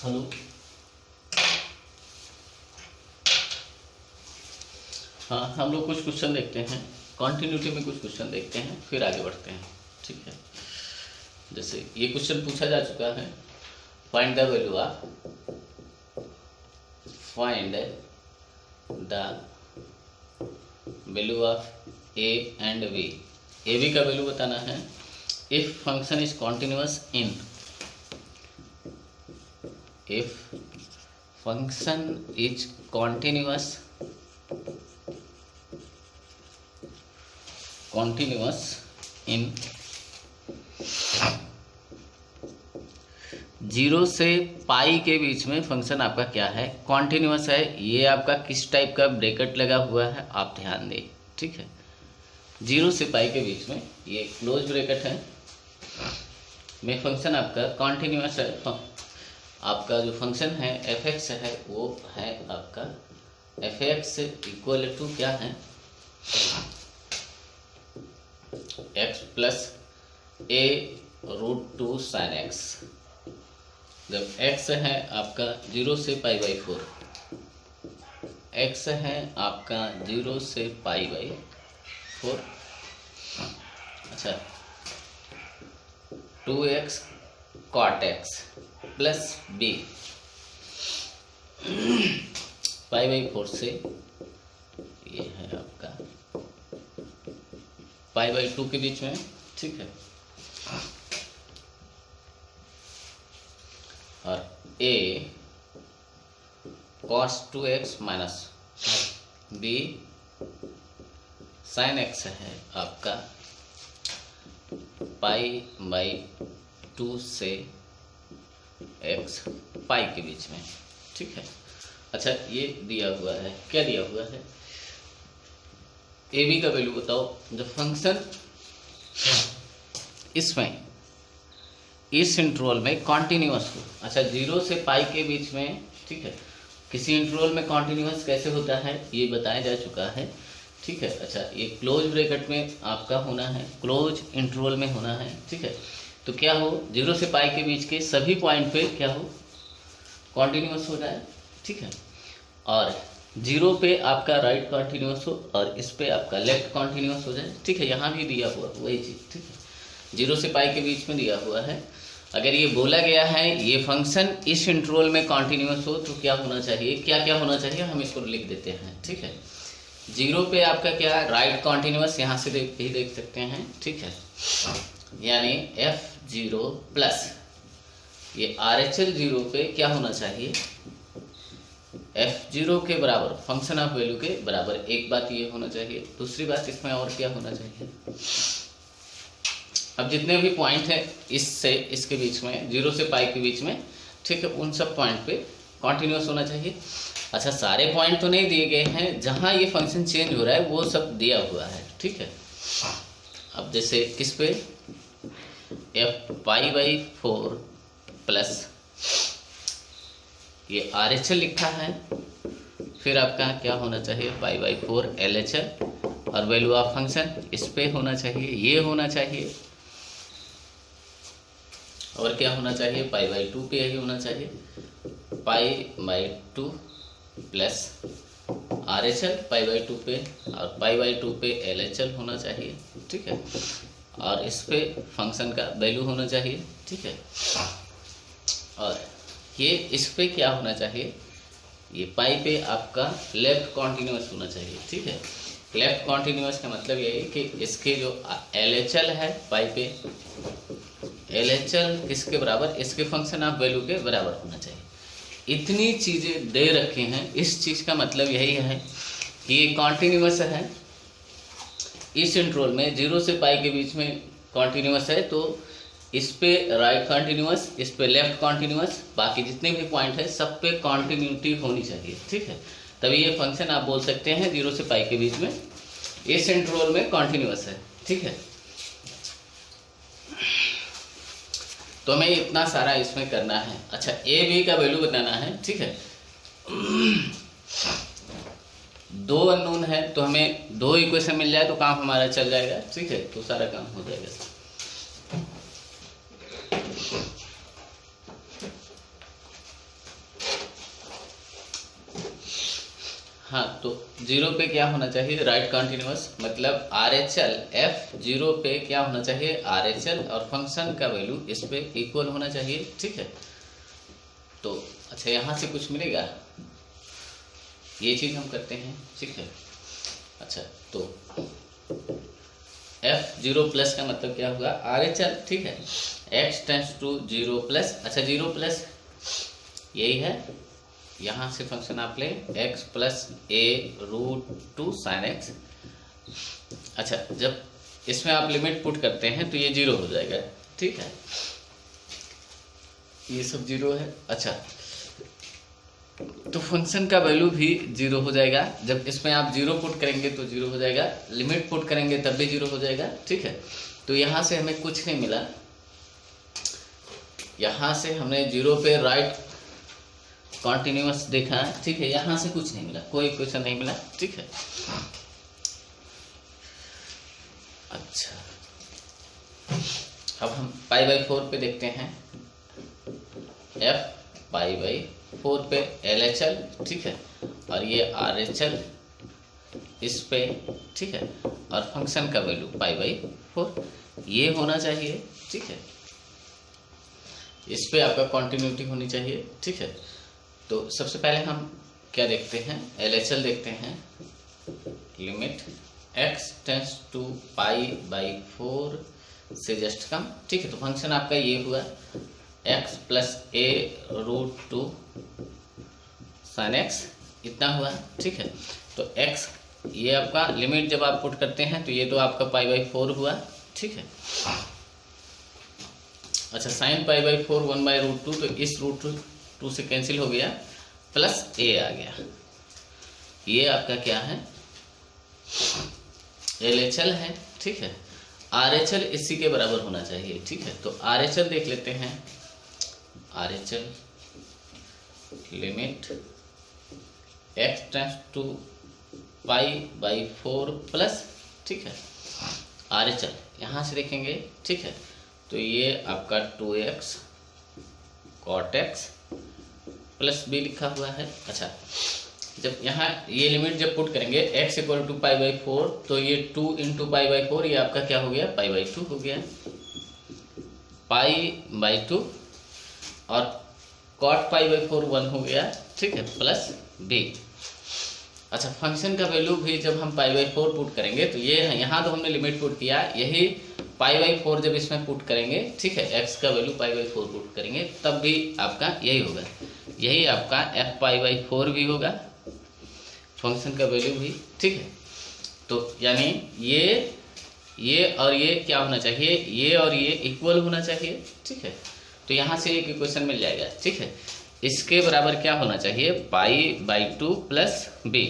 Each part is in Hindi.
हेलो। हाँ, हम लोग कुछ क्वेश्चन देखते हैं, कॉन्टिन्यूटी में कुछ क्वेश्चन देखते हैं, फिर आगे बढ़ते हैं। ठीक है, जैसे ये क्वेश्चन पूछा जा चुका है, find the value of A and B. A B का वैल्यू बताना है if function is continuous in, if function is continuous in 0 से पाई के बीच में फंक्शन आपका क्या है, कॉन्टिन्यूअस है। ये आपका किस टाइप का ब्रैकेट लगा हुआ है आप ध्यान दें। ठीक है, 0 से पाई के बीच में ये क्लोज ब्रैकेट है में फंक्शन आपका कॉन्टिन्यूअस है। आपका जो फंक्शन है एफ एक्स है वो है आपका एफ एक्स इक्वल टू क्या है, एक्स प्लस ए रूट 2 साइन एक्स। जब एक्स है आपका 0 से पाई बाई 4, एक्स है आपका 0 से पाई बाई 4। अच्छा, 2x cot x plus B pi by 4 से ये है आपका पाई बाई 2 के बीच में। ठीक है, और a cos 2x minus B sine x है आपका पाई बाई 2 से एक्स पाई के बीच में। ठीक है, अच्छा ये दिया हुआ है, क्या दिया हुआ है, ए बी का वैल्यू बताओ जो फंक्शन इसमें इस इंटरवल में कॉन्टिन्यूअस हो। अच्छा, 0 से पाई के बीच में, ठीक है, किसी इंटरवल में कॉन्टिन्यूअस कैसे होता है ये बताया जा चुका है। ठीक है, अच्छा ये क्लोज ब्रैकेट में आपका होना है, क्लोज इंटरवल में होना है। ठीक है, तो क्या हो, 0 से पाई के बीच के सभी पॉइंट पे क्या हो, कॉन्टिन्यूअस हो जाए। ठीक है, और 0 पे आपका राइट कॉन्टिन्यूअस हो और इस पे आपका लेफ्ट कॉन्टिन्यूअस हो जाए। ठीक है, यहाँ भी दिया हुआ वही चीज़। ठीक है, 0 से पाई के बीच में दिया हुआ है। अगर ये बोला गया है ये फंक्शन इस इंटरवल में कॉन्टिन्यूअस हो तो क्या होना चाहिए, क्या क्या होना चाहिए, हम इसको लिख देते हैं। ठीक है, 0 पे आपका क्या राइट कॉन्टिन्यूअस, यहाँ से देख सकते हैं। ठीक है, यानी F0 प्लस ये RHL 0 पे क्या होना चाहिए, F0 के बराबर, फंक्शन ऑफ वैल्यू के बराबर। एक बात ये होना चाहिए, दूसरी बात इसमें और क्या होना चाहिए, अब जितने भी पॉइंट है इससे इसके बीच में 0 से पाई के बीच में, ठीक है, उन सब पॉइंट पे कॉन्टिन्यूअस होना चाहिए। अच्छा, सारे पॉइंट तो नहीं दिए गए हैं, जहाँ ये फंक्शन चेंज हो रहा है वो सब दिया हुआ है। ठीक है, अब जैसे किस पे, एफ पाई बाई 4 प्लस ये RHL लिखा है, फिर आपका क्या होना चाहिए, पाई बाई 4 LHL, और वैल्यू ऑफ फंक्शन इस पे होना चाहिए, ये होना चाहिए, और क्या होना चाहिए, पाई बाई 2 पे यही होना चाहिए, पाई by 2 plus RHL pi by 2 पे, और पाई बाई 2 पे LHL होना चाहिए। ठीक है, और इस पे फंक्शन का वैल्यू होना चाहिए। ठीक है, और ये इस पे क्या होना चाहिए, ये पाई पे आपका लेफ्ट कॉन्टिन्यूअस होना चाहिए। ठीक है, लेफ्ट कॉन्टिन्यूअस का मतलब ये है कि इसके जो LHL है पाई पे, LHL किसके बराबर, इसके फंक्शन ऑफ वैल्यू के बराबर होना चाहिए। इतनी चीज़ें दे रखी हैं, इस चीज़ का मतलब यही है कि ये कॉन्टिन्यूअस है इस इंटरवल में, 0 से पाई के बीच में कॉन्टिन्यूअस है, तो इस पे राइट कॉन्टिन्यूअस, इस पे लेफ्ट कॉन्टिन्यूअस, बाकी जितने भी पॉइंट है सब पे कॉन्टिन्यूटी होनी चाहिए। ठीक है, तभी ये फंक्शन आप बोल सकते हैं 0 से पाई के बीच में इस इंटरवल में कॉन्टिन्यूअस है। ठीक है, तो हमें इतना सारा इसमें करना है। अच्छा, ए बी का वैल्यू बताना है। ठीक है, 2 अननोन है तो हमें 2 इक्वेशन मिल जाए तो काम हमारा चल जाएगा। ठीक है, तो सारा काम हो जाएगा। हाँ, तो जीरो पे क्या होना चाहिए, राइट कंटिन्यूअस, मतलब RHL f जीरो पे क्या होना चाहिए, RHL, और फंक्शन का वैल्यू इस पे इक्वल होना चाहिए, ठीक है। तो अच्छा, यहाँ से कुछ मिलेगा, ये चीज़ हम करते हैं, ठीक है। अच्छा, तो f जीरो प्लस का मतलब क्या होगा, RHL, ठीक है। x tends to zero plus, अच्छा जीरो प्लस यही है, यहाँ से फंक्शन आप ले x plus a root two sine x. अच्छा, जब इसमें आप लिमिट पुट करते हैं तो ये जीरो हो जाएगा, ठीक है, ये सब जीरो है। अच्छा, तो फंक्शन का वैल्यू भी जीरो हो जाएगा, जब इसमें आप जीरो पुट करेंगे तो जीरो हो जाएगा, लिमिट पुट करेंगे तब भी जीरो हो जाएगा, ठीक है। तो यहाँ से हमें कुछ नहीं मिला, यहाँ से हमने जीरो पे राइट कॉन्टिन्यूअस देखा है, ठीक है, यहाँ से कुछ नहीं मिला, कोई क्वेश्चन नहीं मिला, ठीक है। अच्छा, अब हम पाई बाई 4 पे देखते हैं, f पाई बाई 4 पे LHL, ठीक है, और ये RHL इस पे, ठीक है, और फंक्शन का वैल्यू पाई बाई 4 ये होना चाहिए, ठीक है, इस पे आपका कॉन्टिन्यूटी होनी चाहिए, ठीक है। तो सबसे पहले हम क्या देखते हैं, LHL देखते हैं, limit x tends to pi by 4 से जस्ट कम, ठीक है। तो फंक्शन आपका ये हुआ x plus a root two sine x, इतना हुआ, ठीक है। तो x ये आपका लिमिट जब आप पुट करते हैं तो ये तो आपका पाई बाई 4 हुआ, ठीक है। अच्छा, sine pi by 4 1 by root two, तो इस रूट टू से कैंसिल हो गया, प्लस a आ गया, ये आपका क्या है, LHL है, ठीक है। RHL इसी के बराबर होना चाहिए, ठीक है। तो RHL देख लेते हैं, RHL limit x tends to pi by 4 plus, ठीक है, RHL यहाँ से देखेंगे, ठीक है। तो ये आपका 2x cot x plus b लिखा हुआ है। अच्छा, जब यहाँ ये लिमिट जब पुट करेंगे x equal to pi by 4, तो ये 2 इंटू पाई बाई 4, ये आपका क्या हो गया, पाई बाई 2 हो गया, पाई बाई 2, और कॉट पाई बाई 4 1 हो गया, ठीक है, प्लस b। अच्छा, फंक्शन का वैल्यू भी जब हम पाई बाई 4 पुट करेंगे तो ये है, यहाँ तो हमने लिमिट पुट किया, यही पाई बाई 4 जब इसमें पुट करेंगे, ठीक है, x का वैल्यू पाई बाई 4 पुट करेंगे तब भी आपका यही होगा, यही आपका f पाई बाई 4 भी होगा, फंक्शन का वैल्यू भी, ठीक है। तो यानी ये और ये क्या होना चाहिए, ये और ये इक्वल होना चाहिए, ठीक है। तो यहाँ से एक इक्वेशन मिल जाएगा, ठीक है। इसके बराबर क्या होना चाहिए, पाई बाई 2 प्लस b।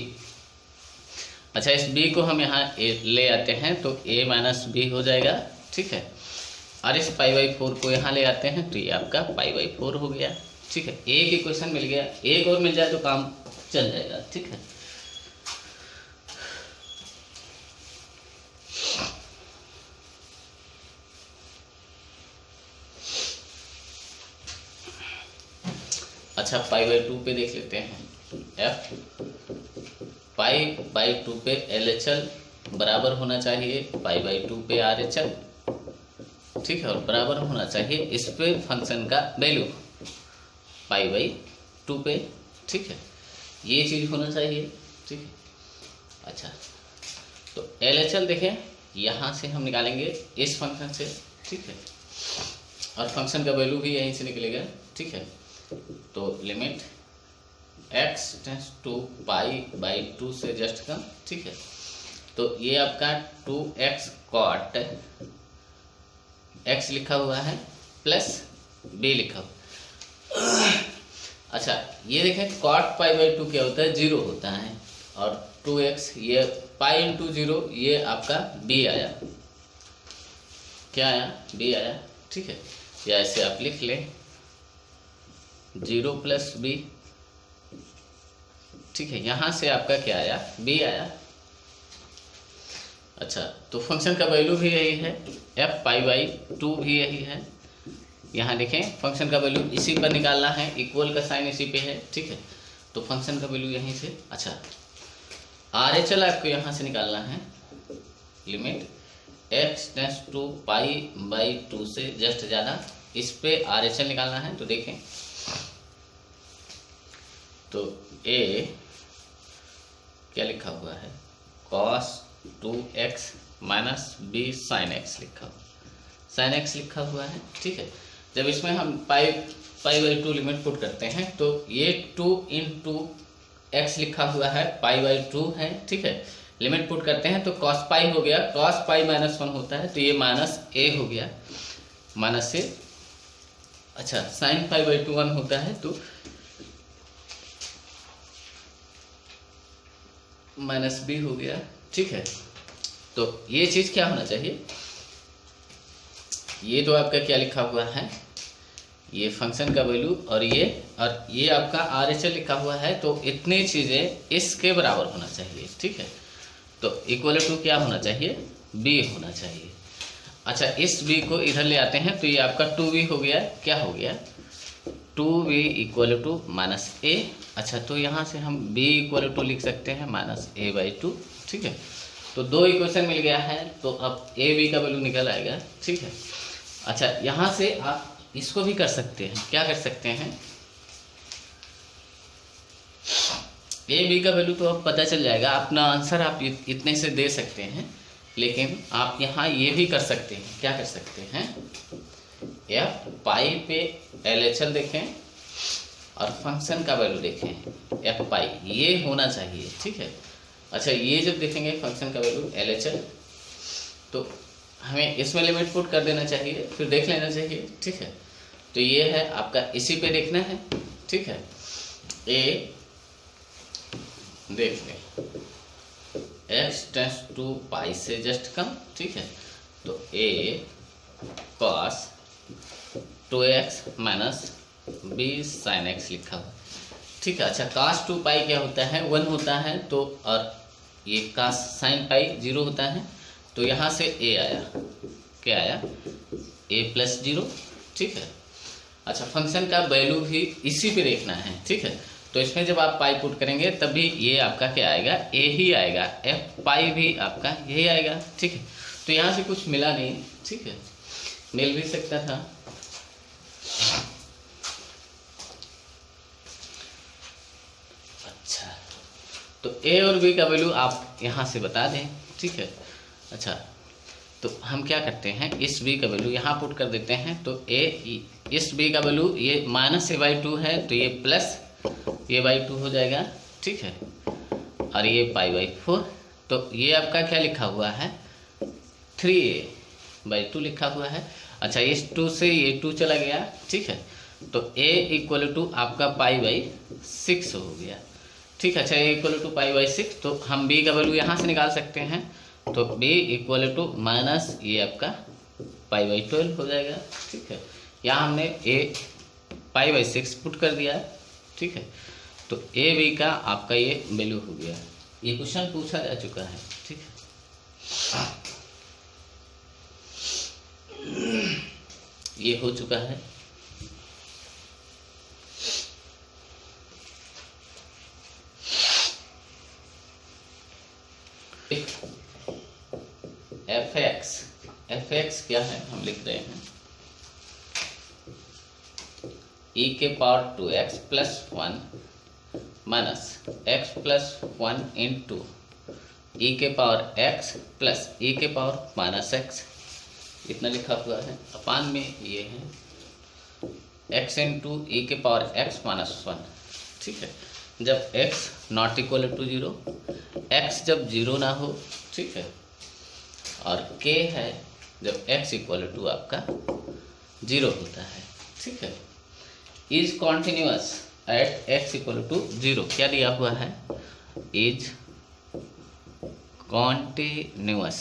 अच्छा, इस b को हम यहाँ ले आते हैं तो a माइनस b हो जाएगा, ठीक है, और इस पाई बाई 4 को यहाँ ले आते हैं तो ये आपका पाई बाई 4 हो गया, ठीक है। एक इक्वेशन मिल गया, एक और मिल जाए तो काम चल जाएगा, ठीक है। अच्छा, पाई बाई 2 पे देख लेते हैं, f पाई बाई 2 पे LHL बराबर होना चाहिए पाई बाई 2 पे RHL, ठीक है, और बराबर होना चाहिए इस पे फंक्शन का वैल्यू पाई बाई 2 पे, ठीक है, ये चीज़ होना चाहिए, ठीक है। अच्छा, तो LHL देखें, यहाँ से हम निकालेंगे इस फंक्शन से, ठीक है, और फंक्शन का वैल्यू भी यहीं से निकलेगा, ठीक है। तो limit x tends to pi by 2 से जस्ट कम, ठीक है। तो ये आपका 2x कॉट x लिखा हुआ है प्लस b लिखा हुआ। अच्छा, ये देखें, कॉट पाई बाई 2 क्या होता है, 0 होता है, और 2x ये पाई इंटू 0, ये आपका b आया, क्या आया, b आया, ठीक है। या ऐसे आप लिख लें 0 प्लस b, ठीक है, यहाँ से आपका क्या आया, b आया। अच्छा, तो फंक्शन का वैल्यू भी यही है, f पाई बाई 2 भी यही है। यहाँ देखें, फंक्शन का वैल्यू इसी पर निकालना है, इक्वल का साइन इसी पे है, ठीक है। तो फंक्शन का वैल्यू यहीं से, अच्छा RHL आपको यहाँ से निकालना है, limit x tends to pi by 2 से जस्ट ज़्यादा, इस पे RHL निकालना है। तो देखें, तो a क्या लिखा हुआ है, cos 2x minus b sin x लिखा हुआ, sin x लिखा हुआ है। ठीक है, जब इसमें हम पाई बाई 2 लिमिट पुट करते हैं तो ये 2 इंटू एक्स लिखा हुआ है, पाई बाई 2 है। ठीक है, लिमिट पुट करते हैं तो कॉस पाई हो गया, कॉस पाई माइनस 1 होता है तो ये माइनस ए हो गया, माइनस ए। अच्छा, साइन पाई बाई 2 1 होता है तो माइनस बी हो गया। ठीक है, तो ये चीज़ क्या होना चाहिए, ये तो आपका क्या लिखा हुआ है, ये फंक्शन का वैल्यू और ये आपका RHL लिखा हुआ है, तो इतनी चीज़ें इसके बराबर होना चाहिए। ठीक है, तो इक्वल टू क्या होना चाहिए, b होना चाहिए। अच्छा, इस b को इधर ले आते हैं तो ये आपका 2b हो गया, क्या हो गया 2b इक्वल टू माइनस ए। अच्छा, तो यहाँ से हम b इक्वल टू लिख सकते हैं माइनस ए बाई 2। ठीक है, तो 2 इक्वेशन मिल गया है, तो अब ए बी का वैल्यू निकल आएगा। ठीक है, अच्छा यहाँ से आप इसको भी कर सकते हैं, क्या कर सकते हैं, ए बी का वैल्यू तो अब पता चल जाएगा, अपना आंसर आप इतने से दे सकते हैं, लेकिन आप यहाँ ये भी कर सकते हैं, क्या कर सकते हैं, एफ पाई पे LHL देखें और फंक्शन का वैल्यू देखें एफ पाई, ये होना चाहिए। ठीक है, अच्छा ये जब देखेंगे फंक्शन का वैल्यू LHL तो हमें इसमें लिमिट पुट कर देना चाहिए, फिर देख लेना चाहिए। ठीक है, तो ये है आपका, इसी पे देखना है। ठीक है, ए देख लें x टेंड्स टू पाई से जस्ट कम। ठीक है, तो a cos 2x minus b sin x लिखा हुआ। ठीक है, अच्छा cos 2 पाई क्या होता है, 1 होता है, तो और ये cos sin पाई 0 होता है, तो यहाँ से a आया, क्या आया a प्लस 0। ठीक है, अच्छा फंक्शन का वैल्यू भी इसी पे देखना है। ठीक है, तो इसमें जब आप पाई पुट करेंगे तभी ये आपका क्या आएगा, ए ही आएगा, एफ पाई भी आपका यही आएगा। ठीक है, तो यहाँ से कुछ मिला नहीं। ठीक है, मिल भी सकता था। अच्छा, तो ए और बी का वैल्यू आप यहाँ से बता दें। ठीक है, अच्छा तो हम क्या करते हैं, इस b का वैल्यू यहाँ पुट कर देते हैं, तो इस b का वैल्यू ये माइनस ए बाई 2 है, तो ये प्लस ए बाई 2 हो जाएगा। ठीक है, और ये पाई बाई 4, तो ये आपका क्या लिखा हुआ है, 3a बाई 2 लिखा हुआ है। अच्छा, इस 2 से ये 2 चला गया। ठीक है, तो a इक्वल टू आपका पाई बाई 6 हो गया। ठीक है, अच्छा a equal to pi by 6, तो हम b का वैल्यू यहाँ से निकाल सकते हैं, तो b इक्वल टू माइनस ये आपका पाई बाई 12 हो जाएगा। ठीक है, यहाँ हमने a पाई बाई 6 पुट कर दिया है। ठीक है, तो a b का आपका ये वैल्यू हो गया, ये क्वेश्चन पूछा जा चुका है। ठीक है, ये हो चुका है। एफ एक्स क्या है, हम लिख रहे हैं e के power 2x plus 1 minus x प्लस 1 इंटू e के पावर x प्लस e के पावर माइनस x, इतना लिखा हुआ है। अपान में ये है x इंटू e के पावर x माइनस 1। ठीक है, जब x not equal to 0, x जब 0 ना हो। ठीक है, और k है जब x इक्वल टू आपका 0 होता है। ठीक है, is continuous at x equal to 0, क्या दिया हुआ है, is continuous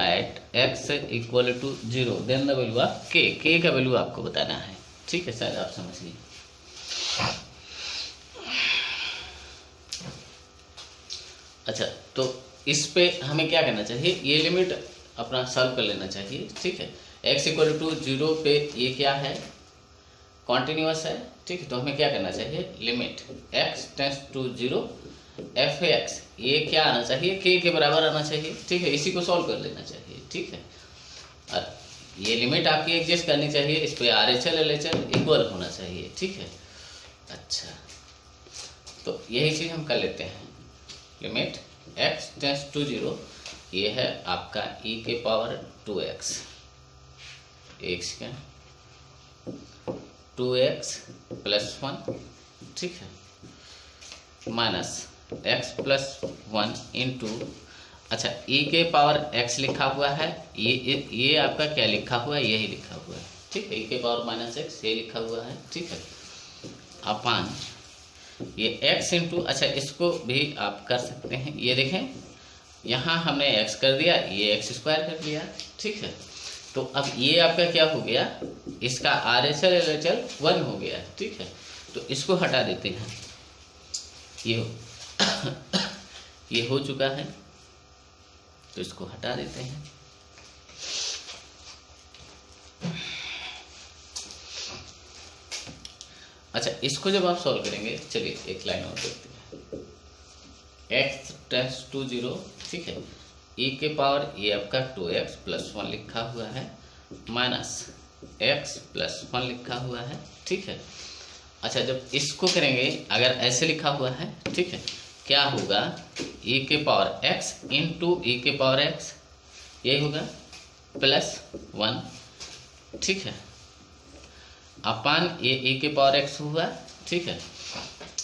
at x equal to 0, then the value of k का वैल्यू आपको बताना है। ठीक है, शायद आप समझ लीजिए। अच्छा, तो इस पे हमें क्या करना चाहिए, ये लिमिट अपना सॉल्व कर लेना चाहिए। ठीक है, x इक्वल टू 0 पे ये क्या है, कॉन्टिन्यूअस है। ठीक है, तो हमें क्या करना चाहिए, limit x tends to 0 f x ये क्या आना चाहिए, के बराबर आना चाहिए, ठीक है। इसी को सॉल्व कर लेना चाहिए, ठीक है। और ये लिमिट आपकी एग्जिस्ट करनी चाहिए, इस पे RHL LHL इक्वल होना चाहिए, ठीक है। अच्छा, तो यही चीज़ हम कर लेते हैं। लिमिट x टेंड्स टू 0, ये है आपका e के पावर 2x, x का 2x प्लस 1, ठीक है, माइनस x प्लस 1 इंटू, अच्छा e के पावर x लिखा हुआ है, ये आपका क्या लिखा हुआ है, यही लिखा हुआ है, ठीक है। e के पावर माइनस x ये लिखा हुआ है, ठीक है, अपान ये x इंटू, अच्छा इसको भी आप कर सकते हैं, ये देखें यहाँ हमने x कर दिया, ये x स्क्वायर कर दिया, ठीक है। तो अब ये आपका क्या हो गया, इसका RHL LHL 1 हो गया, ठीक है। तो इसको हटा देते हैं, ये हो चुका है, तो इसको हटा देते हैं। अच्छा, इसको जब आप सॉल्व करेंगे, चलिए एक लाइन और देखते हैं। x टेंड्स टू 0, ठीक है, e के पावर ये आपका 2x प्लस 1 लिखा हुआ है, माइनस x प्लस 1 लिखा हुआ है, ठीक है। अच्छा, जब इसको करेंगे, अगर ऐसे लिखा हुआ है, ठीक है, क्या होगा, e के पावर x इंटू e के पावर x, ये होगा प्लस 1, ठीक है, अपान ये e के पावर x हुआ, ठीक है।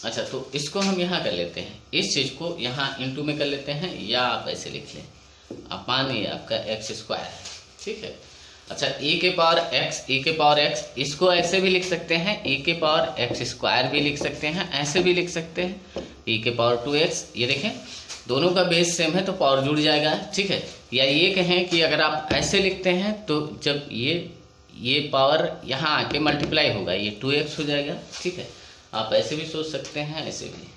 अच्छा, तो इसको हम यहाँ कर लेते हैं, इस चीज़ को यहाँ इंटू में कर लेते हैं, या आप ऐसे लिख लें, अपान ये आपका x स्क्वायर है, ठीक है। अच्छा, e के पावर x, इसको ऐसे भी लिख सकते हैं, e के पावर x स्क्वायर भी लिख सकते हैं, ऐसे भी लिख सकते हैं, e के पावर 2x, ये देखें दोनों का बेस सेम है तो पावर जुड़ जाएगा, ठीक है। या ये कहें कि अगर आप ऐसे लिखते हैं तो जब ये पावर यहाँ आके मल्टीप्लाई होगा, ये 2x हो जाएगा, ठीक है। आप ऐसे भी सोच सकते हैं, ऐसे भी।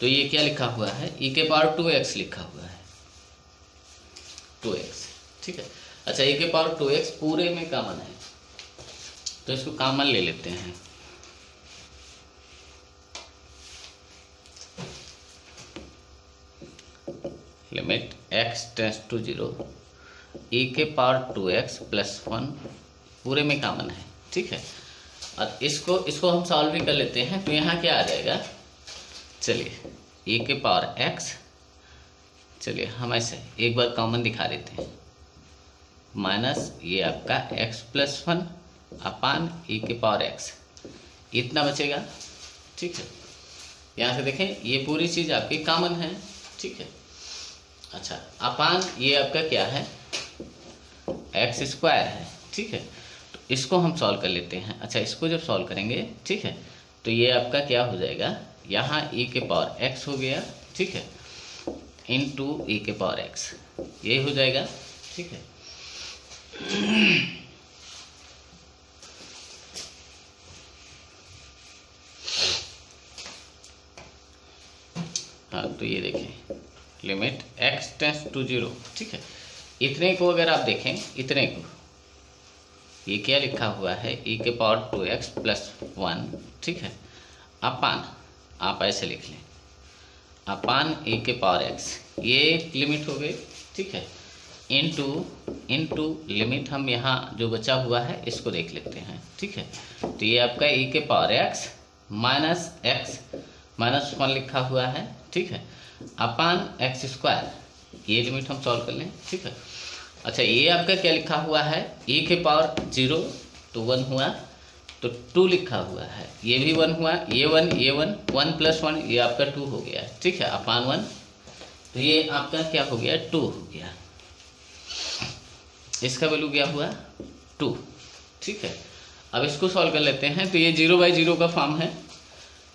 तो ये क्या लिखा हुआ है, e के पावर 2x लिखा हुआ है, 2x, ठीक है। अच्छा, e के पावर 2x पूरे में कॉमन है, तो इसको कॉमन ले लेते हैं। Limit x tends to 0, e के पावर 2x प्लस 1 पूरे में कॉमन है, ठीक है। और इसको हम सॉल्व भी कर लेते हैं, तो यहाँ क्या आ जाएगा, चलिए e के पावर x, चलिए हम ऐसे एक बार कॉमन दिखा देते हैं, माइनस ये आपका x प्लस 1 अपान e के पावर x, इतना बचेगा, ठीक है। यहाँ से देखें ये पूरी चीज़ आपकी कॉमन है, ठीक है। अच्छा, अपान ये आपका क्या है, x स्क्वायर है, ठीक है। तो इसको हम सॉल्व कर लेते हैं। अच्छा, इसको जब सॉल्व करेंगे, ठीक है, तो ये आपका क्या हो जाएगा, यहाँ e के पावर x हो गया, ठीक है, इंटू e के पावर x, ये हो जाएगा, ठीक है। हाँ, तो ये देखें लिमिट x टेंड्स टू 0, ठीक है। इतने को अगर आप देखें, इतने को, ये क्या लिखा हुआ है, e के पावर 2x प्लस 1, ठीक है, अपान आप ऐसे लिख लें, अपान e के पावर x, ये एक लिमिट हो गई, ठीक है, इंटू लिमिट हम यहाँ जो बचा हुआ है इसको देख लेते हैं, ठीक है। तो ये आपका e के power x minus x minus 1 लिखा हुआ है, ठीक है, अपान x स्क्वायर, ये लिमिट हम सॉल्व कर लें, ठीक है। अच्छा, ये आपका क्या लिखा हुआ है, e के पावर 0 तो 1 हुआ, तो 2 लिखा हुआ है, ये भी 1 हुआ, ये 1 प्लस 1 ये आपका 2 हो गया, ठीक है, अपान 1, तो ये आपका क्या हो गया, 2 हो गया, इसका वैल्यू क्या हुआ 2, ठीक है। अब इसको सॉल्व कर लेते हैं, तो ये 0/0 का फॉर्म है,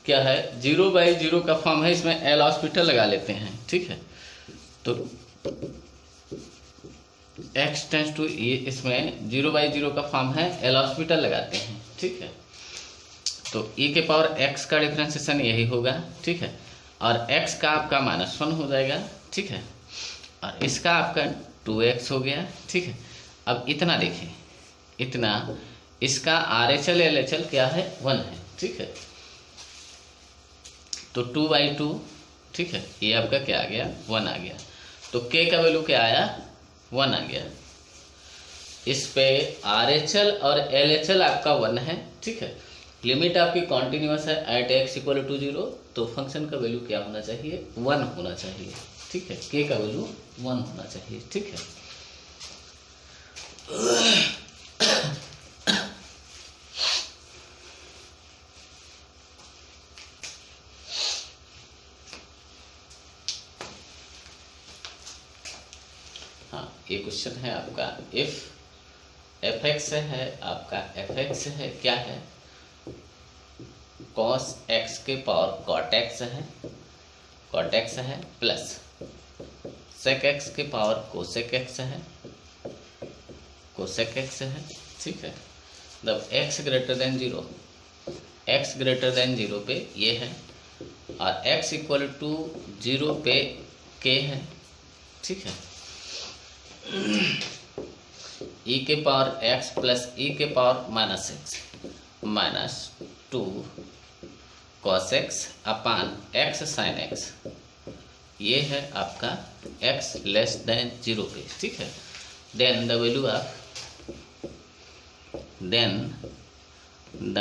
क्या है 0/0 का फॉर्म है, इसमें एल हॉस्पिटल लगा लेते हैं, ठीक है। तो x टेंड्स टू, ये इसमें 0/0 का फॉर्म है, एल हॉस्पिटल लगाते हैं, ठीक है। तो e के पावर x का डिफ्रेंशिएशन यही होगा, ठीक है, और x का आपका -1 हो जाएगा, ठीक है, और इसका आपका 2x हो गया, ठीक है। अब इतना देखें, इतना इसका RHL LHL क्या है 1 है, ठीक है। तो 2/2, ठीक है, ये आपका क्या आ गया, 1 आ गया। तो k का वैल्यू क्या आया, 1 आ गया। इस पे RHL और LHL आपका 1 है, ठीक है। लिमिट आपकी कॉन्टिन्यूस है एट x इक्वल टू 0, तो फंक्शन का वैल्यू क्या होना चाहिए, 1 होना चाहिए, ठीक है। k का वैल्यू 1 होना चाहिए, ठीक है। हाँ, ये क्वेश्चन है आपका, इफ fx है आपका, fx है क्या है, cos x के पावर cot x है, cot x है, प्लस sec x के पावर cosec x है, cosec x है, ठीक है। जब x greater than 0, x greater than 0 पे ये है, और x इक्वल टू 0 पे k है, ठीक है। e के पावर x प्लस e के power minus x minus 2 cos x अपान x sin x, ये है आपका x लेस देन 0 पे, ठीक है। Then the value of, then the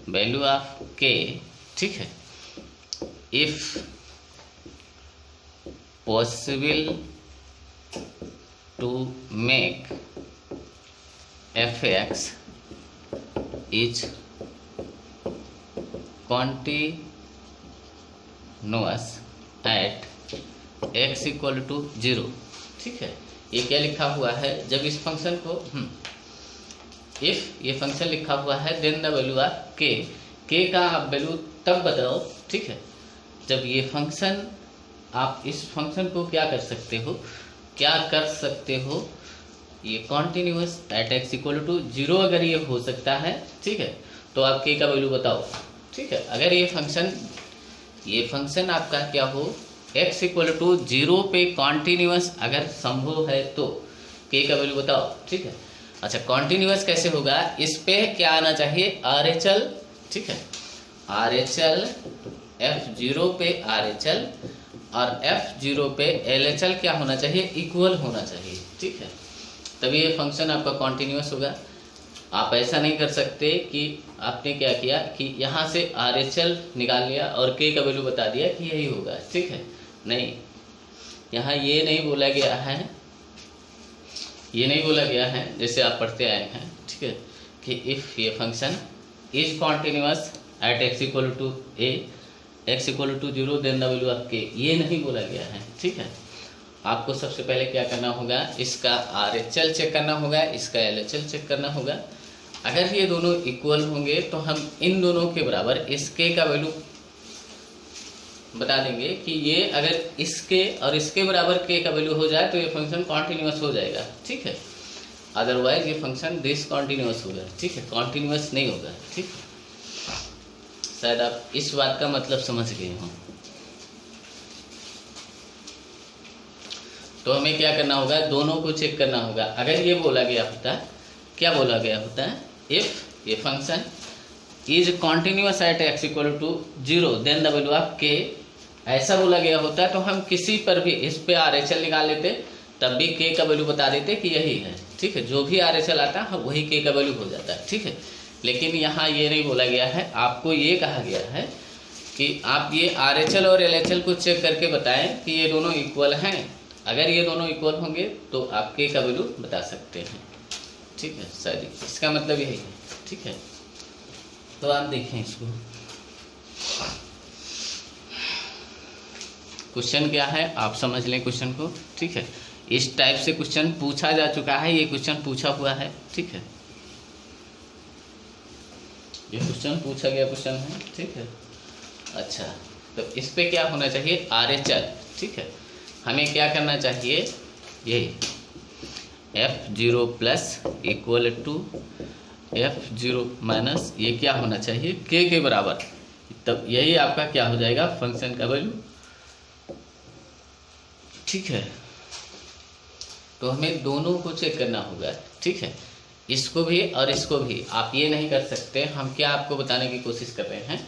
value of k, ठीक है, if possible to make fx is continuous at x equal to 0, ठीक है। ये क्या लिखा हुआ है, जब इस फंक्शन को इफ ये फंक्शन लिखा हुआ है, then the value of k का आप वैल्यू तब बताओ, ठीक है, जब ये फंक्शन, आप इस फंक्शन को क्या कर सकते हो, ये continuous at x equal to 0 अगर ये हो सकता है, ठीक है, तो आप k का वैल्यू बताओ, ठीक है। अगर ये फंक्शन आपका क्या हो, x इक्वल टू 0 पे कॉन्टिन्यूस अगर संभव है तो k का वैल्यू बताओ, ठीक है। अच्छा, कॉन्टिन्यूस कैसे होगा, इस पे क्या आना चाहिए, RHL, ठीक है, RHL F0 पे RHL और F0 पे LHL क्या होना चाहिए, इक्वल होना चाहिए, ठीक है, तभी ये फंक्शन आपका कॉन्टिन्यूस होगा। आप ऐसा नहीं कर सकते कि आपने क्या किया कि यहाँ से RHL निकाल लिया और k का वैल्यू बता दिया कि यही होगा, ठीक है, नहीं, यहाँ ये नहीं बोला गया है, ये नहीं बोला गया है, जैसे आप पढ़ते आए हैं, ठीक है, कि इफ़ ये function is continuous at x equal to a, x equal to 0, then the value of k, ये नहीं बोला गया है, ठीक है। आपको सबसे पहले क्या करना होगा, इसका RHL चेक करना होगा, इसका LHL चेक करना होगा। अगर ये दोनों इक्वल होंगे तो हम इन दोनों के बराबर इस k का वैल्यू बता देंगे कि ये अगर इसके और इसके बराबर k का वैल्यू हो जाए तो ये फंक्शन कॉन्टिन्यूस हो जाएगा, ठीक है। अदरवाइज ये फंक्शन डिसकॉन्टिन्यूस होगा, ठीक है, कॉन्टिन्यूस नहीं होगा, ठीक है। शायद आप इस बात का मतलब समझ गए हों। तो हमें क्या करना होगा, दोनों को चेक करना होगा। अगर ये बोला गया होता है, क्या बोला गया होता है, इफ ये function is continuous at x equal to 0, then the value of k, ऐसा बोला गया होता तो हम किसी पर भी इस पे RHL निकाल लेते, तब भी k का वैल्यू बता देते कि यही है, ठीक है, जो भी RHL आता है वही k का वैल्यू हो जाता है, ठीक है। लेकिन यहाँ ये नहीं बोला गया है, आपको ये कहा गया है कि आप ये RHL और LHL को चेक करके बताएं कि ये दोनों इक्वल हैं। अगर ये दोनों इक्वल होंगे तो आप k का वैल्यू बता सकते हैं, ठीक है। सर इसका मतलब यही है, ठीक है। तो आप देखें इसको, क्वेश्चन क्या है आप समझ लें क्वेश्चन को, ठीक है। इस टाइप से क्वेश्चन पूछा जा चुका है, ये क्वेश्चन पूछा हुआ है, ठीक है, ये क्वेश्चन पूछा गया क्वेश्चन है, ठीक है। अच्छा, तो इस पे क्या होना चाहिए, RHL, ठीक है। हमें क्या करना चाहिए, यही F0 plus equal to F0 minus, ये क्या होना चाहिए, k के बराबर, तब यही आपका क्या हो जाएगा, फंक्शन का वैल्यू, ठीक है। तो हमें दोनों को चेक करना होगा, ठीक है, इसको भी और इसको भी। आप ये नहीं कर सकते, हम क्या आपको बताने की कोशिश कर रहे हैं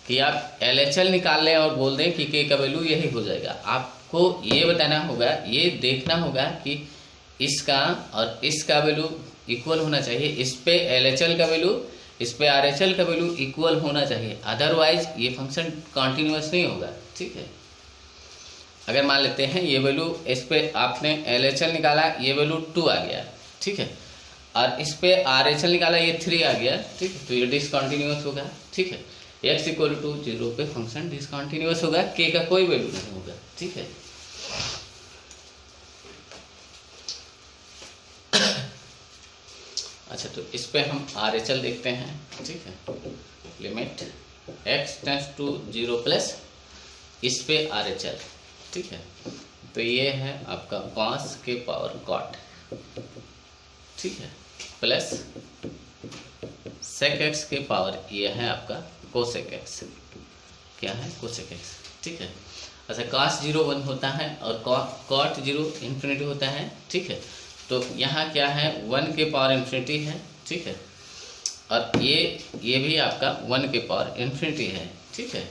कि आप LHL निकाल लें और बोल दें कि के का वैल्यू यही हो जाएगा। आपको ये बताना होगा, ये देखना होगा कि इसका और इसका वैल्यू इक्वल होना चाहिए। इस पे LHL का वैल्यू, इस पे RHL का वैल्यू इक्वल होना चाहिए, अदरवाइज ये फंक्शन कॉन्टिन्यूअस नहीं होगा। ठीक है, अगर मान लेते हैं ये वैल्यू, इस पे आपने LHL निकाला, ये वैल्यू 2 आ गया, ठीक है, और इस पे RHL निकाला, ये 3 आ गया, ठीक है, तो ये डिसकंटिन्यूअस होगा। ठीक है, x इक्वल टू 0 पे फंक्शन डिसकंटिन्यूअस होगा, k का कोई वैल्यू नहीं होगा। ठीक है, अच्छा तो इस पे हम RHL देखते हैं। ठीक है, limit x tends to 0 plus इस पे RHL। ठीक है, तो ये है आपका cos के पावर cot, ठीक है, प्लस sec x के पावर ये है आपका cosec x। क्या है? cosec x। ठीक है, अच्छा cos 0 1 होता है और cot 0 इन्फिनिटी होता है। ठीक है, तो यहाँ क्या है, 1 के पावर इन्फिनिटी है। ठीक है, और ये भी आपका 1 के पावर इन्फिनिटी है। ठीक है,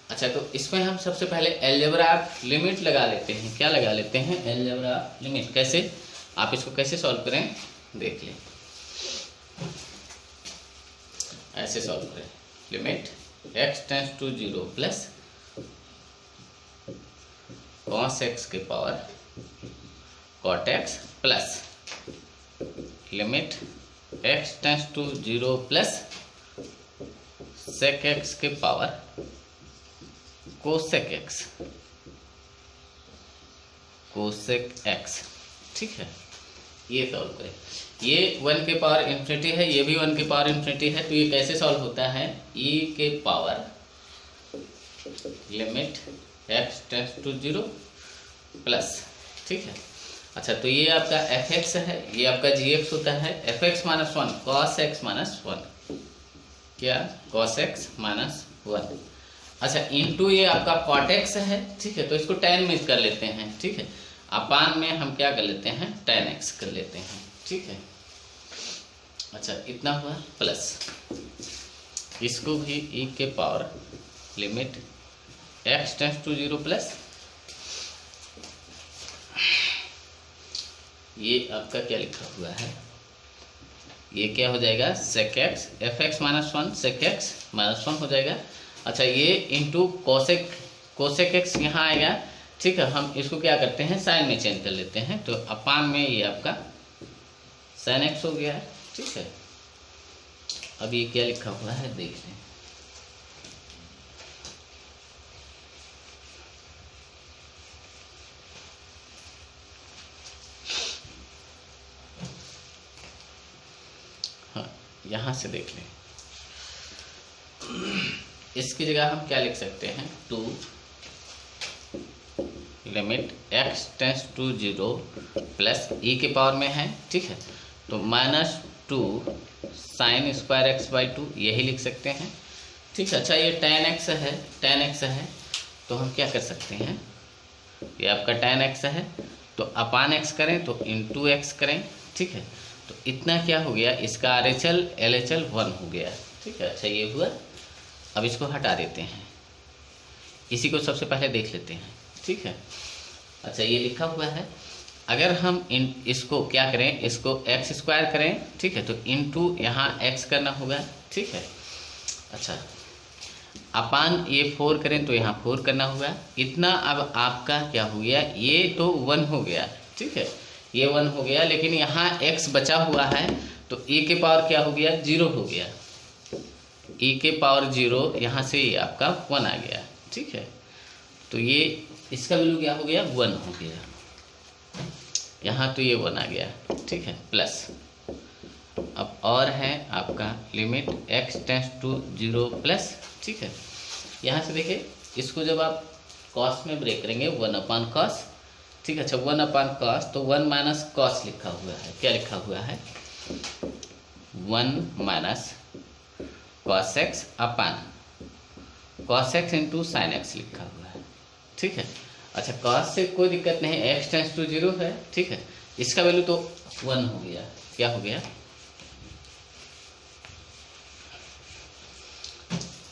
अच्छा तो इसमें हम सबसे पहले अलजेब्रा लिमिट लगा लेते हैं। क्या लगा लेते हैं? Algebra limit. कैसे? आप इसको कैसे सॉल्व करें देख लें। ऐसे सॉल्व करें, limit x tends to 0 plus cos x के power cot x plus limit x tends to 0 plus sec x के power cosec x, cosec x। ठीक है, ये सॉल्व करें। ये 1 के पावर इन्फिनिटी है, ये भी 1 के पावर इन्फिनिटी है, तो ये कैसे सॉल्व होता है? e के power limit x tends to 0 plus. ठीक है, अच्छा तो ये आपका fx है, ये आपका gx होता है, fx minus 1 cos x minus 1। क्या? cos x minus 1। अच्छा इंटू ये आपका cot x है। ठीक है, तो इसको tan में कर लेते हैं। ठीक है, अपान में हम क्या कर लेते हैं? tan x कर लेते हैं। ठीक है, अच्छा इतना हुआ प्लस इसको भी e के power limit x tends to 0 plus ये आपका क्या लिखा हुआ है, ये क्या हो जाएगा? sec x, fx minus 1 sec x minus 1 हो जाएगा। अच्छा ये इंटू cosec x यहाँ आएगा। ठीक है, हम इसको क्या करते हैं? साइन में चेंज कर लेते हैं, तो अपान में ये आपका sin x हो गया है। ठीक है, अब ये क्या लिखा हुआ है देख लें। हाँ, यहाँ से देख लें, इसकी जगह हम क्या लिख सकते हैं? 2 limit x tends to 0 plus e के पावर में है। ठीक है, तो minus 2 sine square x by 2 यही लिख सकते हैं। ठीक है, अच्छा ये tan x है, tan x है, तो हम क्या कर सकते हैं? ये आपका tan x है, तो अपान x करें तो इंटू x करें। ठीक है, तो इतना क्या हो गया? इसका RHL LHL 1 हो गया। ठीक है, अच्छा ये हुआ। अब इसको हटा देते हैं, इसी को सबसे पहले देख लेते हैं। ठीक है, अच्छा ये लिखा हुआ है, अगर हम इसको क्या करें? इसको x स्क्वायर करें। ठीक है, तो इंटू यहाँ x करना होगा। ठीक है, अच्छा अपान ये 4 करें तो यहाँ 4 करना होगा। इतना अब आपका क्या हो गया? ये तो 1 हो गया। ठीक है, ये 1 हो गया, लेकिन यहाँ x बचा हुआ है, तो e के पावर क्या हो गया? 0 हो गया। e के पावर 0 यहाँ से ये आपका 1 आ गया। ठीक है, तो ये इसका वैल्यू क्या हो गया? 1 हो गया। यहाँ तो ये 1 आ गया। ठीक है, प्लस अब और है आपका limit x tends to 0 plus. ठीक है, यहाँ से देखिए, इसको जब आप कॉस में ब्रेक करेंगे 1 अपान कॉस। ठीक है, अच्छा 1 अपान कॉस, तो 1 माइनस कॉस लिखा हुआ है। क्या लिखा हुआ है? 1 माइनस कॉस x अपान cos x into sine x लिखा हुआ है। ठीक है, अच्छा कॉस से कोई दिक्कत नहीं, x टेंड्स टू 0 है। ठीक है, इसका वैल्यू तो 1 हो गया। क्या हो गया?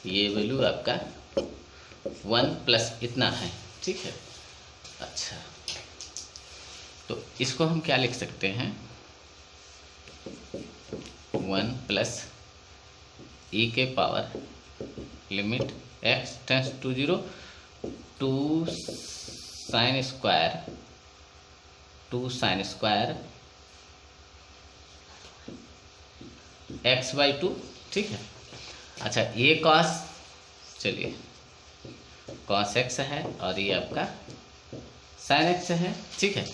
ये वैल्यू आपका 1 प्लस इतना है, ठीक है। अच्छा, तो इसको हम क्या लिख सकते हैं, 1 प्लस e के power limit x tends to 0 2 sine square x/2, ठीक है। अच्छा, ये कॉस, चलिए कॉस x है और ये आपका साइन x है, ठीक है।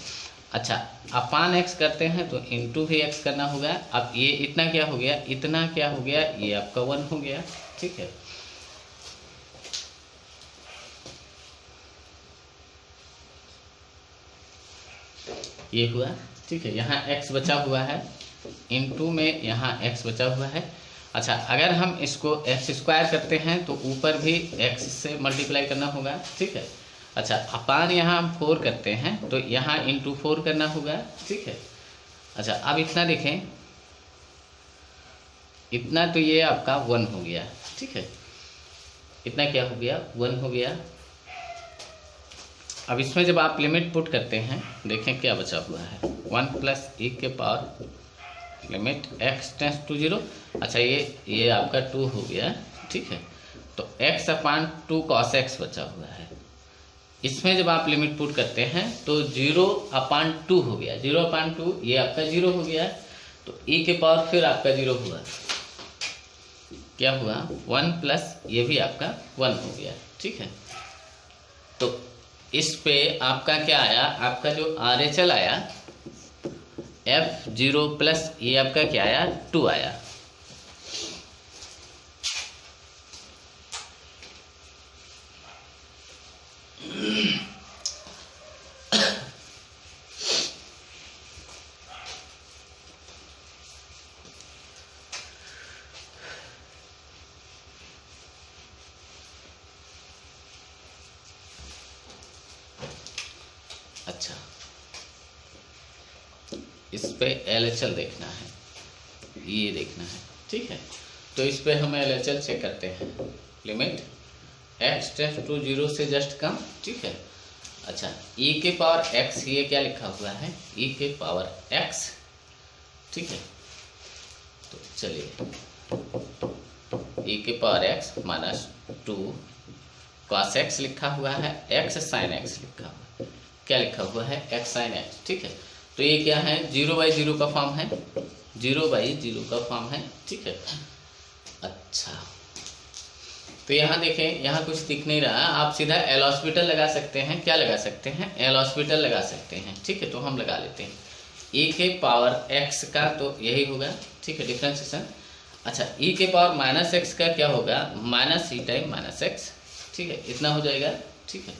अच्छा, अपान x करते हैं तो इंटू भी x करना होगा। अब ये इतना क्या हो गया, इतना क्या हो गया, ये आपका 1 हो गया, ठीक है। ये हुआ, ठीक है। यहाँ x बचा हुआ है, इंटू में यहाँ x बचा हुआ है। अच्छा, अगर हम इसको x² करते हैं तो ऊपर भी x से मल्टीप्लाई करना होगा, ठीक है। अच्छा, अपान यहाँ हम 4 करते हैं तो यहाँ इंटू 4 करना होगा, ठीक है। अच्छा, अब इतना देखें, इतना तो ये आपका 1 हो गया, ठीक है। इतना क्या हो गया, 1 हो गया। अब इसमें जब आप लिमिट पुट करते हैं, देखें क्या बचा हुआ है, 1 प्लस e के power limit x tends to 0। अच्छा, ये आपका 2 हो गया, ठीक है। तो x/2 cos x बचा हुआ है। इसमें जब आप लिमिट पुट करते हैं तो 0/2 हो गया, 0/2 ये आपका 0 हो गया। तो e के पावर फिर आपका 0 हुआ, क्या हुआ, 1 प्लस ये भी आपका 1 हो गया, ठीक है। तो इस पे आपका क्या आया, आपका जो RHL आया F0 प्लस ये आपका क्या आया, 2 आया। अच्छा, इस पे LHL देखना है, ये देखना है, ठीक है। तो इस पे हम LHL चेक करते हैं, लिमिट x टेंस टू 0 से जस्ट कम, ठीक है। अच्छा, e के पावर x, ये क्या लिखा हुआ है, e के पावर x, ठीक है। तो चलिए, e के power x minus 2 cos x लिखा हुआ है, x sin x लिखा हुआ है, क्या लिखा हुआ है, x sin x, ठीक है। तो ये क्या है, 0/0 का फॉर्म है, 0/0 का फॉर्म है, ठीक है। अच्छा, तो यहाँ देखें, यहाँ कुछ दिख नहीं रहा, आप सीधा एल हॉस्पिटल लगा सकते हैं, क्या लगा सकते हैं, एल हॉस्पिटल लगा सकते हैं, ठीक है। तो हम लगा लेते हैं, e के पावर x का तो यही होगा, ठीक है, डिफ्रेंशिएशन। अच्छा, e के पावर माइनस x का क्या होगा, minus e time minus x, ठीक है, इतना हो जाएगा, ठीक है।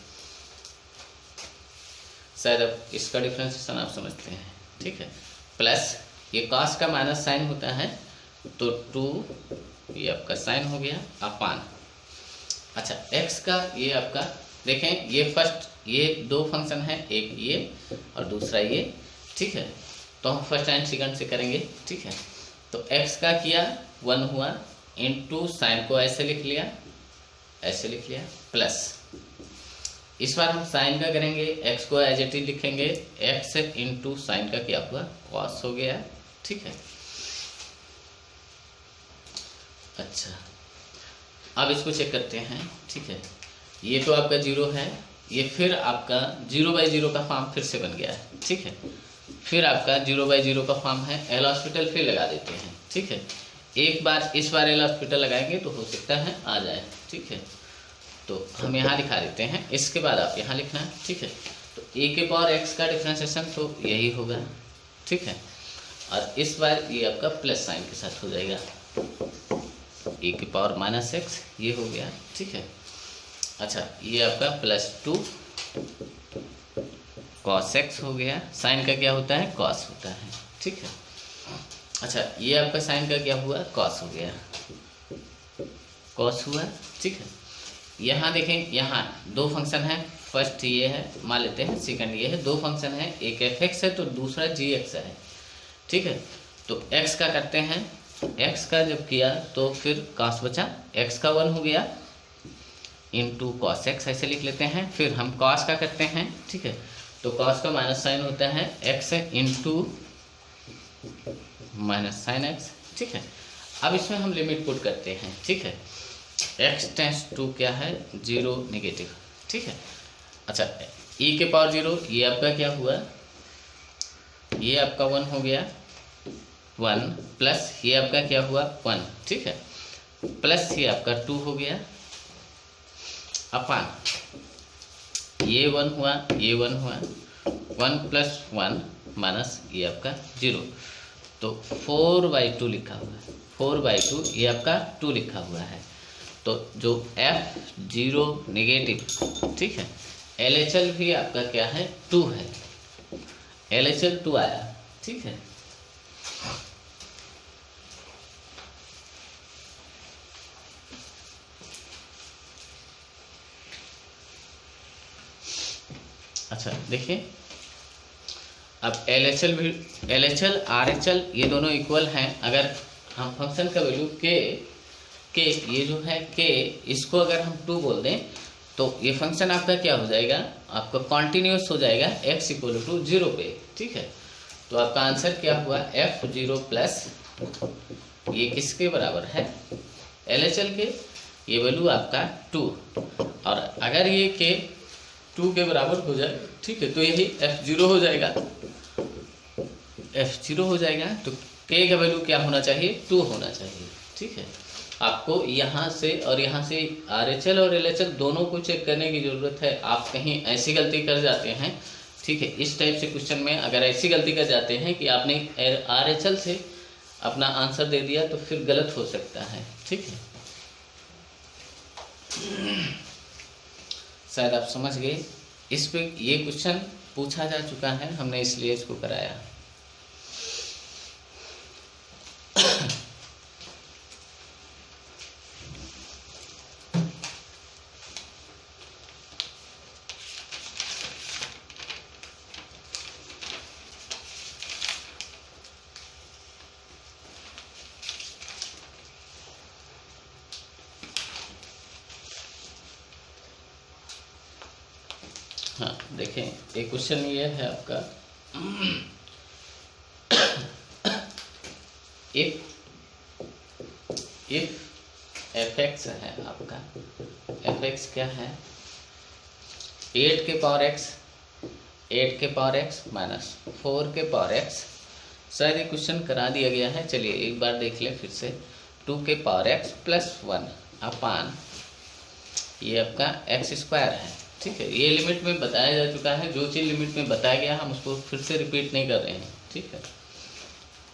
शायद अब इसका डिफ्रेंशिएशन आप समझते हैं, ठीक है। प्लस ये कॉस का माइनस साइन होता है तो 2 ये आपका साइन हो गया अपान। अच्छा, x का ये आपका देखें, ये फर्स्ट, ये 2 फंक्शन है, एक ये और दूसरा ये, ठीक है। तो हम फर्स्ट एंड सेकंड से करेंगे, ठीक है। तो x का किया 1 हुआ, इंटू साइन को ऐसे लिख लिया, ऐसे लिख लिया, प्लस इस बार हम साइन का करेंगे, x को एज इट इज लिखेंगे, x इंटू साइन का क्या हुआ, कॉस हो गया, ठीक है। अच्छा, अब इसको चेक करते हैं, ठीक है। ये तो आपका 0 है, ये फिर आपका 0/0 का फॉर्म फिर से बन गया है, ठीक है। फिर आपका 0/0 का फॉर्म है, एल हॉस्पिटल फिर लगा देते हैं, ठीक है। एक बार इस बार एल हॉस्पिटल लगाएंगे तो हो सकता है आ जाए, ठीक है। तो हम यहाँ लिखा देते हैं, इसके बाद आप यहाँ लिखना है, ठीक है। तो e के पावर x का डिफ्रेंशिएशन तो यही होगा, ठीक है। और इस बार ये आपका प्लस साइन के साथ हो जाएगा, e के पावर माइनस x ये हो गया, ठीक है। अच्छा, ये आपका +2 cos x हो गया, साइन का क्या होता है, cos होता है, ठीक है। अच्छा, ये आपका साइन का क्या हुआ, cos हो गया, cos हुआ, ठीक है। यहाँ देखें, यहाँ 2 फंक्शन है, फर्स्ट ये है मान लेते हैं, सेकंड ये है, 2 फंक्शन है, एक fx है तो दूसरा gx है, ठीक है। तो x का करते हैं एक्स का जब किया तो फिर कॉस बचा, एक्स का 1 हो गया इंटू कॉस एक्स, ऐसे लिख लेते हैं। फिर हम कॉस का करते हैं, ठीक है, तो कॉस का माइनस साइन होता है x into minus sine x, ठीक है। अब इसमें हम लिमिट पुट करते हैं, ठीक है, एक्स टेंस टू क्या है 0 नेगेटिव, ठीक है। अच्छा e के पावर 0 ये आपका क्या हुआ, ये आपका 1 हो गया 1 प्लस ये आपका क्या हुआ 1, ठीक है, प्लस ये आपका 2 हो गया अपान ये 1 हुआ, ये 1 हुआ, 1 प्लस 1 माइनस ये आपका 0, तो 4/2 लिखा हुआ है, 4/2 ये आपका 2 लिखा हुआ है। तो जो F0 नेगेटिव, ठीक है, LHL भी आपका क्या है 2 है, LHL 2 आया, ठीक है। अच्छा देखिए, अब LHL RHL ये दोनों इक्वल हैं। अगर हम फंक्शन का वैल्यू के ये जो है के, इसको अगर हम 2 बोल दें तो ये फंक्शन आपका क्या हो जाएगा, आपका कॉन्टिन्यूस हो जाएगा x = 0 पे, ठीक है। तो आपका आंसर क्या हुआ F0 प्लस ये किसके बराबर है LHL के, ये वैल्यू आपका 2, और अगर ये के 2 के बराबर हो जाए, ठीक है, तो यही F0 हो जाएगा, F0 हो जाएगा। तो k का वैल्यू क्या होना चाहिए 2 होना चाहिए, ठीक है। आपको यहाँ से और यहाँ से RHL और LHL दोनों को चेक करने की ज़रूरत है। आप कहीं ऐसी गलती कर जाते हैं, ठीक है, इस टाइप से क्वेश्चन में अगर ऐसी गलती कर जाते हैं कि आपने RHL से अपना आंसर दे दिया तो फिर गलत हो सकता है, ठीक है। शायद आप समझ गए, इस पे ये क्वेश्चन पूछा जा चुका है, हमने इसलिए इसको कराया। हाँ देखें, एक क्वेश्चन ये है आपका, इफ fx है आपका, fx क्या है 8 के पावर x माइनस 4 के पावर x। शायद ये क्वेश्चन करा दिया गया है, चलिए एक बार देख लें फिर से। 2 के पावर x प्लस 1 अपान ये आपका x² है, ठीक है। ये लिमिट में बताया जा चुका है, जो चीज़ लिमिट में बताया गया हम उसको फिर से रिपीट नहीं कर रहे हैं, ठीक है।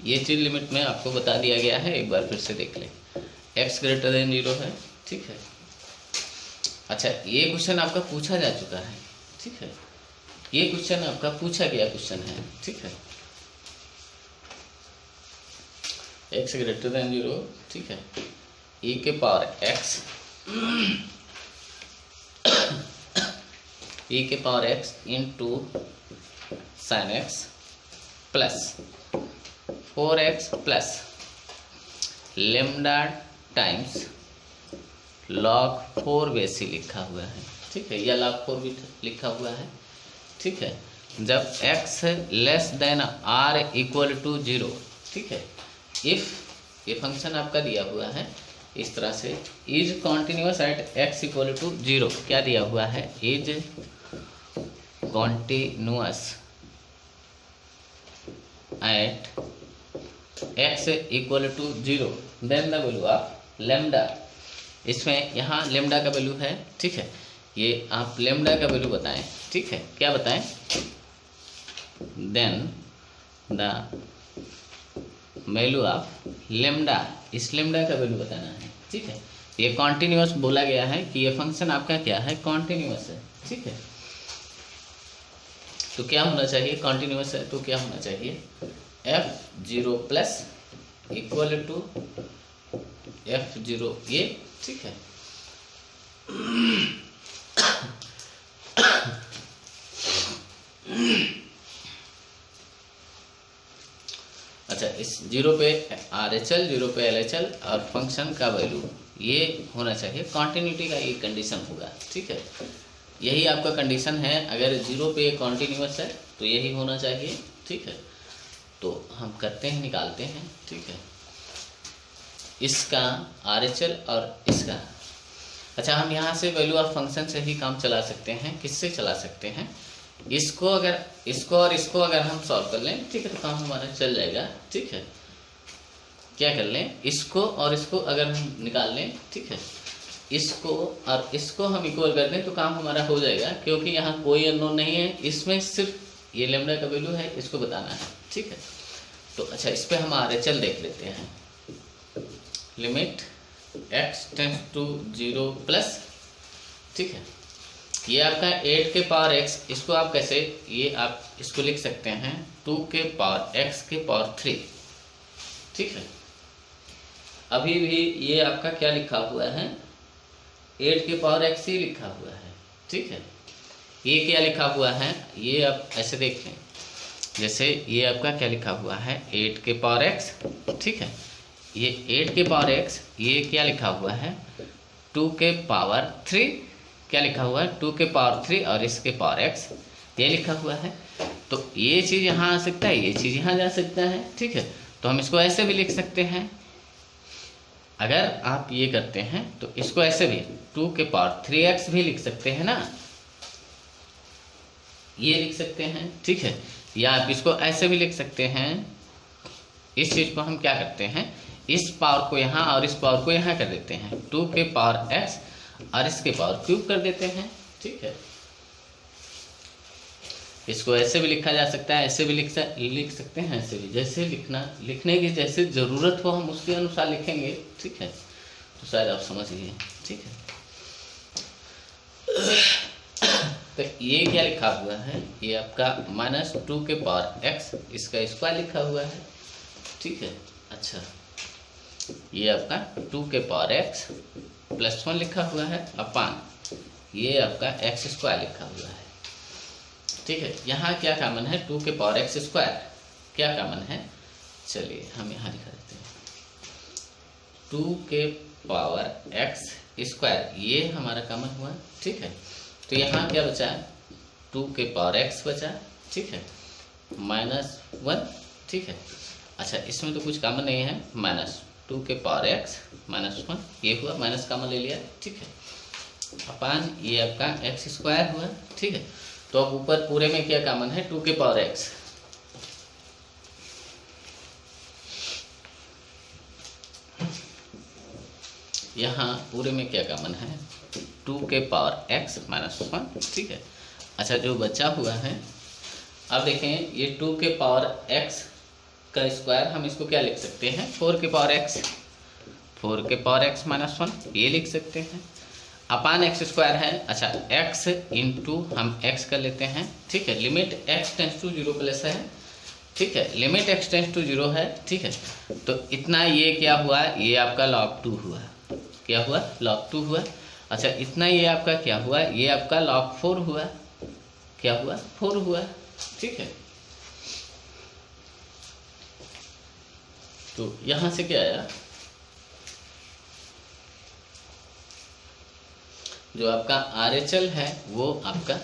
ये चीज़ लिमिट में आपको बता दिया गया है, एक बार फिर से देख लें। x > 0 है, ठीक है। अच्छा ये क्वेश्चन आपका पूछा जा चुका है, ठीक है, ये क्वेश्चन आपका पूछा गया क्वेश्चन है, ठीक है। x > 0, ठीक है, e के पावर x e के power x into sine x plus 4x plus lambda times log 4 बेसी लिखा हुआ है, ठीक है, या log 4 भी लिखा हुआ है, ठीक है। जब x लेस देन r = 0, ठीक है, इफ ये फंक्शन आपका दिया हुआ है इस तरह से, इज कॉन्टिन्यूस एट x = 0, क्या दिया हुआ है, is continuous at x = 0, then the value of lambda. इसमें यहाँ लेमडा का वैल्यू है, ठीक है, ये आप लेमडा का वैल्यू बताएं, ठीक है, क्या बताएं, then the value of lambda, इस लेमडा का वैल्यू बताना है, ठीक है। ये कॉन्टिन्यूस बोला गया है कि ये फंक्शन आपका क्या है, कॉन्टिन्यूस है, ठीक है। तो क्या होना चाहिए, कॉन्टिन्यूस है तो क्या होना चाहिए, F0 plus equal to F0 ये, ठीक है। अच्छा इस जीरो पे RHL, जीरो पे LHL और फंक्शन का वैल्यू ये होना चाहिए। कॉन्टिन्यूटी का ये कंडीशन होगा, ठीक है। यही आपका कंडीशन है, अगर जीरो पे कॉन्टिन्यूस है तो यही होना चाहिए, ठीक है। तो हम करते हैं, निकालते हैं, ठीक है, इसका RHL और इसका। अच्छा, हम यहाँ से वैल्यू ऑफ फंक्शन से ही काम चला सकते हैं। किससे चला सकते हैं? इसको और इसको अगर हम सॉल्व कर लें, ठीक है, तो काम हमारा चल जाएगा, ठीक है। क्या कर लें? इसको और इसको अगर हम निकाल लें, ठीक है, इसको और इसको हम इक्वल कर दें तो काम हमारा हो जाएगा, क्योंकि यहाँ कोई अननोन नहीं है। इसमें सिर्फ ये लैम्डा का वैल्यू है, इसको बताना है, ठीक है। तो अच्छा, इस पर हम RHL देख लेते हैं। Limit x tends to 0 plus, ठीक है, ये आपका 8 के पावर x, इसको आप कैसे, ये आप इसको लिख सकते हैं 2 के पावर x के पावर 3, ठीक है। अभी भी ये आपका क्या लिखा हुआ है? 8 के पावर x ही लिखा हुआ है, ठीक है। ये क्या लिखा हुआ है? ये आप ऐसे देखें, जैसे ये आपका क्या लिखा हुआ है? 8 के पावर x, ठीक है। ये 8 के पावर x, ये क्या लिखा हुआ है? 2 के पावर 3, क्या लिखा हुआ है? 2 के पावर 3 और इसके पावर x, ये लिखा हुआ है। तो ये चीज़ यहाँ आ सकता है, ये चीज़ यहाँ जा सकता है, ठीक है। तो हम इसको ऐसे भी लिख सकते हैं। अगर आप ये करते हैं तो इसको ऐसे भी 2 के पावर 3x भी लिख सकते हैं ना, ये लिख सकते हैं, ठीक है। या आप इसको ऐसे भी लिख सकते हैं। इस चीज़ को हम क्या करते हैं, इस पावर को यहाँ और इस पावर को यहाँ कर देते हैं, 2 के पावर x और इसके पावर क्यूब कर देते हैं, ठीक है। इसको ऐसे भी लिखा जा सकता है, ऐसे भी लिख सकते हैं, ऐसे भी, जैसे लिखने की जैसे ज़रूरत हो हम उसके अनुसार लिखेंगे, ठीक है। तो शायद आप समझ गए, ठीक है। तो ये क्या लिखा हुआ है? ये आपका -2 के पावर x, इसका स्क्वायर लिखा हुआ है, ठीक है। अच्छा, ये आपका 2 के पावर x प्लस 1 लिखा हुआ है अपान ये आपका x स्क्वायर लिखा हुआ है, ठीक है। यहाँ क्या कॉमन है? 2 के पावर x स्क्वायर क्या कॉमन है? चलिए हम यहाँ लिखा देते हैं 2 के पावर x स्क्वायर, ये हमारा कॉमन हुआ, ठीक है। तो यहाँ क्या बचा? 2 के पावर x बचा, ठीक है, -1, ठीक है। अच्छा, इसमें तो कुछ कॉमन नहीं है, -2 के पावर x -1, ये हुआ, माइनस कॉमन ले लिया, ठीक है, अपान ये आपका x स्क्वायर हुआ, ठीक है। तो अब ऊपर पूरे में क्या कॉमन है? 2 के पावर x, यहाँ पूरे में क्या कॉमन है? 2 के पावर x -1, ठीक है। अच्छा, जो बचा हुआ है, अब देखें, ये 2 के पावर x का स्क्वायर, हम इसको क्या लिख सकते हैं? 4 के पावर x, 4 के पावर x -1, ये लिख सकते हैं, अपान x स्क्वायर है। अच्छा, x इंटू हम x कर लेते हैं, ठीक है। Limit x tends to 0 plus है, ठीक है, लिमिट x टेंड्स टू 0 है, ठीक है। तो इतना ये क्या हुआ? ये आपका log 2 हुआ, क्या हुआ? log 2 हुआ। अच्छा, इतना ये आपका क्या हुआ? ये आपका log 4 हुआ, क्या हुआ? 4 हुआ, ठीक है। तो यहाँ से क्या आया? जो आपका RHL है वो आपका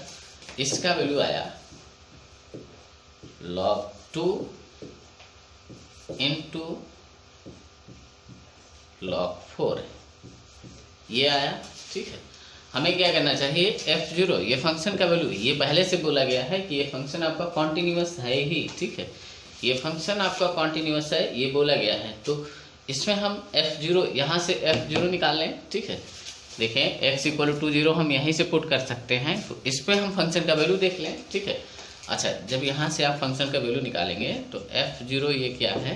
इसका वैल्यू आया log 2 इंटू log 4, ये आया, ठीक है। हमें क्या करना चाहिए? f0, ये फंक्शन का वैल्यू, ये पहले से बोला गया है कि ये फंक्शन आपका कॉन्टिन्यूअस है ही, ठीक है। ये फंक्शन आपका कॉन्टिन्यूअस है, ये बोला गया है। तो इसमें हम f0, यहाँ से f0 निकाल लें, ठीक है। देखें, x = 0 हम यहीं से पुट कर सकते हैं, तो इस पर हम फंक्शन का वैल्यू देख लें, ठीक है। अच्छा, जब यहाँ से आप फंक्शन का वैल्यू निकालेंगे तो f0 ये क्या है?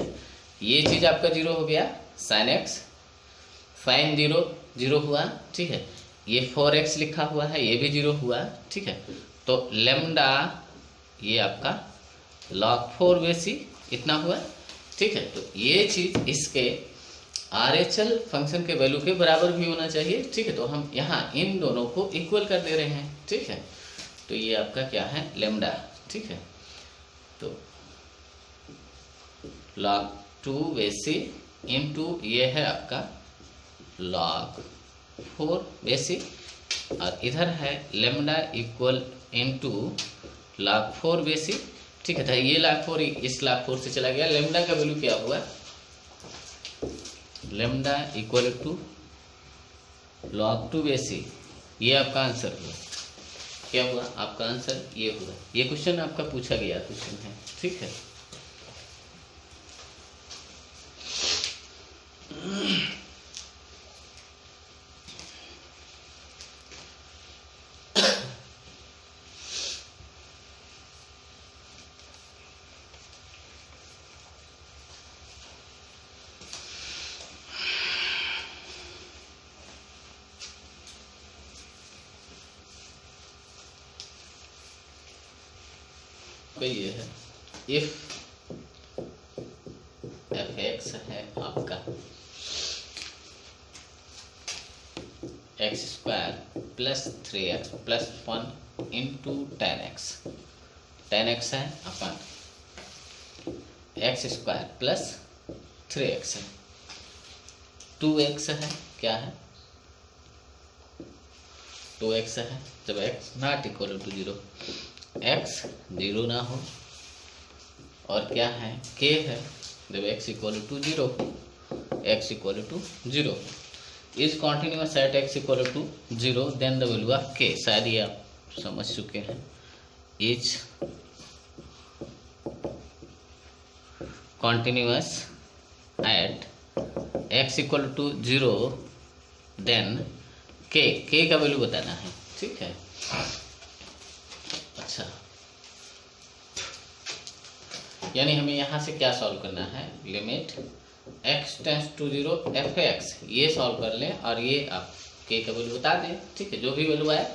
ये चीज़ आपका 0 हो गया, sin x, sin 0 0 हुआ, ठीक है। ये 4x लिखा हुआ है, ये भी 0 हुआ, ठीक है। तो लेमडा ये आपका log 4 बेसी इतना हुआ, ठीक है। तो ये चीज़ इसके RHL फंक्शन के वैल्यू के बराबर भी होना चाहिए, ठीक है। तो हम यहाँ इन दोनों को इक्वल कर दे रहे हैं, ठीक है। तो ये आपका क्या है? लेमडा, ठीक है। तो log 2 बेसी इंटू ये है आपका log 4 बेसी, और इधर है लेमडा इक्वल इंटू log 4 बेसी। ठीक है, तो ये log 4 इस log 4 से चला गया। लेमडा का वैल्यू क्या हुआ, लेमडा इक्वल टू log 2 बेसी। ये आपका आंसर हुआ। क्या हुआ आपका आंसर, ये हुआ। ये क्वेश्चन आपका पूछा गया क्वेश्चन है। ठीक है, ये है इफ एफ एक्स है आपका x square plus 3x plus 1 into 10x, 10x है अपन एक्स स्क्वायर प्लस 3x है, 2x है, क्या है 2x है। जब x not equal to 0, x 0 ना हो, और क्या है k है, जब x इक्वल टू 0 हो, x equal to 0 is continuous at x equal to 0 then the value of k। शायद ये आप समझ चुके हैं। Is continuous at x equal to 0 then k का वैल्यू बताना है। ठीक है, अच्छा, यानी हमें यहाँ से क्या सॉल्व करना है, limit x tends to 0 f x, ये सॉल्व कर लें और ये आप k का वैल्यू बता दें। ठीक है, जो भी वैल्यू आए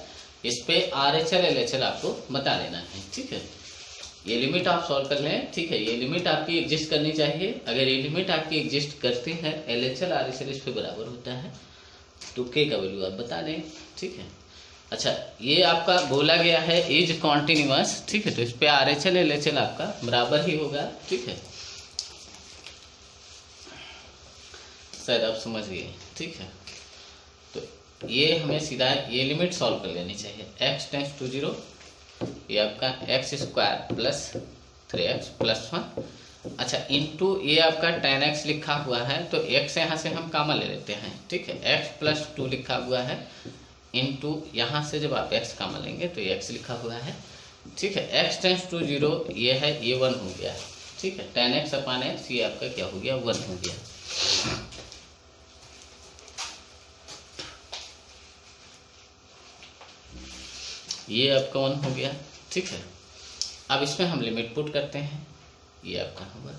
इस पे RHL LHL आपको बता देना है। ठीक है, ये लिमिट आप सॉल्व कर लें। ठीक है, ये लिमिट आपकी एग्जिस्ट करनी चाहिए। अगर ये लिमिट आपकी एग्जिस्ट करती है, LHL RHL इस पे बराबर होता है, तो k का वैल्यू आप बता दें। ठीक है, अच्छा, ये आपका बोला गया है इज कॉन्टिन्यूअस। ठीक है, तो इस पे RHL LHL आपका बराबर ही होगा। ठीक है, शायद आप समझ गए। ठीक है, तो ये हमें सीधा ये लिमिट सॉल्व कर लेनी चाहिए। x टेंस टू 0, ये आपका x square plus 3x plus 1, अच्छा, इंटू ये आपका 10x लिखा हुआ है, तो x यहाँ से हम कॉमन ले लेते हैं। ठीक है, x प्लस 2 लिखा हुआ है, इंटू यहाँ से जब आप x कॉमन लेंगे तो ये x लिखा हुआ है। ठीक है, x टेंस टू 0 ये है, ये 1 हो गया। ठीक है, 10x अपान x ये आपका क्या हो गया, 1 हो गया। ये आपका 1 हो गया। ठीक है, अब इसमें हम लिमिट पुट करते हैं, ये आपका होगा।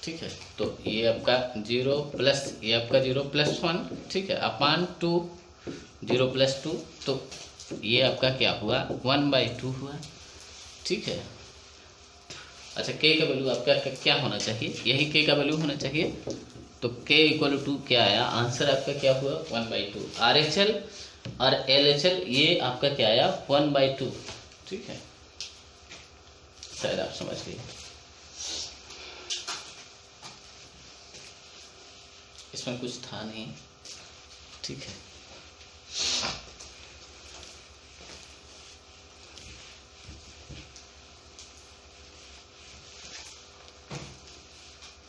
ठीक है, तो ये आपका 0 प्लस ये आपका 0 प्लस 1, ठीक है, अपान 2 0 प्लस 2, तो ये आपका क्या हुआ, 1/2 हुआ। ठीक है, अच्छा, k का वैल्यू आपका क्या होना चाहिए, यही k का वैल्यू होना चाहिए। तो k इक्वल टू क्या आया, आंसर आपका क्या हुआ, 1/2। RHL और LHL ये आपका क्या आया, 1/2। ठीक है, शायद आप समझ गए। इसमें कुछ था नहीं। ठीक है,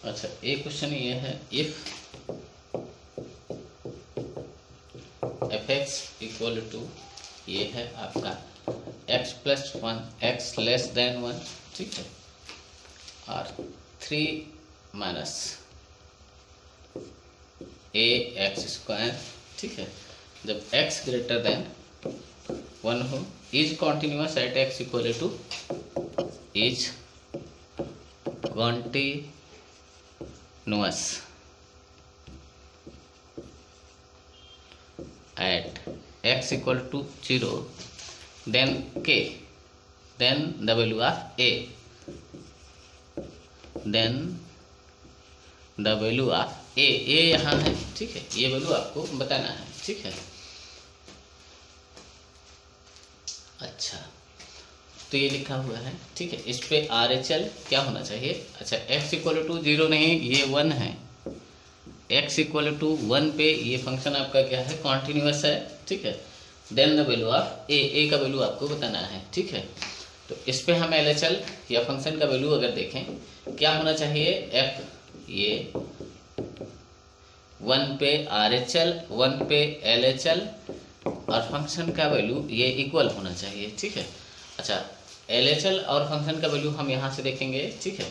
अच्छा, एक क्वेश्चन ये है, if f x equal to ये है आपका x प्लस 1 x लेस देन 1, ठीक है, और 3 माइनस ax², ठीक है, जब x ग्रेटर देन 1 हो, is continuous at x equal to, is continuous at x equal to 0, then k, then the value of a, then the value of a यहाँ है। ठीक है, ये वैल्यू आपको बताना है। ठीक है, अच्छा, तो ये लिखा हुआ है, ठीक है। इस पे RHL क्या होना चाहिए, अच्छा x इक्वल टू 0 नहीं, ये 1 है, x इक्वल टू 1 पे ये फंक्शन आपका क्या है, कॉन्टिन्यूस है, ठीक है। देन द वैल्यू ऑफ ए का वैल्यू आपको बताना है, ठीक है। तो इस पे हम LHL या फंक्शन का वैल्यू अगर देखें क्या होना चाहिए, f ये 1 पे RHL 1 पे LHL और फंक्शन का वैल्यू ये इक्वल होना चाहिए, ठीक है। अच्छा LHL और फंक्शन का वैल्यू हम यहाँ से देखेंगे, ठीक है।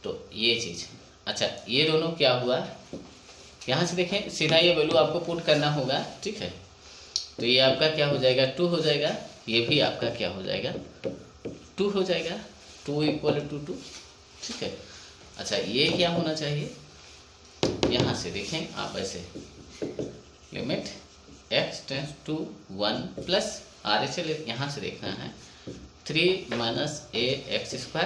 तो ये चीज़, अच्छा ये दोनों क्या हुआ, यहाँ से देखें सीधा ये वैल्यू आपको पुट करना होगा, ठीक है। तो ये आपका क्या हो जाएगा, 2 हो जाएगा, ये भी आपका क्या हो जाएगा, 2 हो जाएगा, 2 इक्वल टू 2, ठीक है। अच्छा ये क्या होना चाहिए, यहाँ से देखें आप ऐसे limit x tends to 1 plus RHL यहाँ से देखना है 3 माइनस ax²।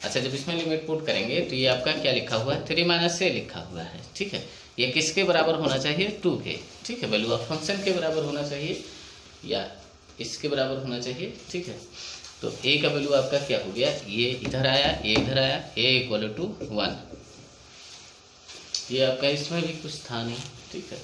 अच्छा जब इसमें लिमिट पुट करेंगे तो ये आपका क्या लिखा हुआ है, 3 माइनस a लिखा हुआ है, ठीक है। ये किसके बराबर होना चाहिए, 2 के, ठीक है। वैल्यू ऑफ फंक्शन के बराबर होना चाहिए या इसके बराबर होना चाहिए, ठीक है। तो a का वैल्यू आपका क्या हो गया, ये इधर आया, ये इधर आया, a इक्वल टू 1, ये आपका इसमें भी कुछ था नहीं, ठीक है।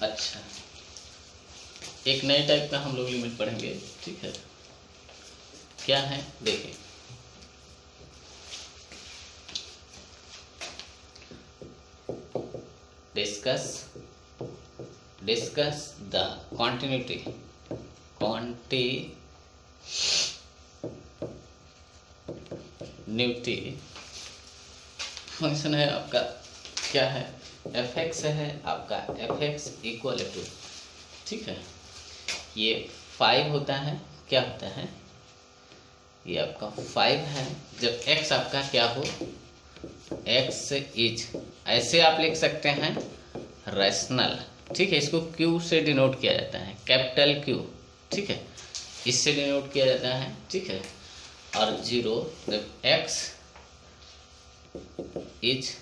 अच्छा एक नए टाइप का हम लोग लिमिट पढ़ेंगे, ठीक है। क्या है देखें, डिस्कस द कॉन्टिन्यूटी फंक्शन है आपका, क्या है, fx है आपका, fx इक्वल टू, ठीक है। ये 5 होता है, क्या होता है, ये आपका 5 है जब x आपका क्या हो, x इज, ऐसे आप लिख सकते हैं रैशनल, ठीक है। इसको q से डिनोट किया जाता है, कैपिटल Q, ठीक है, इससे डिनोट किया जाता है, ठीक है। और 0 जब x इज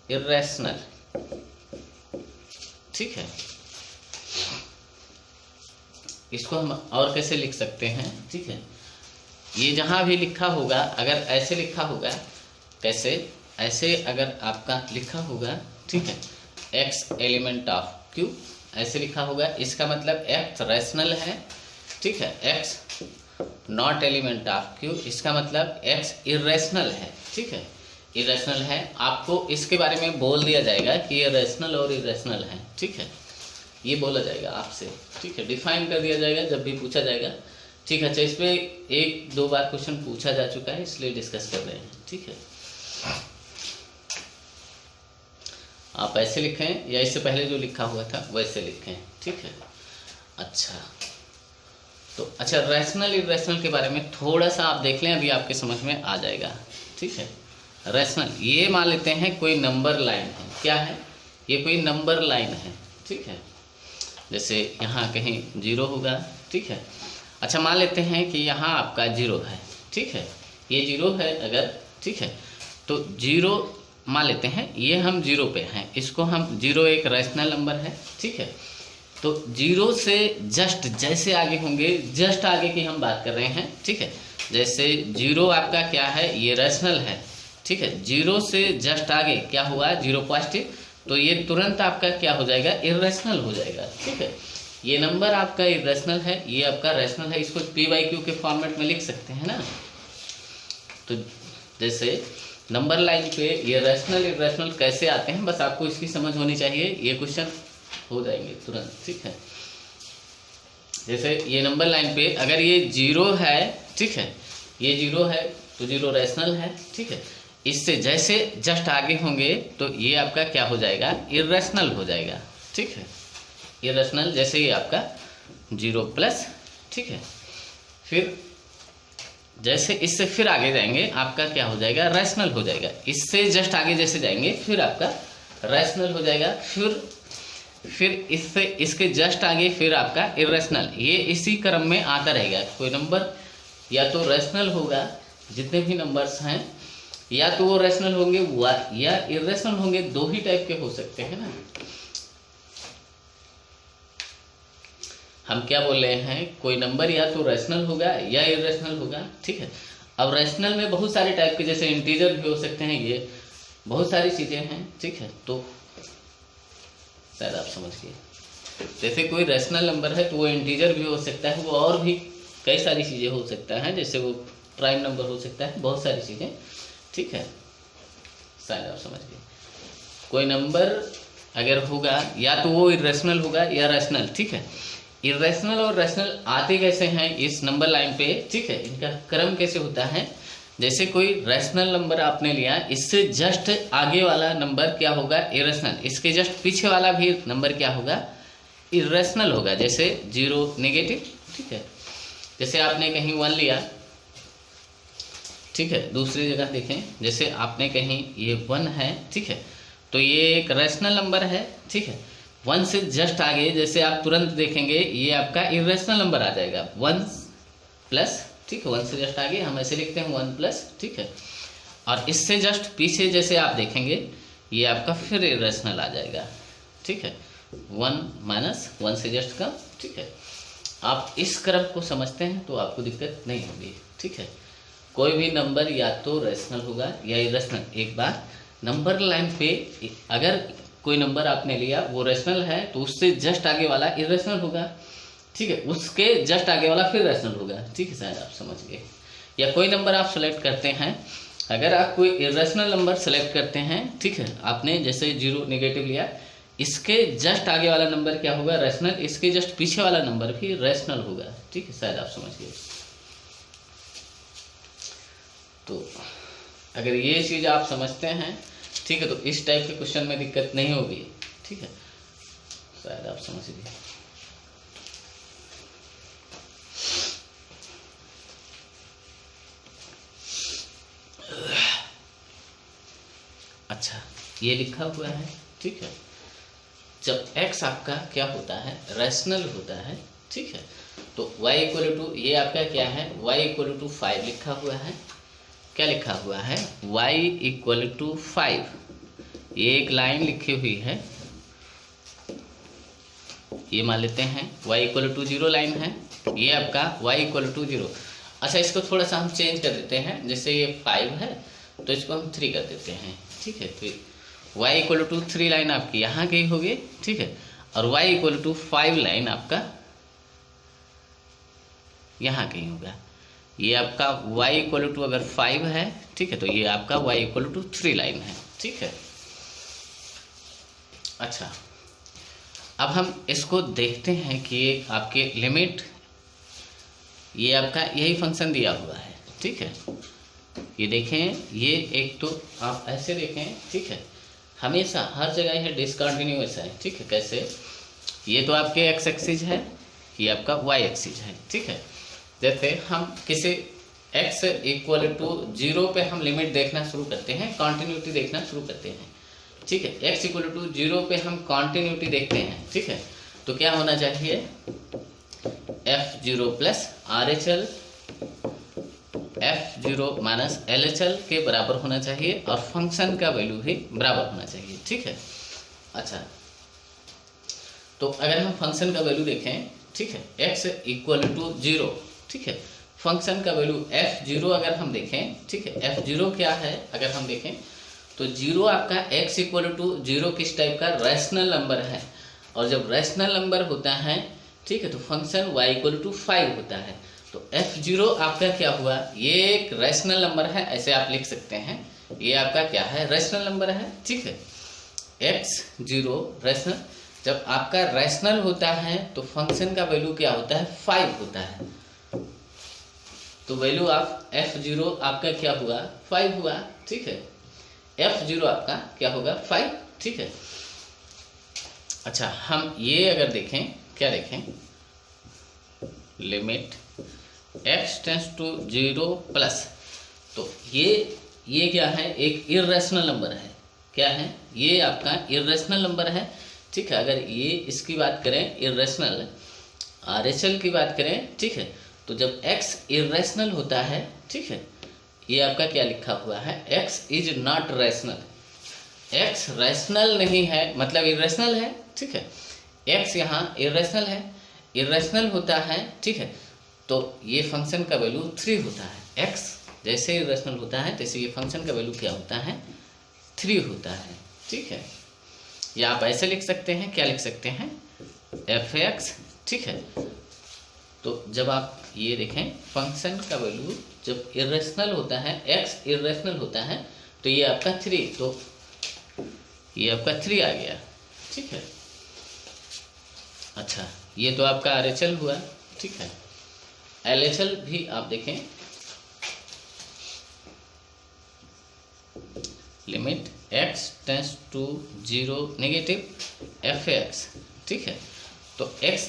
इर्रेशनल, ठीक है। इसको हम और कैसे लिख सकते हैं, ठीक है। ये जहां भी लिखा होगा, अगर ऐसे लिखा होगा, कैसे, ऐसे अगर आपका लिखा होगा, ठीक है, x एलिमेंट ऑफ q ऐसे लिखा होगा, इसका मतलब x रैशनल है, ठीक है। x not element of q इसका मतलब x इर्रेशनल है, ठीक है, इरेशनल है। आपको इसके बारे में बोल दिया जाएगा कि ये रैशनल और इरेशनल है, ठीक है, ये बोला जाएगा आपसे, ठीक है, डिफाइन कर दिया जाएगा जब भी पूछा जाएगा, ठीक है। अच्छा इस पे 1-2 बार क्वेश्चन पूछा जा चुका है, इसलिए डिस्कस कर रहे हैं, ठीक है। आप ऐसे लिखें या इससे पहले जो लिखा हुआ था वैसे लिखें, ठीक है। अच्छा तो अच्छा रैशनल इरेशनल के बारे में थोड़ा सा आप देख लें, अभी आपके समझ में आ जाएगा, ठीक है। रैशनल, ये मान लेते हैं कोई नंबर लाइन है, क्या है, ये कोई नंबर लाइन है, ठीक है। जैसे यहाँ कहीं 0 होगा, ठीक है। अच्छा मान लेते हैं कि यहाँ आपका 0 है, ठीक है, ये 0 है अगर, ठीक है। तो 0 मान लेते हैं, ये हम 0 पे हैं, इसको हम 0 एक रैशनल नंबर है, ठीक है। तो 0 से जस्ट जैसे आगे होंगे, जस्ट आगे की हम बात कर रहे हैं, ठीक है। जैसे 0 आपका क्या है, ये रैशनल है, ठीक है। 0 से जस्ट आगे क्या हुआ, 0 पॉजिटिव, तो ये तुरंत आपका क्या हो जाएगा, इर्रेशनल हो जाएगा, ठीक है। ये नंबर आपका इर्रेशनल है, ये आपका रैशनल है, इसको p/q के फॉर्मेट में लिख सकते हैं ना। तो जैसे नंबर लाइन पे ये रैशनल इर्रेशनल कैसे आते हैं, बस आपको इसकी समझ होनी चाहिए, ये क्वेश्चन हो जाएंगे तुरंत, ठीक है। जैसे ये नंबर लाइन पे अगर ये 0 है, ठीक है, ये 0 है तो 0 रैशनल है, ठीक है। इससे जैसे जस्ट आगे होंगे तो ये आपका क्या हो जाएगा, इर्रेशनल हो जाएगा, ठीक है। इरेशनल, जैसे ये आपका 0 प्लस, ठीक है। फिर जैसे इससे फिर आगे जाएंगे आपका क्या हो जाएगा, रैशनल हो जाएगा। इससे जस्ट आगे जैसे जाएंगे फिर आपका रैशनल हो जाएगा। फिर इससे इसके जस्ट आगे फिर आपका इरेशनल। ये इसी क्रम में आता रहेगा। कोई नंबर या तो रैशनल होगा, जितने भी नंबर्स हैं या तो वो रैशनल होंगे या इरेशनल होंगे, दो ही टाइप के हो सकते हैं ना। हम क्या बोल रहे हैं, कोई नंबर या तो रैशनल होगा या इरेशनल होगा, ठीक है। अब रैशनल में बहुत सारे टाइप के, जैसे इंटीजर भी हो सकते हैं, ये बहुत सारी चीजें हैं, ठीक है। तो शायद आप समझ गए। जैसे कोई रैशनल नंबर है तो वो इंटीजर भी हो सकता है, वो और भी कई सारी चीजें हो सकता है, जैसे वो प्राइम नंबर हो सकता है, बहुत सारी चीजें, ठीक है। शायद आप समझ गए। कोई नंबर अगर होगा या तो वो इरेशनल होगा या रैशनल, ठीक है। इरेशनल और रैशनल आते कैसे हैं इस नंबर लाइन पे, ठीक है। इनका क्रम कैसे होता है, जैसे कोई रैशनल नंबर आपने लिया, इससे जस्ट आगे वाला नंबर क्या होगा, इरेशनल। इसके जस्ट पीछे वाला भी नंबर क्या होगा, इरेशनल होगा। जैसे 0 नेगेटिव, ठीक है। जैसे आपने कहीं 1 लिया, ठीक है। दूसरी जगह देखें, जैसे आपने कहीं ये 1 है, ठीक है, तो ये एक रैशनल नंबर है, ठीक है। 1 से जस्ट आगे जैसे आप तुरंत देखेंगे ये आपका इरेशनल नंबर आ जाएगा, 1 प्लस, ठीक है। 1 से जस्ट आगे हम ऐसे लिखते हैं 1 प्लस, ठीक है। और इससे जस्ट पीछे जैसे आप देखेंगे ये आपका फिर इरेशनल आ जाएगा, ठीक है। 1 माइनस 1 से जस्ट कम, ठीक है। आप इस क्रम को समझते हैं तो आपको दिक्कत नहीं होगी, ठीक है। कोई भी नंबर या तो रैशनल होगा या इरेशनल। एक बार नंबर लाइन पे अगर कोई नंबर आपने लिया वो रैशनल है तो उससे जस्ट आगे वाला इरेशनल होगा, ठीक है। उसके जस्ट आगे वाला फिर रैशनल होगा, ठीक है। शायद आप समझ गए। या कोई नंबर आप सेलेक्ट करते हैं, अगर आप कोई इरेशनल नंबर सेलेक्ट करते हैं, ठीक है, आपने जैसे 0 नेगेटिव लिया, इसके जस्ट आगे वाला नंबर क्या होगा, रैशनल। इसके जस्ट पीछे वाला नंबर भी रैशनल होगा, ठीक है। शायद आप समझ गए। तो अगर ये चीज़ आप समझते हैं, ठीक है, तो इस टाइप के क्वेश्चन में दिक्कत नहीं होगी, ठीक है। शायद आप समझ गए। अच्छा, ये लिखा हुआ है, ठीक है। जब x आपका क्या होता है, रैशनल होता है, ठीक है, तो y इक्वल टू, ये आपका क्या है, y इक्वल टू 5 लिखा हुआ है। क्या लिखा हुआ है, y इक्वल टू 5। ये एक लाइन लिखी हुई है, ये मान लेते हैं y इक्वल टू 0 लाइन है, ये आपका y इक्वल टू 0। अच्छा, इसको थोड़ा सा हम चेंज कर देते हैं, जैसे ये 5 है तो इसको हम 3 कर देते हैं, ठीक है। तो y इक्वल टू 3 लाइन आपकी यहाँ की होगी, ठीक है, और y इक्वल टू 5 लाइन आपका यहाँ कहीं होगा। ये आपका y इक्वल टू अगर 5 है, ठीक है, तो ये आपका y इक्वल टू 3 लाइन है, ठीक है। अच्छा, अब हम इसको देखते हैं कि आपके लिमिट, ये आपका यही फंक्शन दिया हुआ है, ठीक है। ये देखें, ये एक तो आप ऐसे देखें, ठीक है, हमेशा हर जगह यह डिसकंटिन्यूअस है, ठीक है। कैसे, ये तो आपके x एक्सिस है, ये आपका y एक्सिस है, ठीक है। जैसे हम किसी x इक्वल टू 0 पे हम लिमिट देखना शुरू करते हैं, कॉन्टिन्यूटी देखना शुरू करते हैं, ठीक है। x इक्वल टू 0 पे हम कॉन्टिन्यूटी देखते हैं, ठीक है। तो क्या होना चाहिए, f0 plus RHL f0 minus LHL के बराबर होना चाहिए, और फंक्शन का वैल्यू भी बराबर होना चाहिए, ठीक है। अच्छा, तो अगर हम फंक्शन का वैल्यू देखें, ठीक है, x इक्वल टू 0, ठीक है, फंक्शन का वैल्यू f0 अगर हम देखें, ठीक है, f0 क्या है अगर हम देखें तो 0 आपका x इक्वल टू 0 किस टाइप का, रैशनल नंबर है। और जब रैशनल नंबर होता है, ठीक है, तो फंक्शन y इक्वल टू 5 होता है। तो f0 आपका क्या हुआ, ये एक रैशनल नंबर है, ऐसे आप लिख सकते हैं, ये आपका क्या है, रैशनल नंबर है, ठीक है। x0 रैशनल, जब आपका रैशनल होता है तो फंक्शन का वैल्यू क्या होता है, 5 होता है। तो वैल्यू ऑफ f0 आपका क्या हुआ, 5 हुआ, ठीक है। f0 आपका क्या होगा, 5, ठीक है। अच्छा, हम ये अगर देखें, क्या देखें, limit x tends to 0 plus, तो ये क्या है, एक इर्रेशनल नंबर है। क्या है, ये आपका इर्रेशनल नंबर है। ठीक है, अगर ये इसकी बात करें, इर्रेशनल RHL की बात करें, ठीक है, तो जब x इर्रेशनल होता है, ठीक है, ये आपका क्या लिखा हुआ है, x is not rational, x rational नहीं है, मतलब इर्रेशनल है। ठीक है, x यहाँ इर्रेशनल है, इर्रेशनल होता है। ठीक है, तो ये फंक्शन का वैल्यू 3 होता है। x जैसे इर्रेशनल होता है तैसे ये फंक्शन का वैल्यू क्या होता है, 3 होता है। ठीक है, या आप ऐसे लिख सकते हैं, क्या लिख सकते हैं, f(x). ठीक है, तो जब आप ये देखें, फंक्शन का वैल्यू जब इर्रेशनल होता है, x इर्रेशनल होता है, तो ये आपका 3, तो ये आपका 3 आ गया। ठीक है, अच्छा, ये तो आपका RHL हुआ। ठीक है, LHL भी आप देखें, limit x tends to 0 negative f(x). ठीक है, तो x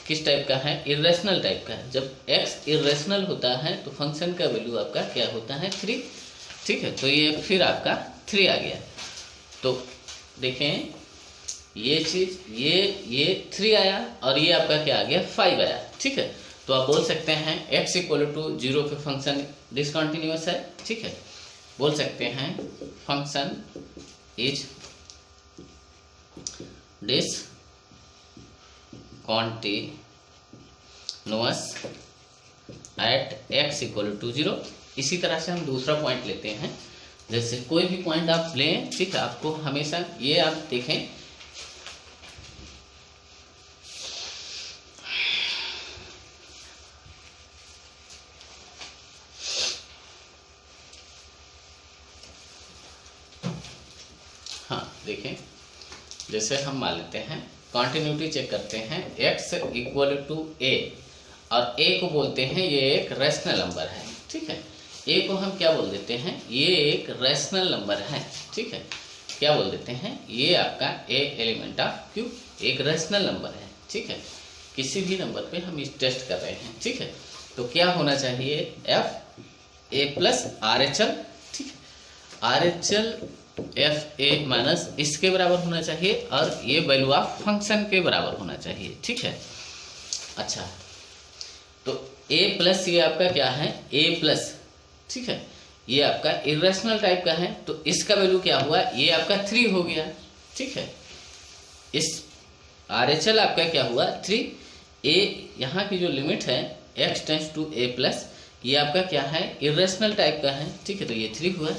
किस टाइप का है, इर्रेशनल टाइप का है। जब x इर्रेशनल होता है तो फंक्शन का वैल्यू आपका क्या होता है, 3। ठीक है, तो ये फिर आपका 3 आ गया। तो देखें, ये चीज़, ये 3 आया और ये आपका क्या आ गया, 5 आया। ठीक है, तो आप बोल सकते हैं x इक्वल टू 0 पे फंक्शन डिसकंटिन्यूअस है। ठीक है, बोल सकते हैं function is discontinuous at x equal to 0। इसी तरह से हम दूसरा पॉइंट लेते हैं, जैसे कोई भी पॉइंट आप लें। ठीक है, आपको हमेशा ये आप देखें, हाँ देखें, जैसे हम मान लेते हैं, कॉन्टिन्यूटी चेक करते हैं, x इक्वल टू a, और a को बोलते हैं ये एक रैशनल नंबर है। ठीक है, a को हम क्या बोल देते हैं, ये एक रैशनल नंबर है। ठीक है, क्या बोल देते हैं, ये आपका a एलिमेंट ऑफ q एक रैशनल नंबर है। ठीक है, किसी भी नंबर पे हम इस टेस्ट कर रहे हैं। ठीक है, तो क्या होना चाहिए, f a प्लस RHL। ठीक है, RHL f a माइनस इसके बराबर होना चाहिए, और ये वैल्यू ऑफ फंक्शन के बराबर होना चाहिए। ठीक है, अच्छा, तो a प्लस ये आपका क्या है, a प्लस। ठीक है, ये आपका इर्रेशनल टाइप का है, तो इसका वैल्यू क्या हुआ, ये आपका 3 हो गया। ठीक है, इस RHL आपका क्या हुआ, 3। a यहाँ की जो लिमिट है x tends to a plus, ये आपका क्या है, इर्रेशनल टाइप का है। ठीक है, तो ये 3 हुआ।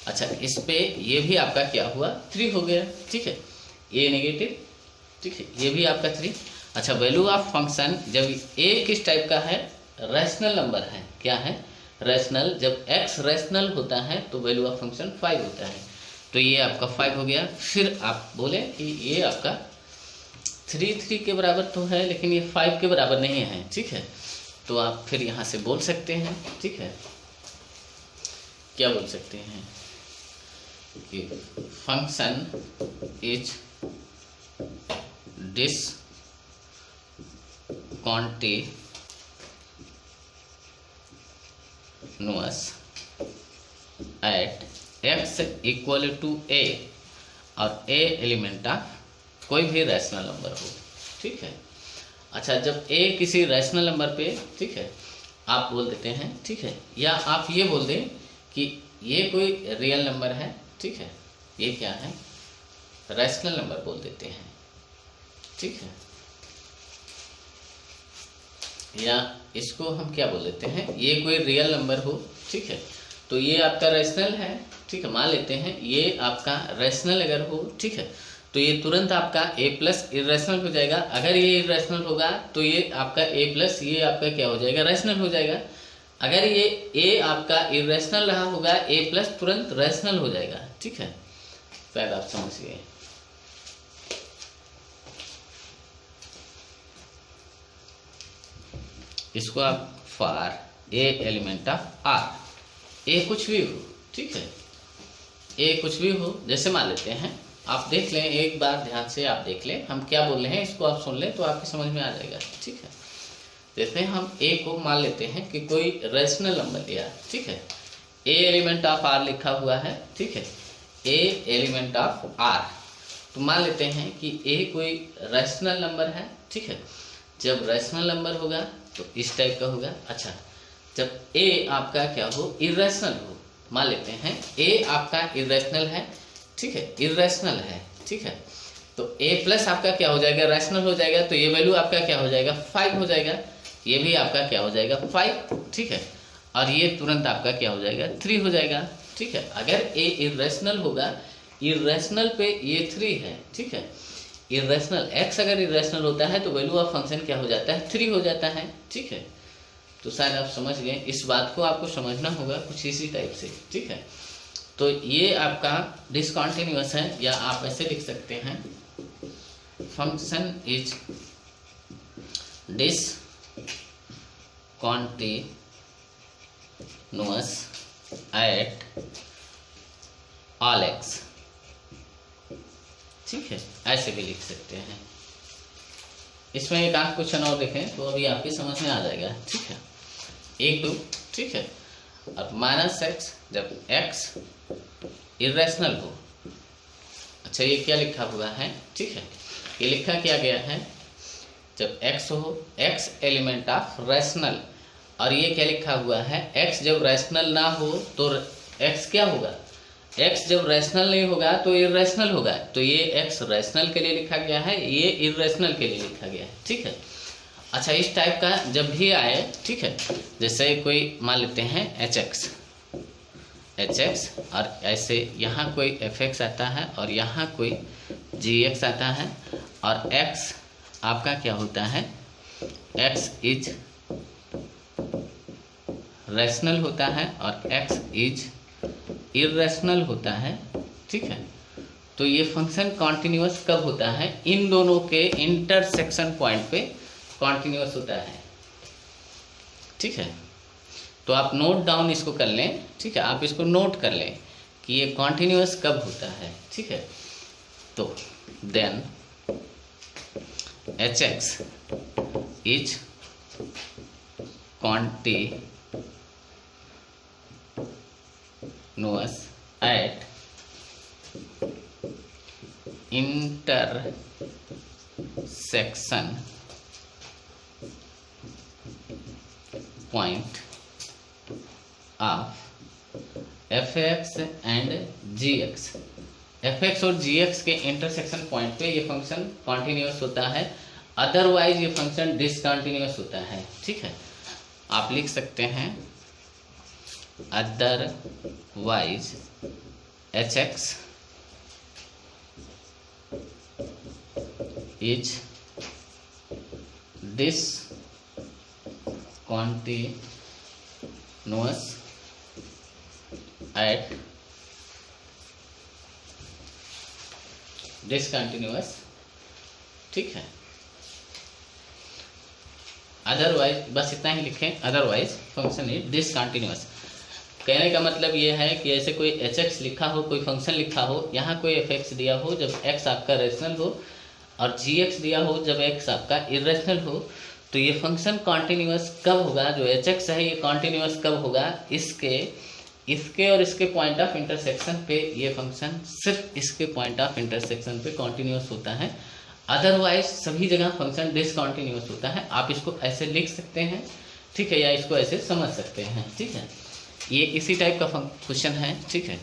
अच्छा, इस पे ये भी आपका क्या हुआ, 3 हो गया। ठीक है, a नेगेटिव। ठीक है, ये भी आपका 3। अच्छा, वैल्यू ऑफ फंक्शन जब a किस टाइप का है, रैशनल नंबर है। क्या है, रैशनल। जब x रैशनल होता है तो वैल्यू ऑफ फंक्शन 5 होता है, तो ये आपका 5 हो गया। फिर आप बोले कि ये आपका 3 के बराबर तो है, लेकिन ये 5 के बराबर नहीं है। ठीक है, तो आप फिर यहाँ से बोल सकते हैं, ठीक है, क्या बोल सकते हैं कि function is discontinuous at x equal to a, और a एलिमेंट ऑफ कोई भी रैशनल नंबर हो। ठीक है, अच्छा, जब a किसी रैशनल नंबर पे, ठीक है, आप बोल देते हैं, ठीक है, या आप ये बोल दें कि ये कोई रियल नंबर है। ठीक है, ये क्या है, रैशनल नंबर बोल देते हैं। ठीक है, या इसको हम क्या बोल देते हैं, ये कोई रियल नंबर हो। ठीक है, तो ये आपका रैशनल है। ठीक है, मान लेते हैं ये आपका रैशनल अगर हो, ठीक है, तो ये तुरंत आपका a प्लस इरेशनल हो जाएगा। अगर ये इरेशनल होगा तो ये आपका a प्लस, ये आपका क्या हो जाएगा, रैशनल हो जाएगा। अगर ये a आपका इरेशनल रहा होगा, a प्लस तुरंत रैशनल हो जाएगा। ठीक है, शायद आप समझिए। इसको आप for a element of r, a कुछ भी हो। ठीक है, a कुछ भी हो, जैसे मान लेते हैं आप देख लें, एक बार ध्यान से आप देख लें हम क्या बोल रहे हैं, इसको आप सुन लें तो आपकी समझ में आ जाएगा। ठीक है, जैसे हम ए को मान लेते हैं कि कोई रैशनल नंबर लिया, ठीक है, ए एलिमेंट ऑफ आर लिखा हुआ है, ठीक है, ए एलिमेंट ऑफ आर। तो मान लेते हैं कि ए कोई रैशनल नंबर है, ठीक है। जब रैशनल नंबर होगा तो इस टाइप का होगा। अच्छा, जब ए आपका क्या हो, इरेशनल हो, मान लेते हैं ए आपका इरेशनल है, ठीक है, इरेशनल है, ठीक है, तो ए प्लस आपका क्या हो जाएगा, रैशनल हो जाएगा, तो ये वैल्यू आपका क्या हो जाएगा, 5 हो जाएगा, ये भी आपका क्या हो जाएगा 5, ठीक है, और ये तुरंत आपका क्या हो जाएगा 3 हो जाएगा, ठीक है। अगर ए इरेशनल होगा, इरेशनल पे ये 3 है, ठीक है, इरेशनल एक्स अगर इरेशनल होता है तो वैल्यू ऑफ फंक्शन क्या हो जाता है, 3 हो जाता है, ठीक है। तो शायद आप समझ गए, इस बात को आपको समझना होगा कुछ इसी टाइप से, ठीक है। तो ये आपका डिसकंटिन्यूअस है, या आप ऐसे लिख सकते हैं function is discontinuous at all x, ठीक है, ऐसे भी लिख सकते हैं। इसमें एक आध क्वेश्चन और देखें तो अभी आपकी समझ में आ जाएगा, ठीक है, 1 2, ठीक है। अब -x जब x इरेशनल हो, अच्छा ये क्या लिखा हुआ है, ठीक है, ये लिखा क्या गया है, जब x हो, x एलिमेंट ऑफ रैशनल, और ये क्या लिखा हुआ है, x जब रैशनल ना हो तो x क्या होगा, x जब रैशनल नहीं होगा तो इरेशनल होगा, तो ये x रैशनल के लिए लिखा गया है, ये इरेशनल के लिए लिखा गया है, ठीक है। अच्छा, इस टाइप का जब भी आए, ठीक है, जैसे कोई मान लेते हैं hx, और ऐसे यहाँ कोई fx आता है और यहाँ कोई gx आता है, और x आपका क्या होता है, x इज रैशनल होता है और x इज इरेशनल होता है, ठीक है। तो ये फंक्शन कॉन्टिन्यूअस कब होता है, इन दोनों के इंटरसेक्शन पॉइंट पे कॉन्टिन्यूअस होता है, ठीक है। तो आप नोट डाउन इसको कर लें, ठीक है, आप इसको नोट कर लें कि ये कॉन्टिन्यूअस कब होता है, ठीक है। तो then hx is continuous at intersection point of fx and gx, fx और gx के इंटरसेक्शन पॉइंट पे ये फंक्शन कॉन्टिन्यूअस होता है, अदरवाइज ये फंक्शन डिसकंटिन्यूअस होता है, ठीक है। आप लिख सकते हैं otherwise hx is discontinuous at discontinuous, ठीक है। अदरवाइज बस इतना ही लिखें, अदरवाइज फंक्शन इज डिसकंटिन्यूअस। कहने का मतलब ये है कि ऐसे कोई hx लिखा हो, कोई फंक्शन लिखा हो, यहाँ कोई fx दिया हो जब x आपका रैशनल हो, और gx दिया हो जब x आपका इरेशनल हो, तो ये फंक्शन कॉन्टिन्यूअस कब होगा, जो hx है ये कॉन्टिन्यूअस कब होगा, इसके और इसके पॉइंट ऑफ इंटरसेक्शन पे ये फंक्शन सिर्फ इसके पॉइंट ऑफ इंटरसेक्शन पे कॉन्टिन्यूअस होता है, अदरवाइज सभी जगह फंक्शन डिसकंटिन्यूअस होता है। आप इसको ऐसे लिख सकते हैं, ठीक है, या इसको ऐसे समझ सकते हैं, ठीक है। ये इसी टाइप का क्वेश्चन है, ठीक है,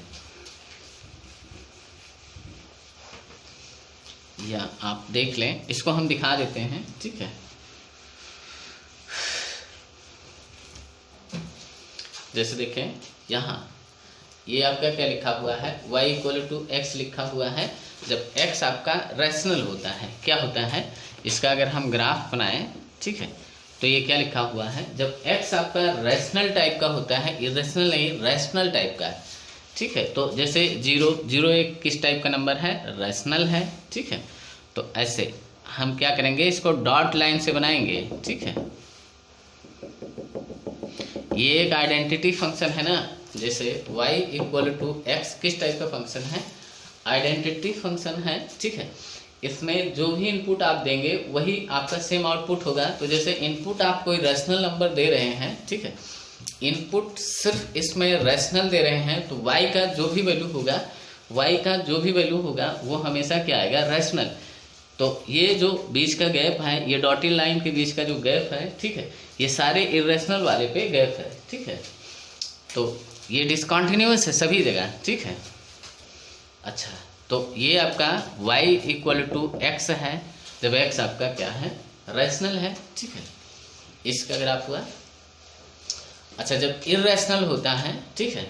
या आप देख लें, इसको हम दिखा देते हैं, ठीक है। जैसे देखें यहाँ ये आपका क्या लिखा हुआ है, y = x लिखा हुआ है। जब x आपका रैशनल होता है, क्या होता है, इसका अगर हम ग्राफ बनाएं, ठीक है, तो ये क्या लिखा हुआ है, जब x आपका रैशनल टाइप का होता है, इरेशनल नहीं रैशनल टाइप का, ठीक है। तो जैसे 0 एक किस टाइप का नंबर है, रैशनल है, ठीक है। तो ऐसे हम क्या करेंगे, इसको डॉट लाइन से बनाएंगे, ठीक है। ये एक आइडेंटिटी फंक्शन है ना, जैसे y = x किस टाइप का फंक्शन है, आइडेंटिटी फंक्शन है, ठीक है। इसमें जो भी इनपुट आप देंगे वही आपका सेम आउटपुट होगा। तो जैसे इनपुट आप कोई रैशनल नंबर दे रहे हैं, ठीक है, इनपुट सिर्फ इसमें रैशनल दे रहे हैं, तो y का जो भी वैल्यू होगा, y का जो भी वैल्यू होगा वो हमेशा क्या आएगा, रैशनल। तो ये जो बीच का गैप है, ये डॉटेड लाइन के बीच का जो गैप है, ठीक है, ये सारे इरेशनल वाले पे गैप है, ठीक है। तो ये डिसकंटिन्यूअस है सभी जगह, ठीक है। अच्छा, तो ये आपका y इक्वल टू x है, जब x आपका क्या है, रैशनल है, ठीक है। इसका ग्राफ हुआ। अच्छा, जब इरेशनल होता है, ठीक है,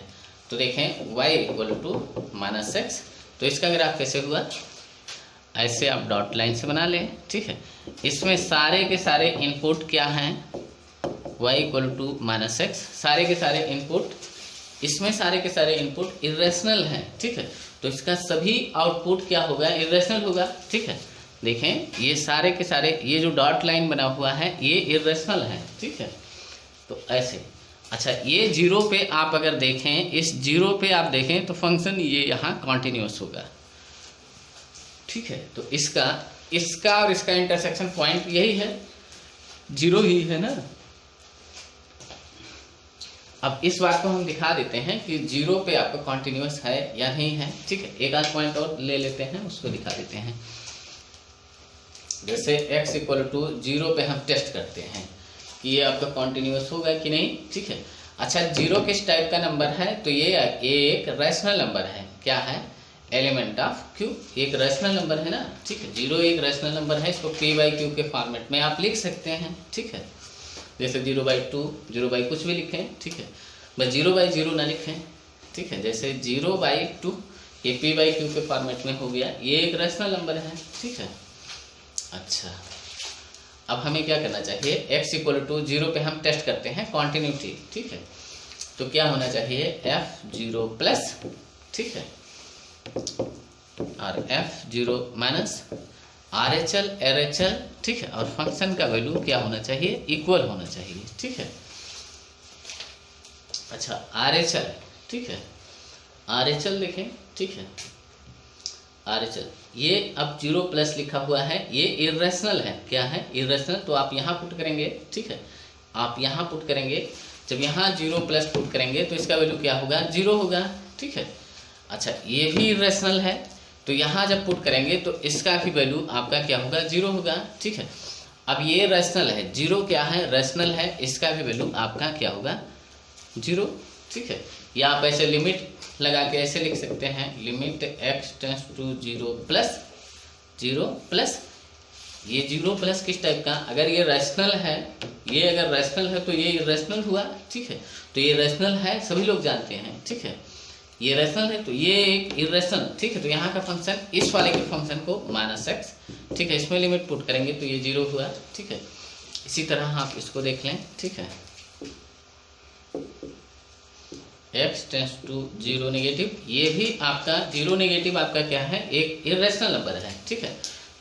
तो देखें y इक्वल टू -x, तो इसका ग्राफ कैसे हुआ, ऐसे आप डॉट लाइन से बना लें, ठीक है। इसमें सारे के सारे इनपुट क्या हैं, y इक्वल टू -x, सारे के सारे इनपुट, इसमें सारे के सारे इनपुट इरेशनल हैं, ठीक है। तो इसका सभी आउटपुट क्या होगा, इरेशनल होगा, ठीक है। देखें ये सारे के सारे, ये जो डॉट लाइन बना हुआ है ये इरेशनल है, ठीक है। तो ऐसे। अच्छा, ये जीरो पे आप अगर देखें, इस जीरो पे आप देखें तो फंक्शन ये यहाँ कॉन्टिन्यूस होगा, ठीक है। तो इसका और इसका इंटरसेक्शन पॉइंट यही है, जीरो ही है ना। अब इस बात को हम दिखा देते हैं कि जीरो पे आपका कॉन्टिन्यूस है या नहीं है, ठीक है। एक आध पॉइंट और ले लेते हैं, उसको दिखा देते हैं। जैसे x इक्वल टू 0 पे हम टेस्ट करते हैं कि ये आपका कॉन्टिन्यूस होगा कि नहीं, ठीक है। अच्छा, जीरो किस टाइप का नंबर है, तो ये एक रैशनल नंबर है, क्या है, एलिमेंट ऑफ q, एक रैशनल नंबर है ना, ठीक है। जीरो एक रैशनल नंबर है, इसको p/q के फॉर्मेट में आप लिख सकते हैं, ठीक है। जैसे 0/2, 0 कुछ भी लिखें, ठीक है, बस 0/0 ना लिखें, ठीक है। जैसे 0/2 ये p/q के फॉर्मेट में हो गया, ये एक रैशनल नंबर है, ठीक है। अच्छा, अब हमें क्या करना चाहिए, x इक्वल टू 0 पे हम टेस्ट करते हैं कॉन्टिन्यूटी, ठीक है। तो क्या होना चाहिए, f0 प्लस, ठीक है, और f0 माइनस RHL RHL, ठीक है। और फंक्शन का वैल्यू क्या होना चाहिए, इक्वल होना चाहिए, ठीक है। अच्छा, RHL, ठीक है, RHL देखें, ठीक है, RHL ये अब 0 प्लस लिखा हुआ है, ये इरेशनल है, क्या है, इरेशनल। तो आप यहाँ पुट करेंगे, ठीक है, आप यहाँ पुट करेंगे, जब यहाँ 0 प्लस पुट करेंगे तो इसका वैल्यू क्या होगा, 0 होगा, ठीक है। अच्छा, ये भी इरेशनल है, तो यहाँ जब पुट करेंगे तो इसका भी वैल्यू आपका क्या होगा, 0 होगा, ठीक है। अब ये रैशनल है, 0 क्या है, रैशनल है, इसका भी वैल्यू आपका क्या होगा, 0, ठीक है। या आप ऐसे लिमिट लगा के ऐसे लिख सकते हैं, limit x tends to 0 plus ये 0 प्लस किस टाइप का, अगर ये रैशनल है, ये अगर रैशनल है तो ये इरेशनल हुआ, ठीक है। तो ये रैशनल है, सभी लोग जानते हैं, ठीक है, ये रैशनल है, तो ये एक इरेशनल, ठीक है। तो यहाँ का फंक्शन, इस वाले के फंक्शन को -x, ठीक है, इसमें लिमिट पुट करेंगे तो ये 0 हुआ, ठीक है। इसी तरह आप इसको देख लें, ठीक है, x टेंड्स टू 0 नेगेटिव, ये भी आपका 0 नेगेटिव आपका क्या है, एक इरेशनल नंबर है, ठीक है।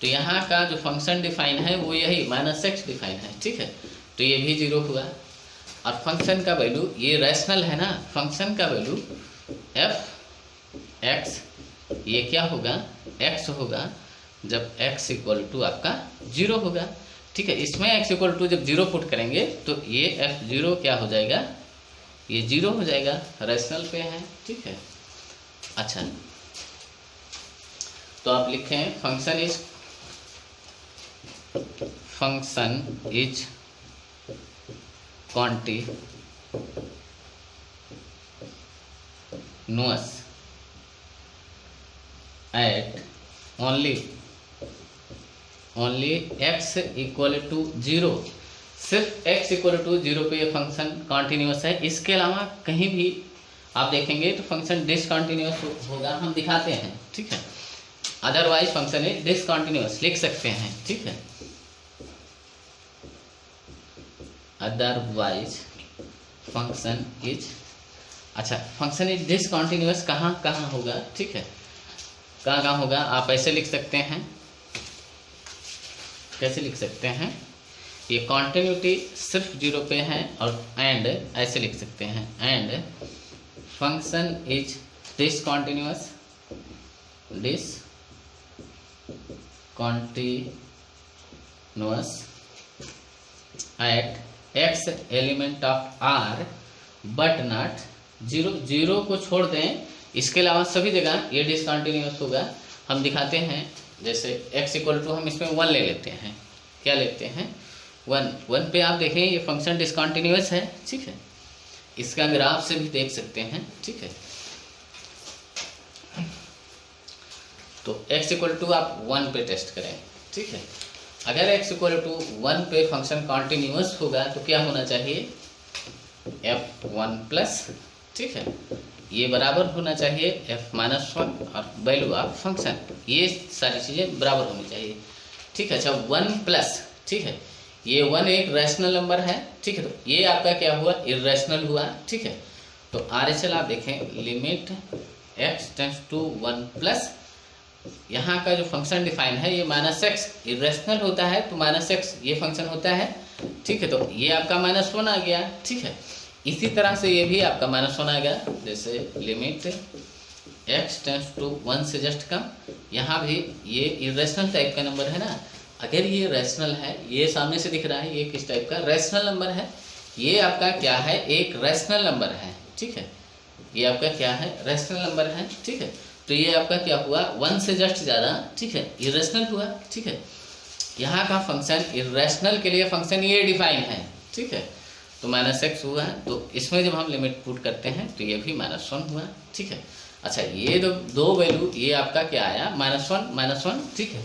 तो यहाँ का जो फंक्शन डिफाइन है वो यही -x डिफाइन है, ठीक है। तो ये भी 0 हुआ। और फंक्शन का वैल्यू, ये रैशनल है ना, फंक्शन का वैल्यू f(x), ये क्या होगा, x होगा जब x इक्वल टू आपका 0 होगा, ठीक है। इसमें x इक्वल टू जब 0 पुट करेंगे तो ये f0 क्या हो जाएगा, ये 0 हो जाएगा, रैशनल पे है, ठीक है। अच्छा, तो आप लिखें function is continuous at only x equal to 0, सिर्फ x इक्वल टू 0 पे ये फंक्शन कॉन्टिन्यूस है। इसके अलावा कहीं भी आप देखेंगे तो फंक्शन डिसकंटिन्यूअस होगा, हम दिखाते हैं, ठीक है। अदरवाइज फंक्शन इज डिसकंटिन्यूअस लिख सकते हैं, ठीक है। अदरवाइज फंक्शन इज, अच्छा, फंक्शन इज डिसकंटिन्यूअस कहाँ होगा, ठीक है, कहाँ होगा, आप ऐसे लिख सकते हैं, कैसे लिख सकते हैं, ये कॉन्टिन्यूटी सिर्फ 0 पे है, और एंड ऐसे लिख सकते हैं, and function is discontinuous discontinuous at x element of r but not zero, zero को छोड़ दें, इसके अलावा सभी जगह ये डिसकंटिन्यूअस होगा। हम दिखाते हैं, जैसे x इक्वल टू हम इसमें 1 ले लेते हैं। क्या लेते हैं? 1 पे आप देखें ये फंक्शन डिसकंटिन्यूअस है, ठीक है। इसका ग्राफ से भी देख सकते हैं, ठीक है। तो x इक्वल टू आप 1 पे टेस्ट करें, ठीक है। अगर x इक्वल टू 1 पे फंक्शन कॉन्टिन्यूअस होगा तो क्या होना चाहिए? f1 प्लस, ठीक है, ये बराबर होना चाहिए f-1 और वैल्यू ऑफ फंक्शन, ये सारी चीज़ें बराबर होनी चाहिए, ठीक है। अच्छा 1 प्लस, ठीक है, ये 1 एक रैशनल नंबर है, ठीक है। तो ये आपका क्या हुआ? इर्रेशनल हुआ, ठीक है। तो RHL आप देखें, limit x tends to 1 plus, यहाँ का जो फंक्शन डिफाइन है ये -x, इरेशनल होता है तो -x ये फंक्शन होता है, ठीक है। तो ये आपका -1 आ गया, ठीक है। इसी तरह से ये भी आपका -1 आ गया, जैसे लिमिट x टेंड्स टू 1 से जस्ट कम, यहाँ भी ये इरेशनल टाइप का नंबर है ना। अगर ये रैशनल है, ये सामने से दिख रहा है, ये किस टाइप का? रैशनल नंबर है। ये आपका क्या है? एक रैशनल नंबर है, ठीक है। ये आपका क्या है? रैशनल नंबर है, ठीक है। तो ये आपका क्या हुआ? 1 से जस्ट ज़्यादा, ठीक है, इरेशनल हुआ, ठीक है। यहाँ का फंक्शन इरेशनल के लिए फंक्शन ये डिफाइन है, ठीक है। तो -x हुआ, तो इसमें जब हम लिमिट पुट करते हैं तो ये भी -1 हुआ, ठीक है। अच्छा ये दो वैल्यू, ये आपका क्या आया? -1, ठीक है।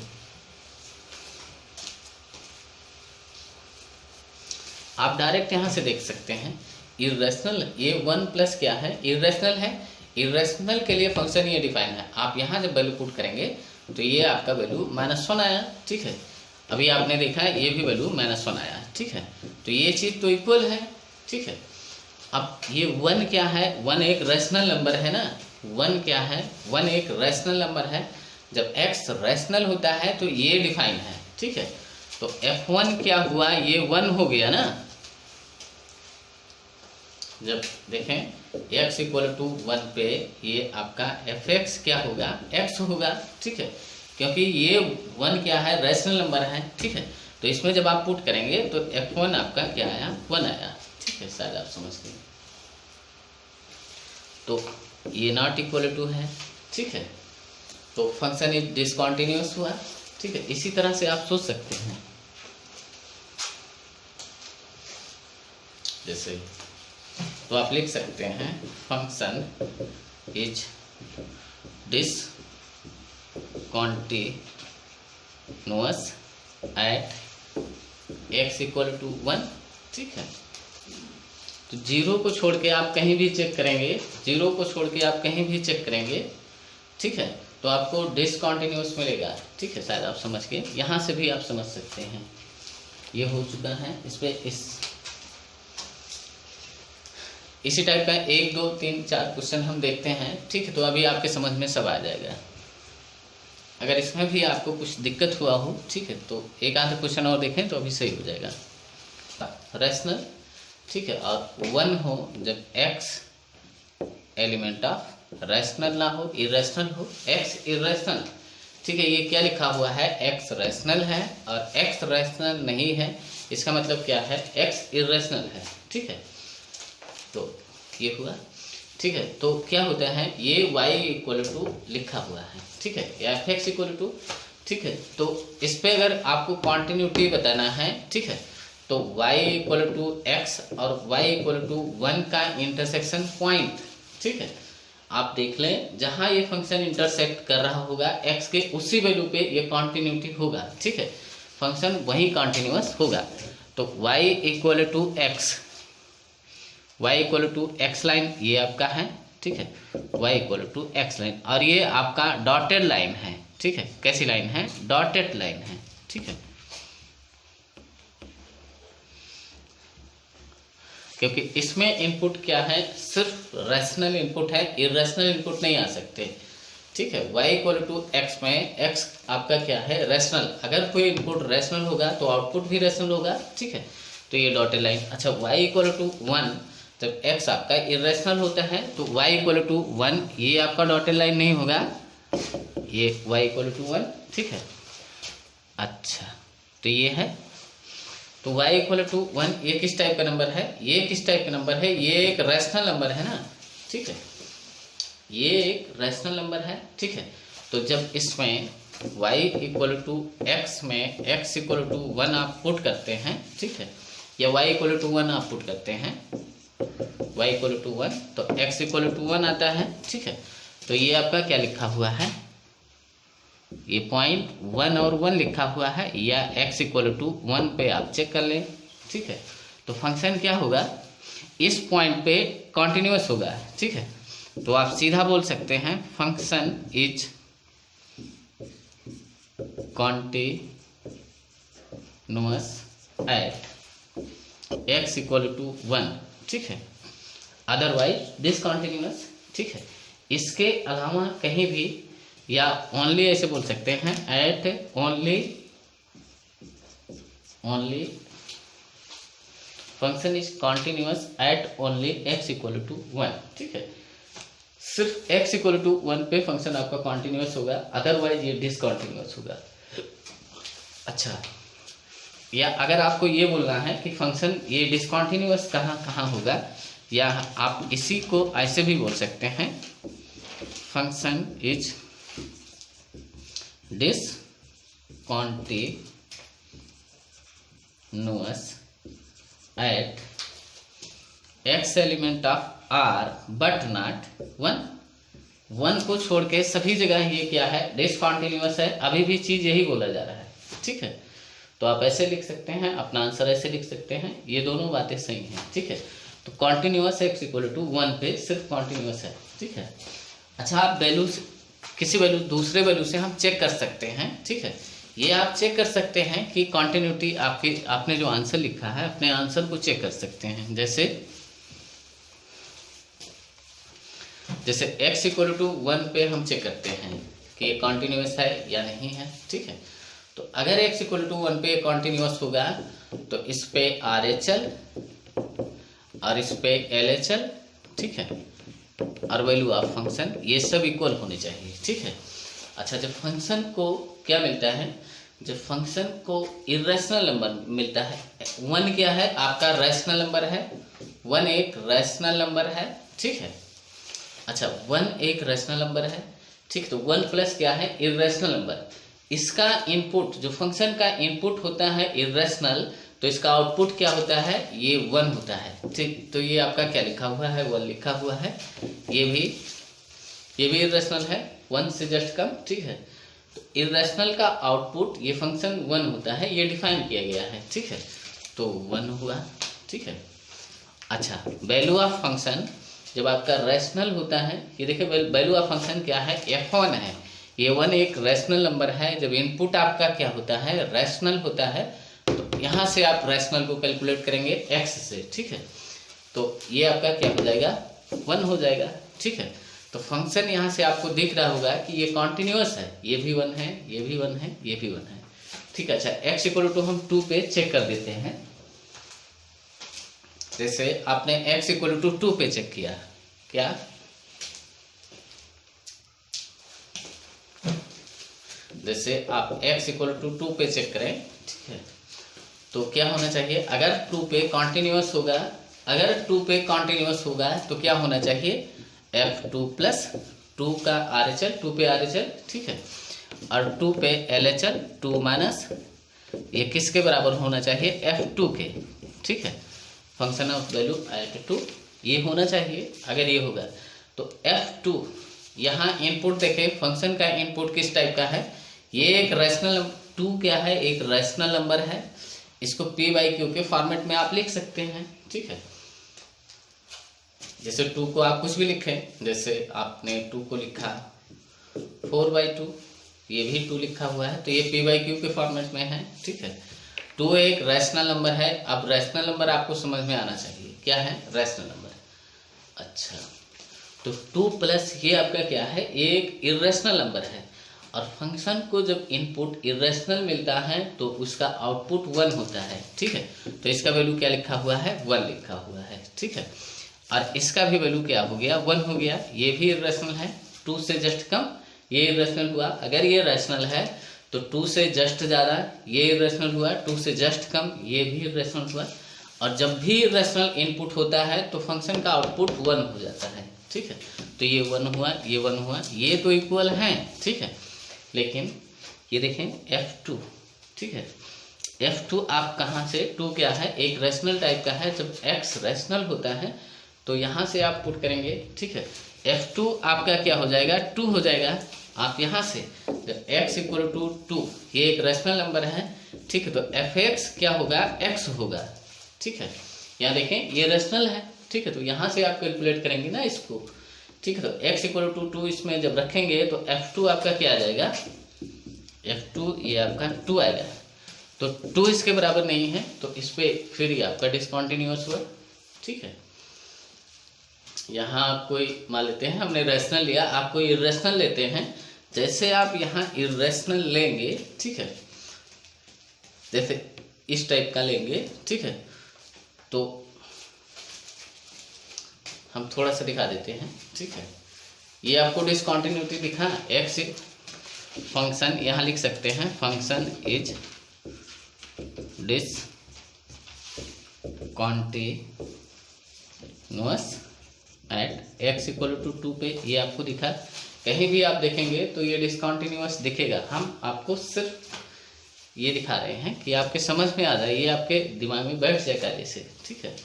आप डायरेक्ट यहाँ से देख सकते हैं, इरेशनल, ये 1 प्लस क्या है? इरेशनल है। इरेशनल के लिए फंक्शन ये डिफाइन है। आप यहाँ जब वैल्यू पुट करेंगे तो ये आपका वैल्यू -1 आया, ठीक है। अभी आपने देखा है ये भी वैल्यू -1 आया, ठीक है। तो ये चीज़ तो इक्वल है, ठीक है। अब ये 1 क्या है? 1 एक रैशनल नंबर है ना। 1 क्या है? 1 एक रैशनल नंबर है। जब x रैशनल होता है तो ये डिफाइन है, ठीक है। तो f1 क्या हुआ? ये 1 हो गया ना। जब देखें x इक्वल टू 1 पे ये आपका fx क्या होगा? x होगा, ठीक है, क्योंकि ये 1 क्या है? रैशनल नंबर है, ठीक है। तो इसमें जब आप पुट करेंगे तो f1 आपका क्या आया? 1 आया, ठीक है। शायद आप समझ गए। तो ये नॉट इक्वल टू है, ठीक है। तो फंक्शन इज डिसकंटिन्यूअस हुआ, ठीक है। इसी तरह से आप सोच सकते हैं, जैसे तो आप लिख सकते हैं function is discontinuous at x equal to 1, ठीक है। तो जीरो को छोड़ के आप कहीं भी चेक करेंगे, जीरो को छोड़ के आप कहीं भी चेक करेंगे, ठीक है, तो आपको डिसकंटिन्यूअस मिलेगा, ठीक है। शायद आप समझ गए। यहाँ से भी आप समझ सकते हैं, ये हो चुका है। इस पे इसी टाइप का 1 2 3 4 क्वेश्चन हम देखते हैं, ठीक है। तो अभी आपके समझ में सब आ जाएगा। अगर इसमें भी आपको कुछ दिक्कत हुआ हो, ठीक है, तो एक आध क्वेश्चन और देखें तो अभी सही हो जाएगा। रैशनल, ठीक है, और 1 हो जब x एलिमेंट ऑफ रैशनल ना हो, इरेशनल हो, x इरेशनल, ठीक है। ये क्या लिखा हुआ है? x रैशनल है और x रैशनल नहीं है, इसका मतलब क्या है? x इरेशनल है, ठीक है। तो ये हुआ, ठीक है। तो क्या होता है? ये y इक्वल टू लिखा हुआ है, ठीक है, या fx इक्वल टू, ठीक है। तो इस पे अगर आपको कॉन्टिन्यूटी बताना है, ठीक है, तो y इक्वल टू x और y इक्वल टू 1 का इंटरसेक्शन पॉइंट, ठीक है, आप देख लें जहां ये फंक्शन इंटरसेक्ट कर रहा होगा x के उसी वैल्यू पे ये कॉन्टिन्यूटी होगा, ठीक है, फंक्शन वही कॉन्टिन्यूअस होगा। तो y equal to x, y equal to x line ये आपका है, ठीक है, y equal to x line, और ये आपका डॉटेड लाइन है, ठीक है। कैसी लाइन है? डॉटेड लाइन है, ठीक है, क्योंकि इसमें इनपुट क्या है? सिर्फ रैशनल इनपुट है, इरेशनल इनपुट नहीं आ सकते, ठीक है। y इक्वल टू एक्स में x आपका क्या है? रैशनल। अगर कोई इनपुट रैशनल होगा तो आउटपुट भी रैशनल होगा, ठीक है। तो ये डॉटेड लाइन। अच्छा y इक्वल टू 1 जब x आपका इरेशनल होता है तो y इक्वल टू 1 ये आपका डॉटेड लाइन नहीं होगा, ये y इक्वल टू 1, ठीक है। अच्छा, तो ये है, तो y इक्वल टू 1 ये किस टाइप का नंबर है, ये किस टाइप का नंबर है, ये एक रैशनल नंबर है ना, ठीक है, ये एक रैशनल नंबर है, ठीक है। तो जब इसमें y इक्वल टू x में x इक्वल टू 1 आप पुट करते हैं, ठीक है, या y इक्वल टू 1 आप पुट करते हैं, y इक्वल टू 1 तो x इक्वल टू 1 आता है, ठीक है। तो ये आपका क्या लिखा हुआ है, ये पॉइंट 1 और 1 लिखा हुआ है, या x इक्वल टू 1 पे आप चेक कर लें, ठीक है। तो फंक्शन क्या होगा, इस पॉइंट पे कॉन्टिन्यूअस होगा, ठीक है। तो आप सीधा बोल सकते हैं function is continuous at x equal to 1, ठीक है, अदरवाइज डिसकॉन्टिन्यूअस, ठीक है। इसके अलावा कहीं भी, या ओनली ऐसे बोल सकते हैं, at only function is continuous at only x equal to 1, ठीक है। सिर्फ x इक्वल टू 1 पे फंक्शन आपका कॉन्टिन्यूअस होगा, अदरवाइज ये डिसकॉन्टिन्यूअस होगा। अच्छा, या अगर आपको ये बोलना है कि फंक्शन ये डिसकॉन्टिन्यूअस कहाँ कहाँ होगा, या आप इसी को ऐसे भी बोल सकते हैं, function is discontinuous at x element of r but not 1 को छोड़ के सभी जगह ये क्या है, डिसकॉन्टिन्यूअस है। अभी भी चीज़ यही बोला जा रहा है, ठीक है। तो आप ऐसे लिख सकते हैं, अपना आंसर ऐसे लिख सकते हैं, ये दोनों बातें सही हैं, ठीक है। तो कॉन्टिन्यूअस x इक्वल टू 1 पे सिर्फ कॉन्टिन्यूअस है, ठीक है। अच्छा, आप वैल्यू किसी वैल्यू दूसरे वैल्यू से हम चेक कर सकते हैं, ठीक है। ये आप चेक कर सकते हैं कि कॉन्टिन्यूटी आपने जो आंसर लिखा है, अपने आंसर को चेक कर सकते हैं। जैसे x इक्वल टू 1 पे हम चेक करते हैं कि ये कॉन्टिन्यूअस है या नहीं है, ठीक है। तो अगर x इक्वल टू 1 पे कॉन्टिन्यूअस होगा तो इस पे RHL और इस पे LHL, ठीक है, और वैल्यू ऑफ फंक्शन ये सब इक्वल होने चाहिए, ठीक है। अच्छा, जब फंक्शन को क्या मिलता है, जब फंक्शन को इरेशनल नंबर मिलता है, 1 क्या है आपका रैशनल नंबर है, 1 एक रैशनल नंबर है, ठीक है। अच्छा, 1 एक रैशनल नंबर है, ठीक। तो 1 प्लस क्या है, इरेशनल नंबर। इसका इनपुट, जो फंक्शन का इनपुट होता है इरेशनल, तो इसका आउटपुट क्या होता है, ये 1 होता है, ठीक। तो ये आपका क्या लिखा हुआ है, 1 लिखा हुआ है। ये भी इरेशनल है, 1 से जस्ट कम, ठीक है। तो इरेशनल का आउटपुट ये फंक्शन 1 होता है, ये डिफाइन किया गया है, ठीक है। तो 1 हुआ, ठीक है। अच्छा, वैल्यू ऑफ फंक्शन जब आपका रैशनल होता है, ये देखिए वैल्यू ऑफ फंक्शन क्या है, f1 है। ये 1 एक रैशनल नंबर है। जब इनपुट आपका क्या होता है, रैशनल होता है, तो यहाँ से आप रैशनल को कैलकुलेट करेंगे x से, ठीक है। तो ये आपका क्या हो जाएगा, 1 हो जाएगा, ठीक है। तो फंक्शन यहाँ से आपको दिख रहा होगा कि ये कॉन्टिन्यूअस है, ये भी 1 है, ये भी 1 है, ये भी 1 है, ठीक है। अच्छा, x इक्वल टू हम 2 पे चेक कर देते हैं। जैसे आपने x इक्वल टू 2 पे चेक किया, क्या जैसे आप x इक्वल टू 2 पे चेक करें, ठीक है, तो क्या होना चाहिए, अगर 2 पे कॉन्टिन्यूअस होगा, तो क्या होना चाहिए, f2 प्लस 2 का RHL, 2 पे RHL, ठीक है, और 2 पे LHL, 2 माइनस ये किसके बराबर होना चाहिए, f2 के, ठीक है। फंक्शन ऑफ वैल्यू एट 2 ये होना चाहिए। अगर ये होगा तो f2, यहाँ इनपुट देखें, फंक्शन का इनपुट किस टाइप का है, ये एक रैशनल, 2 क्या है, एक रैशनल नंबर है। इसको p/q के फॉर्मेट में आप लिख सकते हैं, ठीक है। जैसे 2 को आप कुछ भी लिखें, जैसे आपने 2 को लिखा 4/2, ये भी 2 लिखा हुआ है, तो ये p/q के फॉर्मेट में है, ठीक है। 2 एक रैशनल नंबर है। अब रैशनल नंबर आपको समझ में आना चाहिए, क्या है रैशनल नंबर। अच्छा, तो 2 प्लस ये आपका क्या है, एक इरेशनल नंबर है। और फंक्शन को जब इनपुट इरेशनल मिलता है तो उसका आउटपुट 1 होता है, ठीक है। तो इसका वैल्यू क्या लिखा हुआ है, 1 लिखा हुआ है, ठीक है। और इसका भी वैल्यू क्या हो गया, 1 हो गया। ये भी इरेशनल है, 2 से जस्ट कम, ये इरेशनल हुआ। अगर ये रैशनल है तो 2 से जस्ट ज़्यादा, ये इरेशनल हुआ। 2 से जस्ट कम, ये भी इरेशनल हुआ। और जब भी इरेशनल इनपुट होता है तो फंक्शन का आउटपुट 1 हो जाता है, ठीक है। तो ये 1 हुआ, ये 1 हुआ, ये तो इक्वल हैं, ठीक है। लेकिन ये देखें F2, ठीक है। F2 आप कहाँ से, 2 क्या है, एक रैशनल टाइप का है। जब x रैशनल होता है तो यहाँ से आप पुट करेंगे, ठीक है। F2 आपका क्या हो जाएगा, 2 हो जाएगा। आप यहाँ से जब x इक्वल टू 2, ये एक रैशनल नंबर है, ठीक है। तो fx क्या होगा, x होगा, ठीक है। यहाँ देखें ये रैशनल है, ठीक है। तो यहाँ से आप कैलकुलेट करेंगे ना इसको, ठीक है। तो x इक्वल टू 2 इसमें जब रखेंगे तो F2 आपका क्या आ जाएगा, F2 ये आपका 2 आएगा। तो 2 इसके बराबर नहीं है तो इस पर फिर ये आपका डिसकंटिन्यूअस हुआ, ठीक है। यहाँ आप कोई मान लेते हैं, हमने रैशनल लिया, आप कोई इरेशनल लेते हैं। जैसे आप यहाँ इरेशनल लेंगे, ठीक है, जैसे इस टाइप का लेंगे, ठीक है। तो हम थोड़ा सा दिखा देते हैं, ठीक है। ये आपको डिसकंटिन्यूटी दिखा, एक्स फंक्शन यहाँ लिख सकते हैं, function is discontinuous at x equal to 2 पे, ये आपको दिखा। कहीं भी आप देखेंगे तो ये डिसकंटिन्यूअस दिखेगा। हम आपको सिर्फ ये दिखा रहे हैं कि आपके समझ में आ जाए, ये आपके दिमाग में बैठ जाए कायदे से, ठीक है।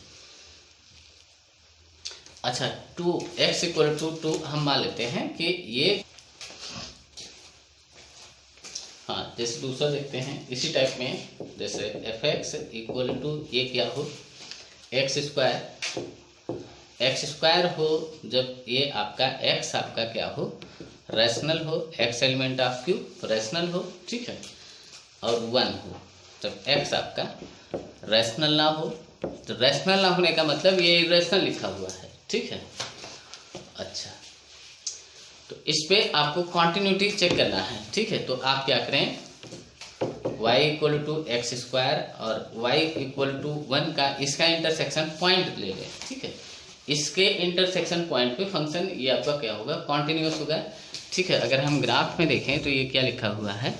अच्छा, 2 एक्स इक्वल टू 2 हम मान लेते हैं कि ये, हाँ, जैसे दूसरा देखते हैं इसी टाइप में, जैसे एफ एक्स इक्वल टू ये क्या हो, एक्स स्क्वायर हो। जब ये आपका x आपका क्या हो, रैशनल हो, x element of cube rational हो, ठीक है, और 1 हो। जब x आपका रैशनल ना हो, तो रैशनल ना होने का मतलब ये इरेशनल लिखा हुआ है, ठीक है। अच्छा, तो इस पे आपको कंटिन्यूटी चेक करना है, ठीक है। तो आप क्या करें, y equal to x square और y इक्वल टू 1 का इसका इंटरसेक्शन पॉइंट ले लें, ठीक है। इसके इंटरसेक्शन पॉइंट पे फंक्शन ये आपका क्या होगा, कॉन्टिन्यूस होगा, ठीक है। अगर हम ग्राफ में देखें तो ये क्या लिखा हुआ है,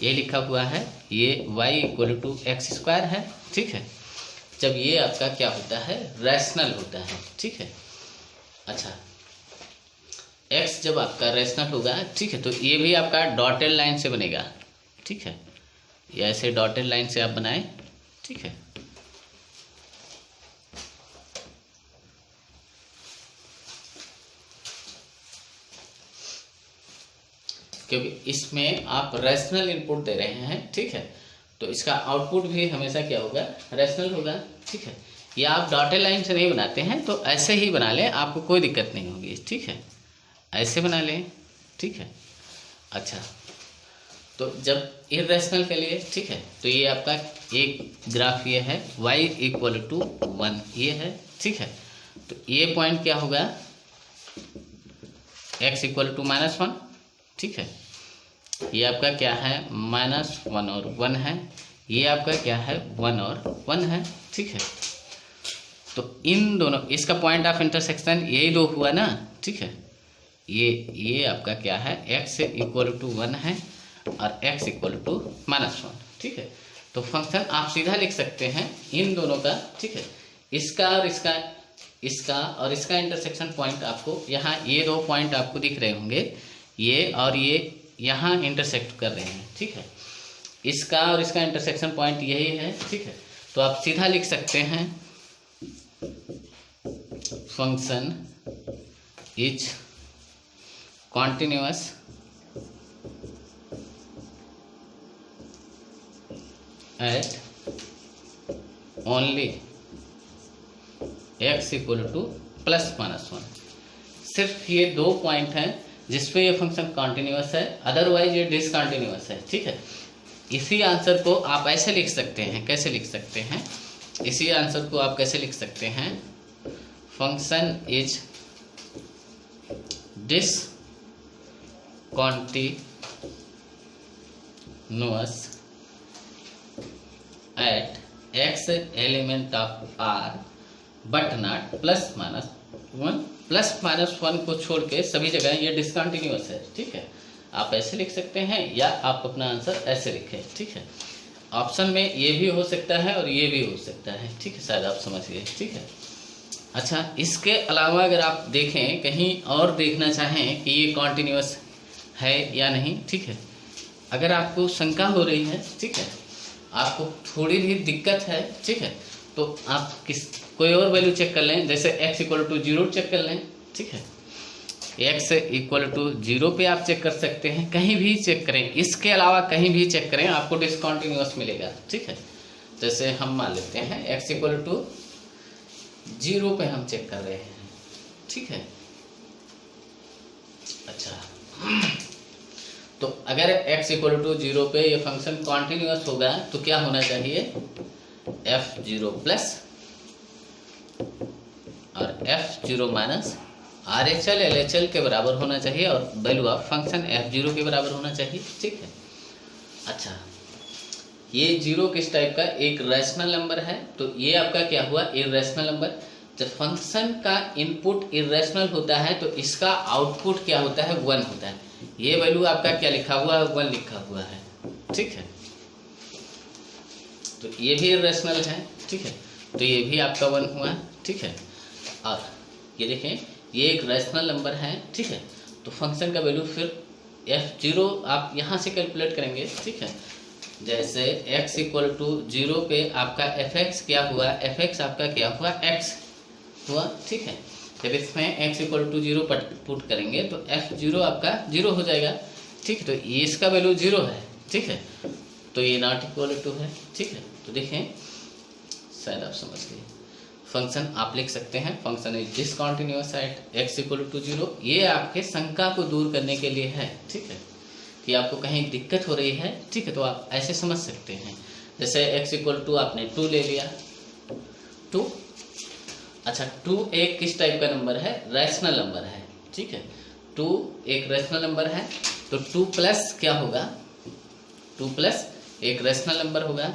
ये लिखा हुआ है, ये y equal to x square है, ठीक है। जब ये आपका क्या होता है, रैशनल होता है, ठीक है। अच्छा, x जब आपका रैशनल होगा, ठीक है, तो ये भी आपका डॉटेड लाइन से बनेगा, ठीक है। ये ऐसे डॉटेड लाइन से आप बनाएं, ठीक है। क्योंकि इसमें आप रैशनल इनपुट दे रहे हैं, ठीक है, तो इसका आउटपुट भी हमेशा क्या होगा, रैशनल होगा, ठीक है। ये आप डॉटेड लाइन से नहीं बनाते हैं तो ऐसे ही बना लें, आपको कोई दिक्कत नहीं होगी, ठीक है। ऐसे बना लें, ठीक है। अच्छा, तो जब इरेशनल के लिए, ठीक है, तो ये आपका एक ग्राफ ये है, y इक्वल टू 1 ये है, ठीक है। तो ये पॉइंट क्या होगा, x इक्वल टू -1, ठीक है। ये आपका क्या है, -1 और 1 है। ये आपका क्या है, 1 और 1 है, ठीक है। तो इन दोनों, इसका पॉइंट ऑफ इंटरसेक्शन यही 2 हुआ ना, ठीक है। ये आपका क्या है, x इक्वल टू 1 है और x इक्वल टू -1, ठीक है। तो फंक्शन आप सीधा लिख सकते हैं इन दोनों का, ठीक है। इसका और इसका इंटरसेक्शन पॉइंट आपको यहाँ, ये 2 पॉइंट आपको दिख रहे होंगे, ये और ये यहाँ इंटरसेक्ट कर रहे हैं, ठीक है। इसका और इसका इंटरसेक्शन पॉइंट यही है, ठीक है। तो आप सीधा लिख सकते हैं, function is continuous at only x equal to +-1। सिर्फ ये 2 पॉइंट हैं जिसपे ये फंक्शन कॉन्टिन्यूअस है, अदरवाइज ये डिसकंटिन्यूअस है, ठीक है। इसी आंसर को आप ऐसे लिख सकते हैं, कैसे लिख सकते हैं, इसी आंसर को आप कैसे लिख सकते हैं, function is discontinuous at x element of R but not plus minus 1। Plus minus 1 को छोड़ के सभी जगह ये डिसकंटिन्यूअस है, ठीक है। आप ऐसे लिख सकते हैं या आप अपना आंसर ऐसे लिखें, ठीक है। ऑप्शन में ये भी हो सकता है और ये भी हो सकता है, ठीक है। शायद आप समझ गए, ठीक है। अच्छा, इसके अलावा अगर आप देखें कहीं और देखना चाहें कि ये कॉन्टिन्यूअस है या नहीं, ठीक है। अगर आपको शंका हो रही है, ठीक है, आपको थोड़ी भी दिक्कत है, ठीक है, तो आप कोई और वैल्यू चेक कर लें। जैसे x इक्वल टू 0 चेक कर लें, ठीक है। x इक्वल टू 0 पे आप चेक कर सकते हैं, कहीं भी चेक करें, इसके अलावा कहीं भी चेक करें आपको डिसकंटिन्यूअस मिलेगा, ठीक है। जैसे हम मान लेते हैं x इक्वल टू 0 पे हम चेक कर रहे हैं, ठीक है। अच्छा, तो अगर x इक्वल टू 0 पे ये फंक्शन कॉन्टिन्यूअस होगा तो क्या होना चाहिए, f0 प्लस और f0 माइनस RHL LHL के बराबर होना चाहिए और वैल्यू ऑफ फंक्शन f0 के बराबर होना चाहिए, ठीक है। अच्छा, ये 0 किस टाइप का, एक रैशनल नंबर है, तो ये आपका क्या हुआ, इर्रेशनल नंबर। जब फंक्शन का इनपुट इर्रेशनल होता है तो इसका आउटपुट क्या होता है, 1 होता है। ये वैल्यू आपका क्या लिखा हुआ है, 1 लिखा हुआ है, ठीक है। तो ये भी इर्रेशनल है, ठीक है, तो ये भी आपका 1 हुआ, ठीक है। और ये देखें ये एक रैशनल नंबर है, ठीक है। तो फंक्शन का वैल्यू फिर f0 आप यहाँ से कैलकुलेट करेंगे, ठीक है। जैसे x इक्वल टू 0 पे आपका fx क्या हुआ, fx आपका क्या हुआ, x हुआ, ठीक है। जब इसमें x इक्वल टू 0 पुट करेंगे तो f0 आपका 0 हो जाएगा, ठीक है। तो ये इसका वैल्यू 0 है, ठीक है, तो ये नॉट इक्वल टू है, ठीक है। तो देखें शायद आप समझ गए, फंक्शन आप लिख सकते हैं function is discontinuous at x equal to 0। ये आपके शंका को दूर करने के लिए है, ठीक है, कि आपको कहीं दिक्कत हो रही है, ठीक है, तो आप ऐसे समझ सकते हैं। जैसे x इक्वल टू आपने 2 ले लिया, 2। अच्छा, 2 एक किस टाइप का नंबर है, रैशनल नंबर है, ठीक है। 2 एक रैशनल नंबर है, तो 2 प्लस क्या होगा, 2 प्लस एक रैशनल नंबर होगा,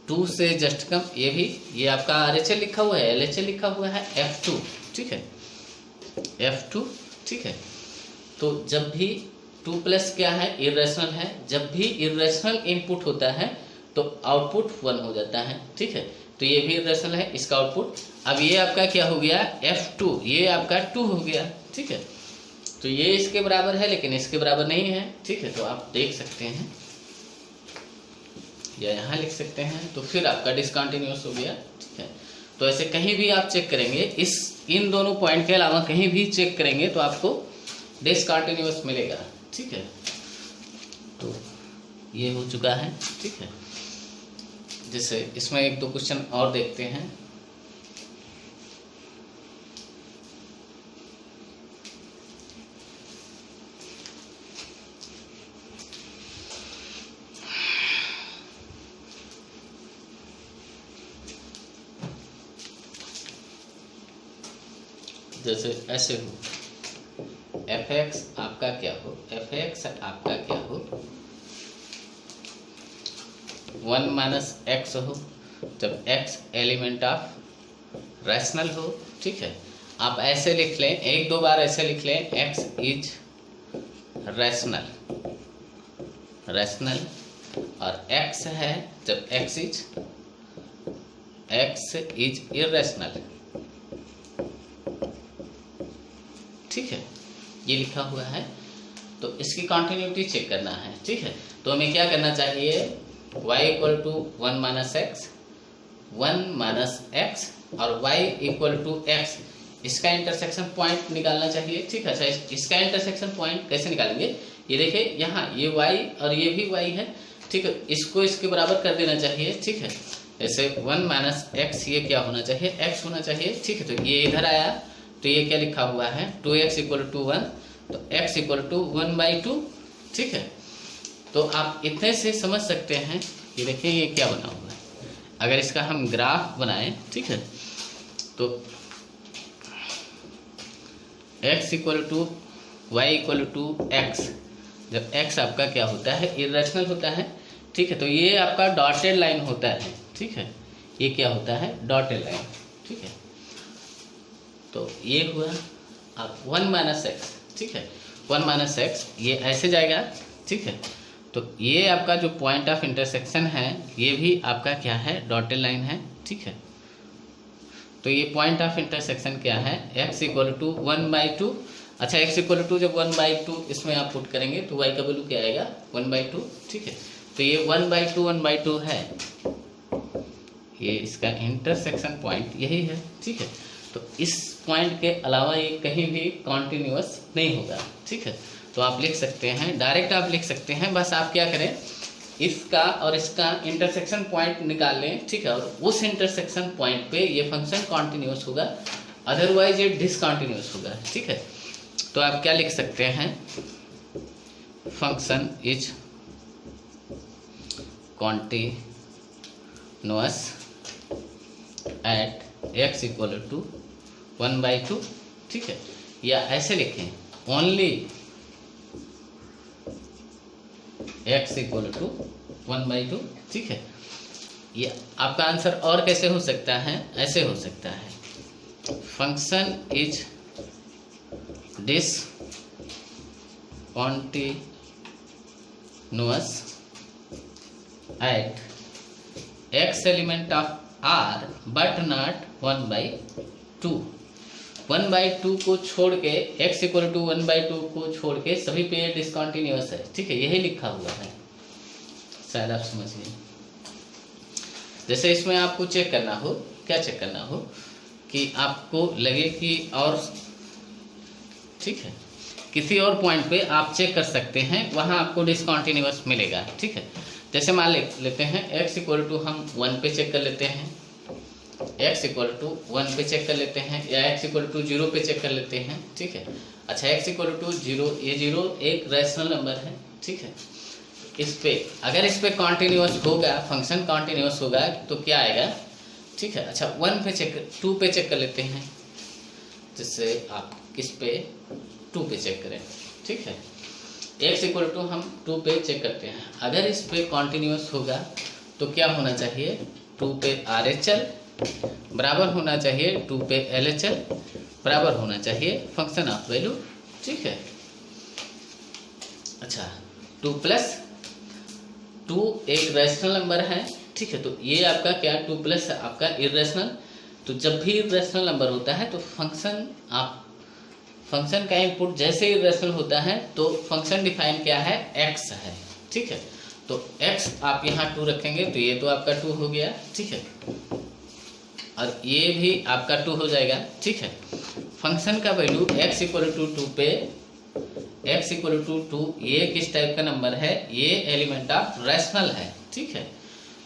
2 से जस्ट कम, ये आपका RHL लिखा हुआ है, LHL लिखा हुआ है, F2, ठीक है, F2, ठीक है। तो जब भी 2 प्लस क्या है, इर्रेशनल है, जब भी इर्रेशनल इनपुट होता है तो आउटपुट 1 हो जाता है, ठीक है। तो ये भी इर्रेशनल है, इसका आउटपुट, अब ये आपका क्या हो गया, F2, ये आपका 2 हो गया, ठीक है। तो ये इसके बराबर है लेकिन इसके बराबर नहीं है, ठीक है। तो आप देख सकते हैं या यहाँ लिख सकते हैं, तो फिर आपका डिसकंटिन्यूअस हो गया, ठीक है। तो ऐसे कहीं भी आप चेक करेंगे, इन दोनों पॉइंट के अलावा कहीं भी चेक करेंगे तो आपको डिसकंटिन्यूअस मिलेगा, ठीक है। तो ये हो चुका है, ठीक है। जैसे इसमें 1-2 क्वेश्चन और देखते हैं। जैसे ऐसे हो, fx आपका क्या हो, fx आपका क्या हो, 1 माइनस x हो, जब x एलिमेंट ऑफ रैशनल हो, ठीक है। आप ऐसे लिख लें, 1-2 बार ऐसे लिख लें, x इज रैशनल, रैशनल, और x है जब x इज इर्रेशनल, ठीक है, ये लिखा हुआ है। तो इसकी कॉन्टिन्यूटी चेक करना है, ठीक है। तो हमें क्या करना चाहिए, y equal to 1 minus x, 1 minus x और y इक्वल टू एक्स, इसका इंटरसेक्शन पॉइंट निकालना चाहिए, ठीक है। अच्छा, इसका इंटरसेक्शन पॉइंट कैसे निकालेंगे, ये देखिए यहाँ ये y और ये भी y है, ठीक है, इसको इसके बराबर कर देना चाहिए, ठीक है। जैसे 1 माइनस एक्स ये क्या होना चाहिए, x होना चाहिए, ठीक है। तो ये इधर आया तो ये क्या लिखा हुआ है, 2x इक्वल टू 1, तो x इक्वल टू 1/2, ठीक है। तो आप इतने से समझ सकते हैं, ये देखिए ये क्या बना हुआ है। अगर इसका हम ग्राफ बनाएं, ठीक है, तो x equal to y equal to x, जब x आपका क्या होता है, इर्रेशनल होता है, ठीक है। तो ये आपका डॉटेड लाइन होता है, ठीक है, ये क्या होता है, डॉटेड लाइन, ठीक है। तो ये हुआ आप 1 माइनस एक्स, ठीक है, 1 माइनस एक्स ये ऐसे जाएगा, ठीक है। तो ये आपका जो पॉइंट ऑफ इंटरसेक्शन है ये भी आपका क्या है, डॉटेड लाइन है, ठीक है। तो ये पॉइंट ऑफ इंटरसेक्शन क्या है, x इक्वल टू 1/2। अच्छा x इक्वल टू जब 1/2 इसमें आप पुट करेंगे तो y का वैल्यू क्या आएगा, 1/2, ठीक है। तो ये 1/2 है, ये इसका इंटरसेक्शन पॉइंट यही है, ठीक है। तो इस पॉइंट के अलावा ये कहीं भी कॉन्टिन्यूअस नहीं होगा, ठीक है। तो आप लिख सकते हैं, डायरेक्ट आप लिख सकते हैं, बस आप क्या करें, इसका और इसका इंटरसेक्शन पॉइंट निकाल लें, ठीक है। और उस इंटरसेक्शन पॉइंट पे ये फंक्शन कॉन्टिन्यूअस होगा, अदरवाइज ये डिसकॉन्टिन्यूअस होगा, ठीक है। तो आप क्या लिख सकते हैं, function is continuous at x equal to 1/2, ठीक है। या ऐसे लिखें, ओनली x इक्वल टू 1/2, ठीक है। ये आपका आंसर और कैसे हो सकता है, ऐसे हो सकता है, function is discontinuous at x element of r but not 1/2। 1/2 को छोड़ के x इक्वल टू 1/2 को छोड़ के सभी पे डिसकॉन्टिन्यूअस है, ठीक है, यही लिखा हुआ है, शायद आप समझ गए। जैसे इसमें आपको चेक करना हो, क्या चेक करना हो कि आपको लगे कि और, ठीक है, किसी और पॉइंट पे आप चेक कर सकते हैं, वहां आपको डिसकॉन्टिन्यूअस मिलेगा, ठीक है। जैसे मान लेते हैं x इक्वल टू हम 1 पे चेक कर लेते हैं, x इक्वल टू 1 पे चेक कर लेते हैं, या x इक्वल टू 0 पे चेक कर लेते हैं, ठीक है। अच्छा x इक्वल टू 0, ये 0 एक रैशनल नंबर है, ठीक है। इस पे अगर इस पे कॉन्टिन्यूअस होगा, फंक्शन कॉन्टिन्यूअस होगा तो क्या आएगा, ठीक है। अच्छा 1 पे चेक, 2 पे चेक कर लेते हैं, जिससे आप किस पे, 2 पे चेक करें, ठीक है। x इक्वल टू हम 2 पे चेक करते हैं, अगर इस पे कॉन्टिन्यूअस होगा तो क्या होना चाहिए, 2 पे RHL बराबर होना चाहिए 2 पे LHL बराबर होना चाहिए फंक्शन ऑफ वैल्यू, ठीक है। अच्छा 2 + 2 एक रैशनल नंबर है, ठीक है। तो ये आपका क्या, 2 प्लस आपका इरेशनल। तो जब भी इरेशनल नंबर होता है तो फंक्शन का इनपुट जैसे इरेशनल होता है तो फंक्शन डिफाइन क्या है, x है, ठीक है। तो x आप यहाँ 2 रखेंगे तो ये तो आपका 2 हो गया, ठीक है, और ये भी आपका 2 हो जाएगा, ठीक है। फंक्शन का वैल्यू x इक्वल टू 2 पे, x इक्वल टू 2 ये किस टाइप का नंबर है, ये एलिमेंट ऑफ रैशनल है, ठीक है।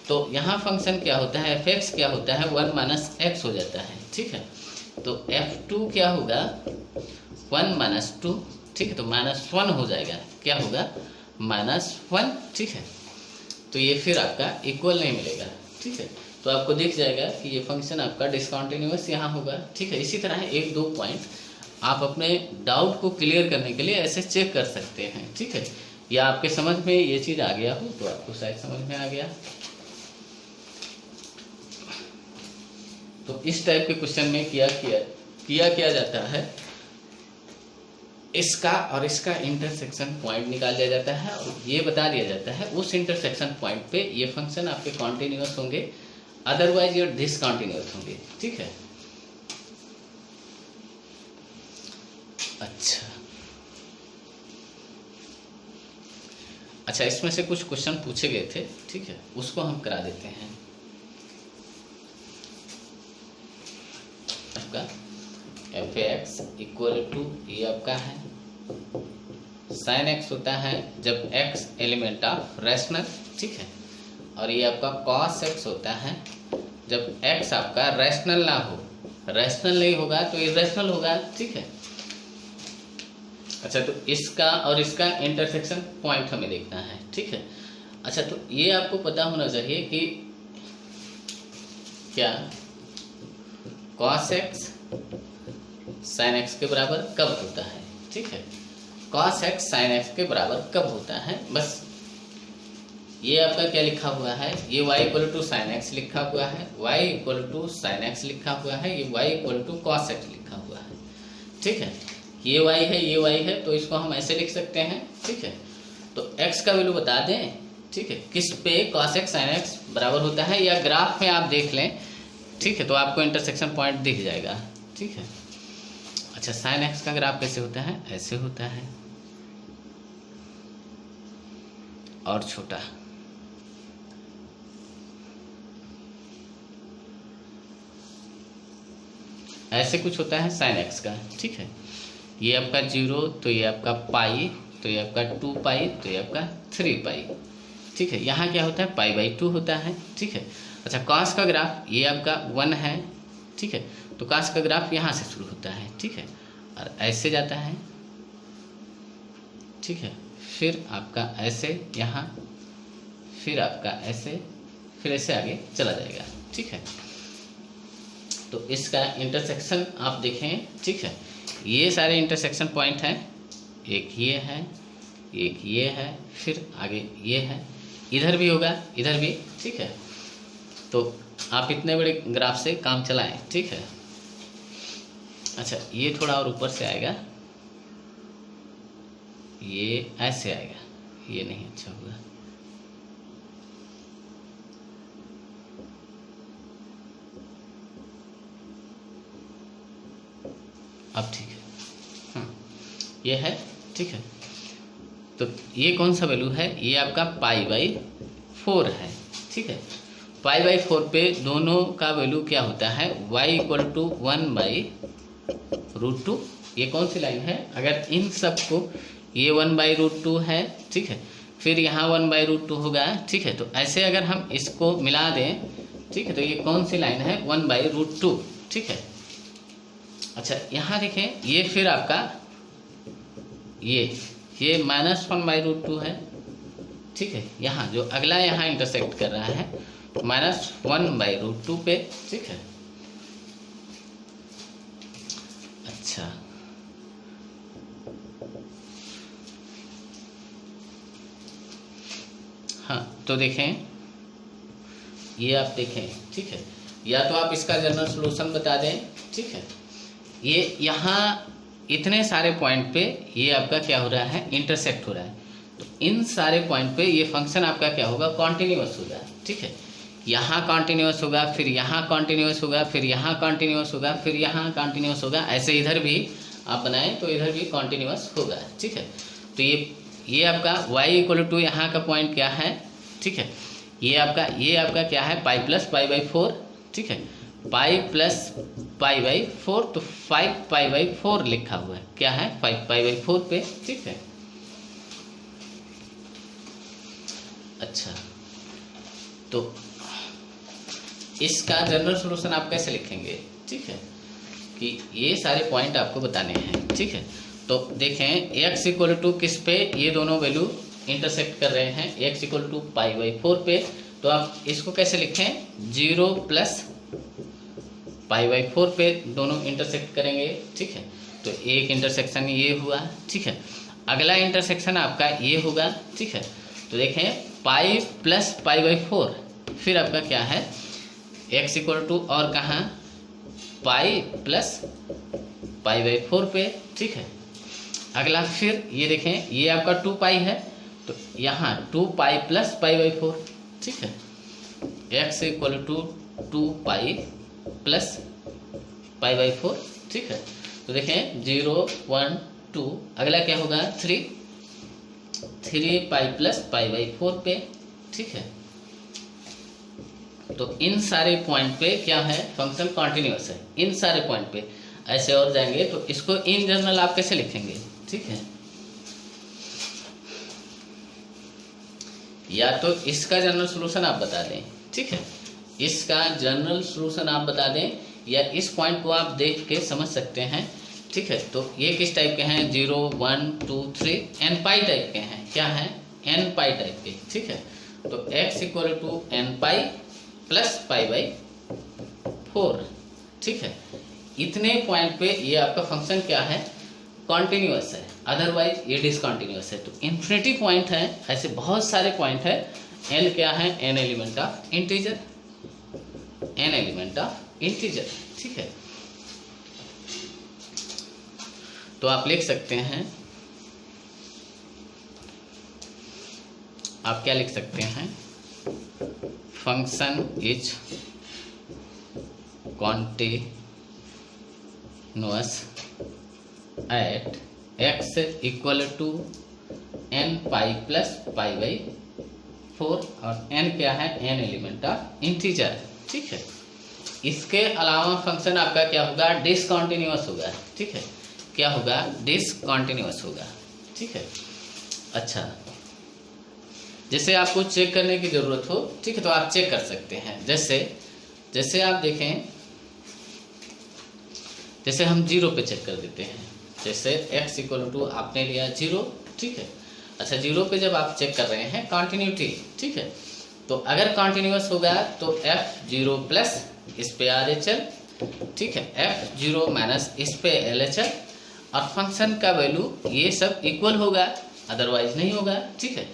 तो यहाँ फंक्शन क्या होता है, f(x) क्या होता है, 1 माइनस x हो जाता है, ठीक है। तो f2 क्या होगा, 1 माइनस 2, ठीक है। तो -1 हो जाएगा, क्या होगा, -1, ठीक है। तो ये फिर आपका इक्वल नहीं मिलेगा, ठीक है। तो आपको दिख जाएगा कि ये फंक्शन आपका डिसकॉन्टिन्यूअस यहाँ होगा, ठीक है। इसी तरह 1-2 पॉइंट आप अपने डाउट को क्लियर करने के लिए ऐसे चेक कर सकते हैं, ठीक है। या आपके समझ में ये चीज़ आ गया हो तो आपको शायद समझ में आ गया। तो इस टाइप के क्वेश्चन में किया जाता है, इसका और इसका इंटरसेक्शन पॉइंट निकाल दिया जाता है और ये बता दिया जाता है उस इंटरसेक्शन पॉइंट पे ये फंक्शन आपके कॉन्टिन्यूअस होंगे, अदरवाइज ये डिसकॉन्टिन्यूअस होंगे, ठीक है। अच्छा इसमें से कुछ क्वेश्चन पूछे गए थे, ठीक है, उसको हम करा देते हैं। आपका f(x) इक्वल टू ये आपका है sin x होता है जब x एलिमेंट ऑफ रैशनल, ठीक है, और ये आपका cos x होता है जब x आपका रैशनल ना हो, रैशनल नहीं होगा तो इरेशनल होगा, ठीक है। अच्छा तो इसका और इसका इंटरसेक्शन पॉइंट हमें देखना है, ठीक है। अच्छा तो ये आपको पता होना चाहिए कि क्या cos x sin x के बराबर कब होता है, ठीक है। cos x sin x के बराबर कब होता है, बस ये आपका क्या लिखा हुआ है, ये y equal to sin x लिखा हुआ है, y equal to sin x लिखा हुआ है, ये y equal to cos x लिखा हुआ है, ठीक है, ये y है, ये y है, तो इसको हम ऐसे लिख सकते हैं। ठीक है, तो x का वैल्यू बता दें। ठीक है, किस पे cos x sin x बराबर होता है, या ग्राफ में आप देख लें। ठीक है, तो आपको इंटरसेक्शन पॉइंट दिख जाएगा। ठीक है, अच्छा sin x का ग्राफ कैसे होता है, ऐसे होता है और छोटा, ऐसे कुछ होता है sin x का। ठीक है, ये आपका 0, तो ये आपका पाई, तो ये आपका 2 पाई, तो ये आपका 3 पाई। ठीक है, यहाँ क्या होता है, π/2 होता है। ठीक है, अच्छा cos का ग्राफ ये आपका 1 है। ठीक है, तो cos का ग्राफ यहाँ से शुरू होता है। ठीक है, और ऐसे जाता है। ठीक है, फिर आपका ऐसे यहाँ, फिर आपका ऐसे, फिर ऐसे आगे चला जाएगा। ठीक है, तो इसका इंटरसेक्शन आप देखें। ठीक है, ये सारे इंटरसेक्शन पॉइंट हैं, एक ये है, एक ये है, फिर आगे ये है, इधर भी होगा, इधर भी। ठीक है, तो आप इतने बड़े ग्राफ से काम चलाएं। ठीक है, अच्छा ये थोड़ा और ऊपर से आएगा, ये ऐसे आएगा, ये नहीं अच्छा होगा। अब ठीक है, ये है। ठीक है, तो ये कौन सा वैल्यू है, ये आपका π/4 है। ठीक है, π/4 पे दोनों का वैल्यू क्या होता है, y = 1/√2। ये कौन सी लाइन है, अगर इन सब को, ये 1/√2 है। ठीक है, फिर यहाँ 1/√2 होगा। ठीक है, तो ऐसे अगर हम इसको मिला दें, ठीक है, तो ये कौन सी लाइन है, 1/√2। ठीक है, अच्छा यहाँ देखें, ये फिर आपका ये -1/√2 है। ठीक है, यहाँ जो अगला यहाँ इंटरसेक्ट कर रहा है -1/√2 पे। ठीक है, अच्छा हाँ, तो देखें, ये आप देखें। ठीक है, या तो आप इसका जनरल सॉल्यूशन बता दें। ठीक है, ये यहाँ इतने सारे पॉइंट पे ये आपका क्या हो रहा है, इंटरसेक्ट हो रहा है, तो इन सारे पॉइंट पे ये फंक्शन आपका क्या होगा, कॉन्टिन्यूअस होगा। ठीक है, यहाँ कॉन्टिन्यूअस होगा, फिर यहाँ कॉन्टिन्यूअस होगा, फिर यहाँ कॉन्टिन्यूअस होगा, फिर यहाँ कॉन्टिन्यूअस होगा, ऐसे इधर भी आप बनाएं तो इधर भी कॉन्टिन्यूअस होगा। ठीक है, तो ये आपका y = यहाँ का पॉइंट क्या है। ठीक है, ये आपका क्या है, π + π/4। ठीक है, π + π/4, तो 5π/4 लिखा हुआ है, क्या है, 5π/4 पे। ठीक है, अच्छा तो इसका जनरल सॉल्यूशन आप कैसे लिखेंगे। ठीक है, कि ये सारे पॉइंट आपको बताने हैं। ठीक है, तो देखें x = किस पे, ये दोनों वैल्यू इंटरसेक्ट कर रहे हैं, x = π/4 पे, तो आप इसको कैसे लिखें, 0 + π/4 पे दोनों इंटरसेक्ट करेंगे। ठीक है, तो एक इंटरसेक्शन ये हुआ। ठीक है, अगला इंटरसेक्शन आपका ये होगा। ठीक है, तो देखें π + π/4, फिर आपका क्या है, x = और कहाँ, π + π/4 पे। ठीक है, अगला फिर ये देखें, ये आपका 2 पाई है, तो यहाँ 2π + π/4। ठीक है, x = 2π + π/4। ठीक है, तो देखें 0 1 2, अगला क्या होगा, 3π + π/4 पे। ठीक है, तो इन सारे पॉइंट पे क्या है, फंक्शन कॉन्टिन्यूअस है, इन सारे पॉइंट पे। ऐसे और जाएंगे तो इसको इन जनरल आप कैसे लिखेंगे। ठीक है, या तो इसका जनरल सॉल्यूशन आप बता दें। ठीक है, इसका जनरल सॉल्यूशन आप बता दें, या इस पॉइंट को आप देख के समझ सकते हैं। ठीक है, तो ये किस टाइप के हैं, 0 1 2 3 nπ टाइप के हैं, क्या है, nπ टाइप के। ठीक है, तो x = nπ + π/4। ठीक है, इतने पॉइंट पे ये आपका फंक्शन क्या है, कॉन्टिन्यूअस है, अदरवाइज ये डिसकॉन्टिन्यूअस है। तो इन्फिनिटी पॉइंट है, ऐसे बहुत सारे पॉइंट है। n क्या है, n element of integer, n element of integer. ठीक है, तो आप लिख सकते हैं, आप क्या लिख सकते हैं, function is continuous at x equal to n pi plus pi by 4 और n क्या है, n एलिमेंट ऑफ इंटीजर, ठीक है। इसके अलावा फंक्शन आपका क्या होगा, डिसकंटिन्यूअस होगा, ठीक है। क्या होगा, डिसकंटिन्यूअस होगा, ठीक है। अच्छा, जैसे आपको चेक करने की जरूरत हो, ठीक है, तो आप चेक कर सकते हैं। जैसे आप देखें, जैसे हम 0 पे चेक कर देते हैं। जैसे x इक्वल टू आपने लिया 0, ठीक है। अच्छा, 0 पे जब आप चेक कर रहे हैं कॉन्टिन्यूटी, ठीक है, तो अगर कॉन्टिन्यूअस होगा तो f0 प्लस इस पे RHL, ठीक है, f0 माइनस इस पे LHL, और फंक्शन का वैल्यू ये सब इक्वल होगा, अदरवाइज नहीं होगा, ठीक है।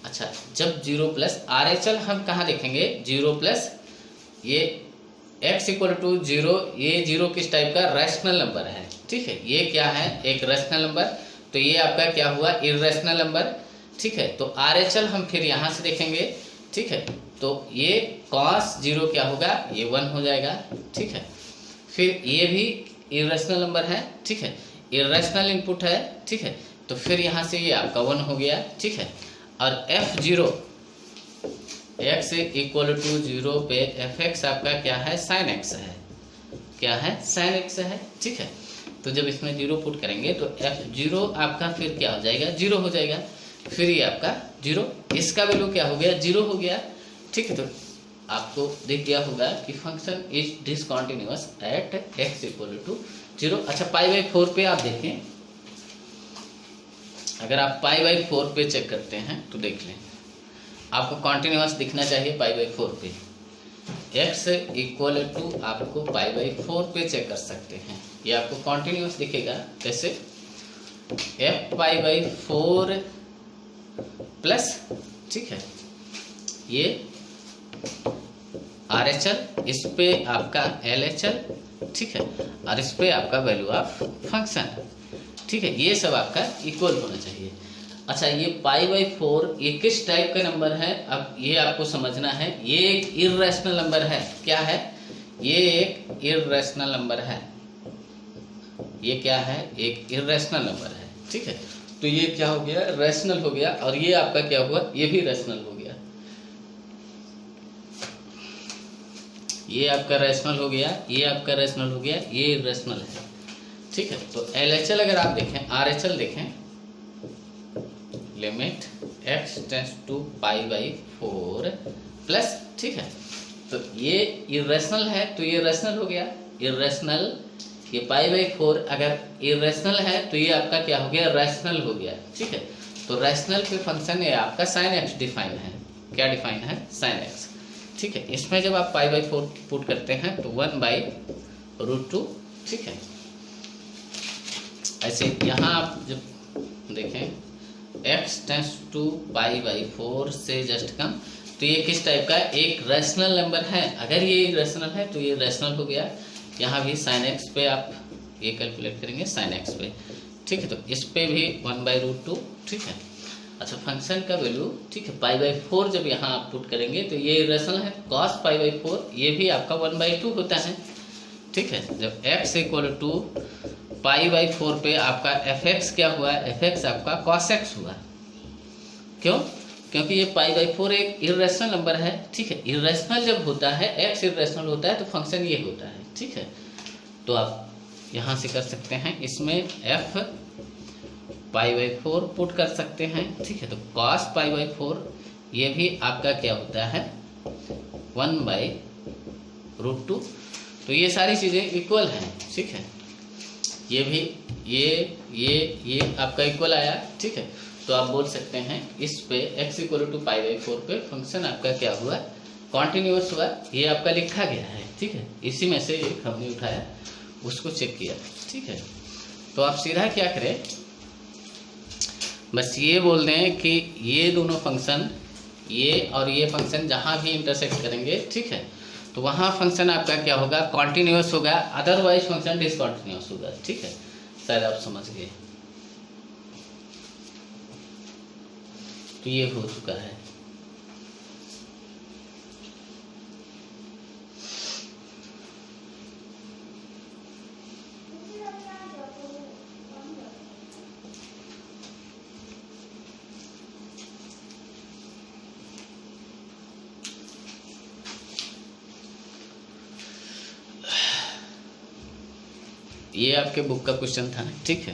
अच्छा, जब 0 प्लस RHL हम कहाँ देखेंगे, 0 प्लस ये x इक्वल टू 0, ये 0 किस टाइप का, रैशनल नंबर है, ठीक है। ये क्या है, एक रैशनल नंबर, तो ये आपका क्या हुआ, इर्रेशनल नंबर, ठीक है। तो RHL हम फिर यहाँ से देखेंगे, ठीक है, तो ये cos 0 क्या होगा, ये 1 हो जाएगा, ठीक है। फिर ये भी इर्रेशनल नंबर है, ठीक है, इर्रेशनल इनपुट है, ठीक है, तो फिर यहाँ से ये आपका 1 हो गया, ठीक है। और f0 x इक्वल टू 0 पे fx आपका क्या है, sin x है, क्या है, sin x है, ठीक है। तो जब इसमें 0 पुट करेंगे तो f0 आपका फिर क्या हो जाएगा, 0 हो जाएगा, फिर ये आपका 0, इसका वैल्यू क्या हो गया, 0 हो गया, ठीक है। तो आपको दिख गया होगा कि function is discontinuous at x equal to 0। अच्छा, पाई बाई 4 पे आप देखें, अगर आप पाई बाई 4 पे चेक करते हैं तो देख लें, आपको कॉन्टिन्यूअस दिखना चाहिए पाई बाई 4 पे। x इक्वल टू आपको पाई बाई 4 पे चेक कर सकते हैं, ये आपको कॉन्टिन्यूअस दिखेगा। कैसे, f पाई बाई 4 प्लस, ठीक है, ये RHL, इस पे आपका LHL, ठीक है, और इस पे आपका वैल्यू ऑफ फंक्शन, ठीक है, ये सब आपका इक्वल होना चाहिए। अच्छा, ये पाई बाई 4 ये किस टाइप का नंबर है, अब ये आपको समझना है। ये एक इर्रेशनल नंबर है, क्या है, ये एक इर्रेशनल नंबर है, ये क्या है, एक इर्रेशनल नंबर है, ठीक है। तो ये क्या हो गया, रैशनल हो गया, और ये आपका क्या हुआ, ये भी रैशनल हो गया, ये आपका रैशनल हो गया, ये आपका रैशनल हो गया, ये इर्रेशनल है, ठीक है। तो LHL अगर आप देखें, RHL देखें, limit x tends to pi by 4 plus, ठीक है, तो ये इर्रेशनल है, तो ये रैशनल हो गया, इर्रेशनल, ये पाई बाई 4 अगर इर्रेशनल है तो ये आपका क्या हो गया, रैशनल हो गया, ठीक है। तो रैशनल पे फंक्शन ये आपका sin x डिफाइन है, क्या डिफाइन है, sin x, ठीक है। इसमें जब आप पाई बाई 4 पुट करते हैं तो 1/√2, ठीक है। ऐसे यहाँ आप जब देखें x tends to pi by 4 से जस्ट कम, तो ये किस टाइप का, एक रैशनल नंबर है, अगर ये रैशनल है तो ये रैशनल हो गया। यहाँ भी sin x पे आप ये कैलकुलेट करेंगे, sin x पे, ठीक है, तो इस पे भी 1/√2, ठीक है। अच्छा, फंक्शन का वैल्यू, ठीक है, पाई बाई 4 जब यहाँ आप पुट करेंगे तो ये रैशनल है, cos पाई बाई 4 ये भी आपका 1/2 होता है, ठीक है। जब x equal to pi by 4 पे आपका fx क्या हुआ, fx आपका cos x हुआ, क्यों, क्योंकि ये पाई बाई 4 एक इर्रेशनल नंबर है, ठीक है। इर्रेशनल जब होता है, x इर्रेशनल होता है तो फंक्शन ये होता है, ठीक है। तो आप यहाँ से कर सकते हैं, इसमें f पाई बाई 4 पुट कर सकते हैं, ठीक है। तो cos पाई बाई 4 ये भी आपका क्या होता है, 1/√2, तो ये सारी चीज़ें इक्वल हैं, ठीक है। ये भी ये आपका इक्वल आया, ठीक है। तो आप बोल सकते हैं इस पे x equal to pi by 4 पे फंक्शन आपका क्या हुआ, कॉन्टिन्यूअस हुआ, ये आपका लिखा गया है, ठीक है। इसी में से एक हमने उठाया, उसको चेक किया, ठीक है। तो आप सीधा क्या करें, बस ये बोल दें कि ये दोनों फंक्शन, ये और ये फंक्शन जहाँ भी इंटरसेक्ट करेंगे, ठीक है, तो वहाँ फंक्शन आपका क्या होगा, कॉन्टिन्यूअस होगा, अदरवाइज फंक्शन डिसकॉन्टिन्यूअस होगा, ठीक है। शायद आप समझ गए। तो ये हो चुका है। ये आपके बुक का क्वेश्चन था, ठीक है।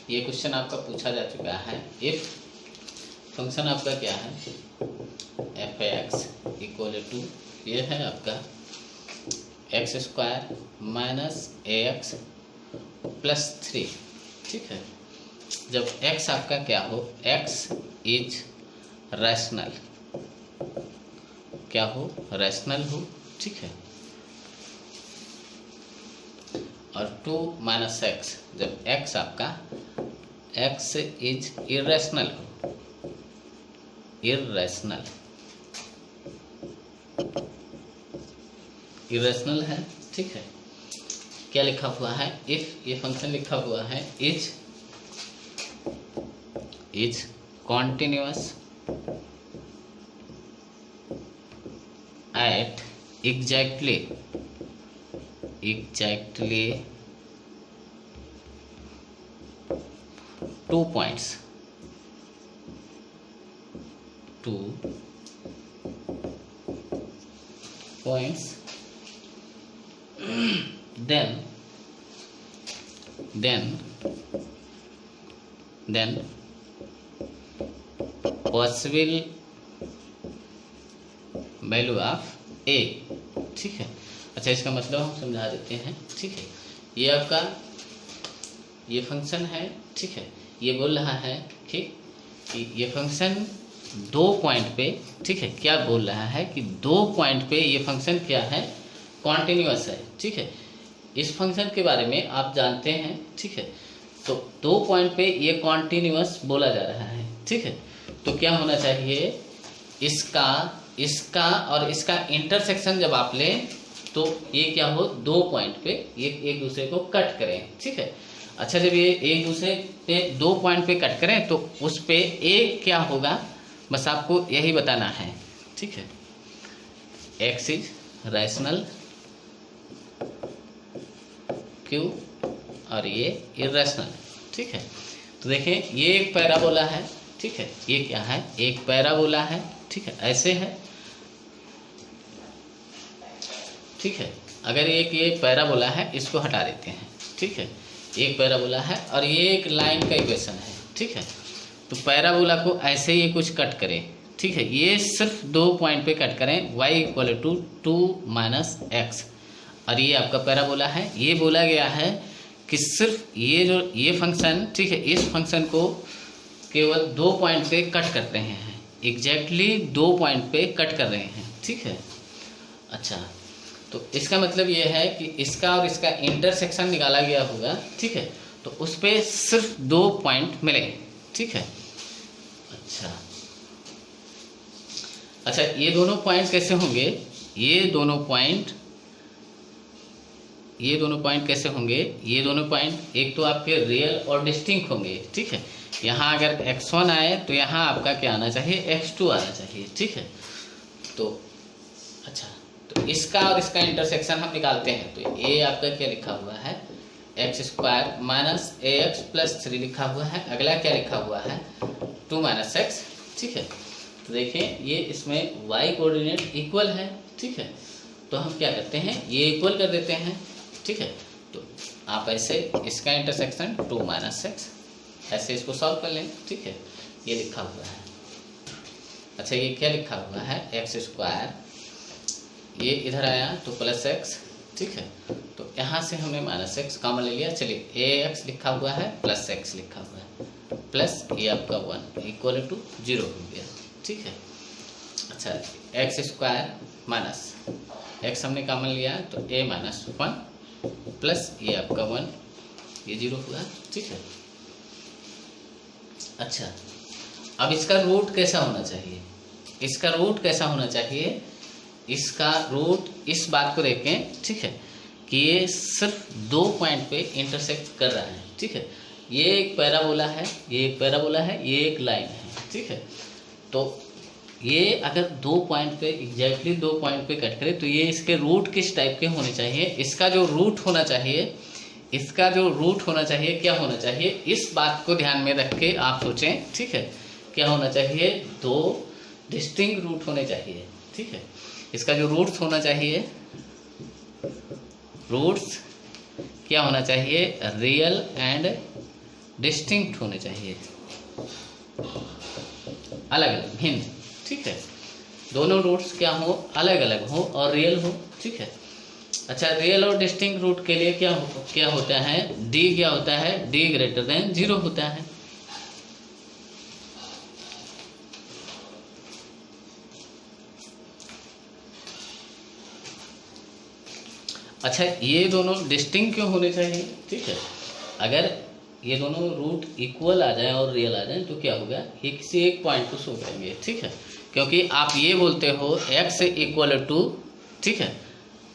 ये क्वेश्चन आपका पूछा जा चुका है। इफ फंक्शन आपका क्या है, एफ एक्स इक्वल टू, ये है आपका एक्स स्क्वायर माइनस ए एक्स प्लस 3, ठीक है। जब एक्स आपका क्या हो, एक्स इज रैशनल, क्या हो, रैशनल हो, ठीक है। और 2 माइनस एक्स, जब एक्स आपका एक्स इज इरेशनल हो, इरेशनल, इरेशनल है, ठीक है। क्या लिखा हुआ है, इफ ये फंक्शन लिखा हुआ है is continuous at exactly 2 points, 2 points, then possible value of A, ठीक है। अच्छा, इसका मतलब हम समझा देते हैं, ठीक है। ये आपका ये फंक्शन है, ठीक है। ये बोल रहा है कि ये फंक्शन 2 पॉइंट पे, ठीक है, क्या बोल रहा है कि 2 पॉइंट पे ये फंक्शन क्या है, कॉन्टिन्यूअस है, ठीक है। इस फंक्शन के बारे में आप जानते हैं, ठीक है। तो 2 पॉइंट पे ये कॉन्टिन्यूअस बोला जा रहा है, ठीक है। तो क्या होना चाहिए, इसका और इसका इंटरसेक्शन जब आप लें तो ये क्या हो, 2 पॉइंट पे ये एक दूसरे को कट करें, ठीक है। अच्छा, जब ये एक दूसरे पे 2 पॉइंट पे कट करें तो उस पे ए क्या होगा, बस आपको यही बताना है, ठीक है। एक्स इज रैशनल, क्यों, और ये इरेशनल, ठीक है। तो देखें, ये एक पैराबोला है, ठीक है। ये क्या है, एक पैराबोला है, ठीक है, ऐसे है, ठीक है। अगर ये पैराबोला है, इसको हटा देते हैं, ठीक है। एक पैराबोला है और ये एक लाइन का इक्वेशन है, ठीक है। तो पैराबोला को ऐसे ही कुछ कट करें, ठीक है। ये सिर्फ 2 पॉइंट पे कट करें, y equal to 2 minus x, और ये आपका पैराबोला है। ये बोला गया है कि सिर्फ ये फंक्शन, ठीक है, इस फंक्शन को केवल 2 पॉइंट पे कट कर रहे हैं, एग्जैक्टली 2 पॉइंट पे कट कर रहे हैं, ठीक है। अच्छा, तो इसका मतलब ये है कि इसका और इसका इंटरसेक्शन निकाला गया होगा, ठीक है। तो उस पर सिर्फ 2 पॉइंट मिले, ठीक है। अच्छा, ये दोनों पॉइंट कैसे होंगे, ये दोनों पॉइंट कैसे होंगे, ये दोनों पॉइंट एक तो आपके रियल और डिस्टिंक्ट होंगे, ठीक है। यहाँ अगर x1 आए तो यहाँ आपका क्या आना चाहिए, x2 आना चाहिए, ठीक है। तो अच्छा, तो इसका और इसका इंटरसेक्शन हम निकालते हैं। तो ए आपका क्या लिखा हुआ है, एक्स स्क्वायर माइनस ए एक्स प्लस 3 लिखा हुआ है। अगला क्या लिखा हुआ है, 2 माइनस एक्स, ठीक है। तो देखिए, ये इसमें y कोऑर्डिनेट इक्वल है, ठीक है। तो हम क्या करते हैं, ये इक्वल कर देते हैं, ठीक है। तो आप ऐसे इसका इंटरसेक्शन 2 माइनस एक्स, ऐसे इसको सॉल्व कर लें, ठीक है। ये लिखा हुआ है। अच्छा, ये क्या लिखा हुआ है, एक्स स्क्वायर, ये इधर आया तो प्लस एक्स, ठीक है। तो यहाँ से हमने माइनस एक्स कॉमन ले लिया। चलिए, ए एक्स लिखा हुआ है प्लस एक्स लिखा हुआ है, प्लस ये आपका 1 इक्वल टू 0 हो गया, ठीक है। अच्छा, एक्स स्क्वायर माइनस एक्स हमने कॉमन लिया तो ए माइनस 1 प्लस ये आपका 1, ये 0 हुआ, ठीक है। अच्छा, अब इसका रूट कैसा होना चाहिए, इसका रूट कैसा होना चाहिए, इसका रूट इस बात को देखें, ठीक है, कि ये सिर्फ 2 पॉइंट पे इंटरसेक्ट कर रहा है, ठीक है। ये एक पैराबोला है, ये एक पैराबोला है, ये एक लाइन है, ठीक है। तो ये अगर 2 पॉइंट पे एग्जैक्टली 2 पॉइंट पे कट करे तो ये इसके रूट किस टाइप के होने चाहिए, इसका जो रूट होना चाहिए, इसका जो रूट होना चाहिए क्या होना चाहिए, इस बात को ध्यान में रख के आप सोचें, ठीक है। क्या होना चाहिए, 2 डिस्टिंक्ट रूट होने चाहिए, ठीक है। इसका जो रूट्स होना चाहिए, रूट्स क्या होना चाहिए, रियल एंड डिस्टिंक्ट होने चाहिए, अलग अलग, भिन्न, ठीक है। दोनों रूट्स क्या हो, अलग अलग हो और रियल हो, ठीक है। अच्छा, रियल और डिस्टिंक्ट रूट के लिए क्या होता है, डी क्या होता है, डी ग्रेटर देन 0 होता है। अच्छा, ये दोनों डिस्टिंक्ट क्यों होने चाहिए, ठीक है। अगर ये दोनों रूट इक्वल आ जाए और रियल आ जाए तो क्या होगा, ये किसी एक पॉइंट को शो करेंगे, ठीक है। क्योंकि आप ये बोलते हो x इक्वल टू, ठीक है,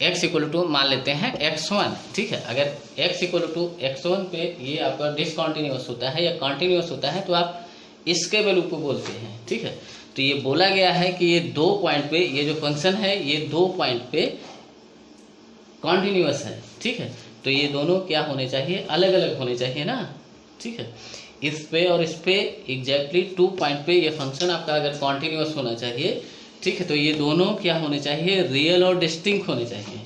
x इक्वल टू मान लेते हैं x1, ठीक है। अगर x इक्वल टू x1 पे ये आपका डिसकॉन्टिन्यूअस होता है या कॉन्टिन्यूअस होता है तो आप इसके वैल्यू को बोलते हैं, ठीक है। तो ये बोला गया है कि ये 2 पॉइंट पे, ये जो फंक्शन है ये 2 पॉइंट पे कॉन्टिन्यूअस है, ठीक है। तो ये दोनों क्या होने चाहिए, अलग अलग होने चाहिए ना, ठीक है। इस पे और इस पे एग्जैक्टली 2 पॉइंट पे ये फंक्शन आपका अगर कॉन्टिन्यूअस होना चाहिए, ठीक है, तो ये दोनों क्या होने चाहिए, रियल और डिस्टिंक्ट होने चाहिए।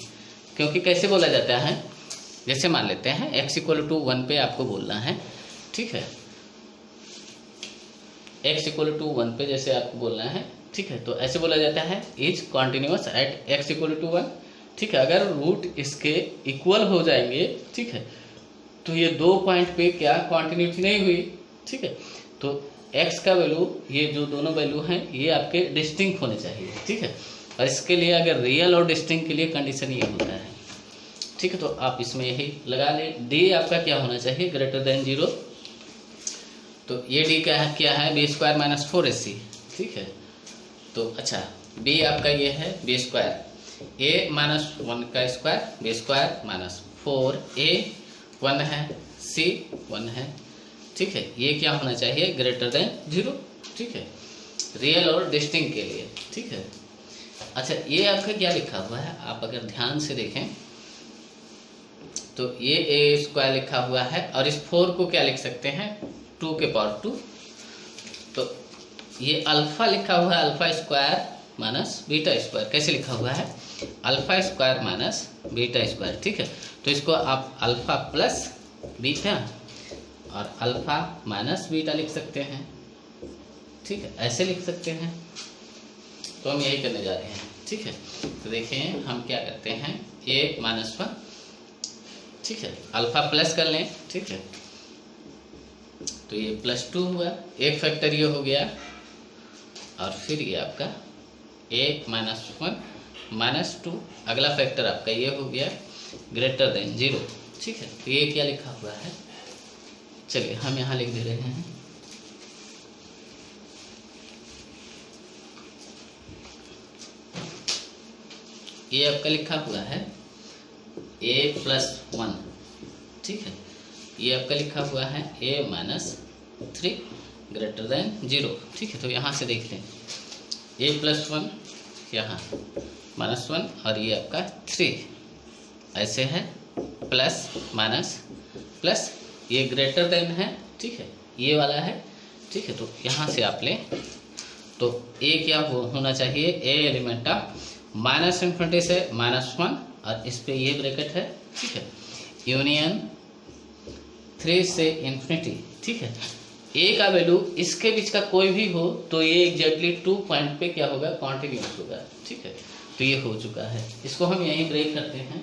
क्योंकि कैसे बोला जाता है, जैसे मान लेते हैं x इक्वल टू 1 पे आपको बोलना है, ठीक है। x इक्वल टू 1 पे जैसे आपको बोलना है, ठीक है, तो ऐसे बोला जाता है is continuous at x equal to 1, ठीक है। अगर रूट इसके इक्वल हो जाएंगे, ठीक है, तो ये 2 पॉइंट पे क्या कॉन्टिन्यूटी नहीं हुई, ठीक है। तो x का वैल्यू, ये जो दोनों वैल्यू हैं ये आपके डिस्टिंक्ट होने चाहिए, ठीक है। और इसके लिए अगर रियल और डिस्टिंक्ट के लिए कंडीशन ये होता है, ठीक है। तो आप इसमें यही लगा लें, डी आपका क्या होना चाहिए, ग्रेटर देन 0। तो ये डी क्या है, बी स्क्वायर माइनस 4ac, ठीक है। तो अच्छा, बी आपका ये है बी स्क्वायर, ए माइनस 1 का square, B square minus 4a 1 है, सी 1 है, ठीक है। ये क्या होना चाहिए, ग्रेटर देन 0, ठीक है, रियल और डिस्टिंक्ट के लिए, ठीक है। अच्छा, ये आपका क्या लिखा हुआ है, आप अगर ध्यान से देखें तो ये ए स्क्वायर लिखा हुआ है और इस 4 को क्या लिख सकते हैं, 2 के पावर 2। तो ये अल्फा लिखा हुआ है, alpha square minus beta square, कैसे लिखा हुआ है, alpha square minus beta square, ठीक है। तो इसको आप अल्फा प्लस बीटा और अल्फा माइनस बीटा लिख सकते हैं, ठीक है, ऐसे लिख सकते हैं। तो हम यही करने जा रहे हैं, ठीक है। तो देखें हम क्या करते हैं, ए माइनस 1, ठीक है, अल्फा प्लस कर लें, ठीक है। तो ये +2 हुआ, एक फैक्टर ये हो गया और फिर ये आपका ए माइनस 1 माइनस 2, अगला फैक्टर आपका ये हो गया ग्रेटर देन 0, ठीक है। तो ये क्या लिखा हुआ है, चलिए हम यहाँ लिख दे रहे हैं, ये आपका लिखा हुआ है a+1, ठीक है। ये आपका लिखा हुआ है a माइनस 3 ग्रेटर देन 0, ठीक है। तो यहाँ से देख लें, a+1 यहाँ -1 और ये आपका 3 ऐसे है, प्लस माइनस प्लस, ये ग्रेटर देन है, ठीक है, ये वाला है, ठीक है। तो यहाँ से आप लें तो ए क्या होना चाहिए, ए एलिमेंट ऑफ -∞ से -1 और इस पे ये ब्रैकेट है, ठीक है, यूनियन 3 से ∞, ठीक है। ए का वैल्यू इसके बीच का कोई भी हो तो ये एग्जैक्टली 2 पॉइंट पे क्या होगा, कॉन्टिन्यूअस होगा, ठीक है। तो ये हो चुका है, इसको हम यहीं ब्रेक करते हैं।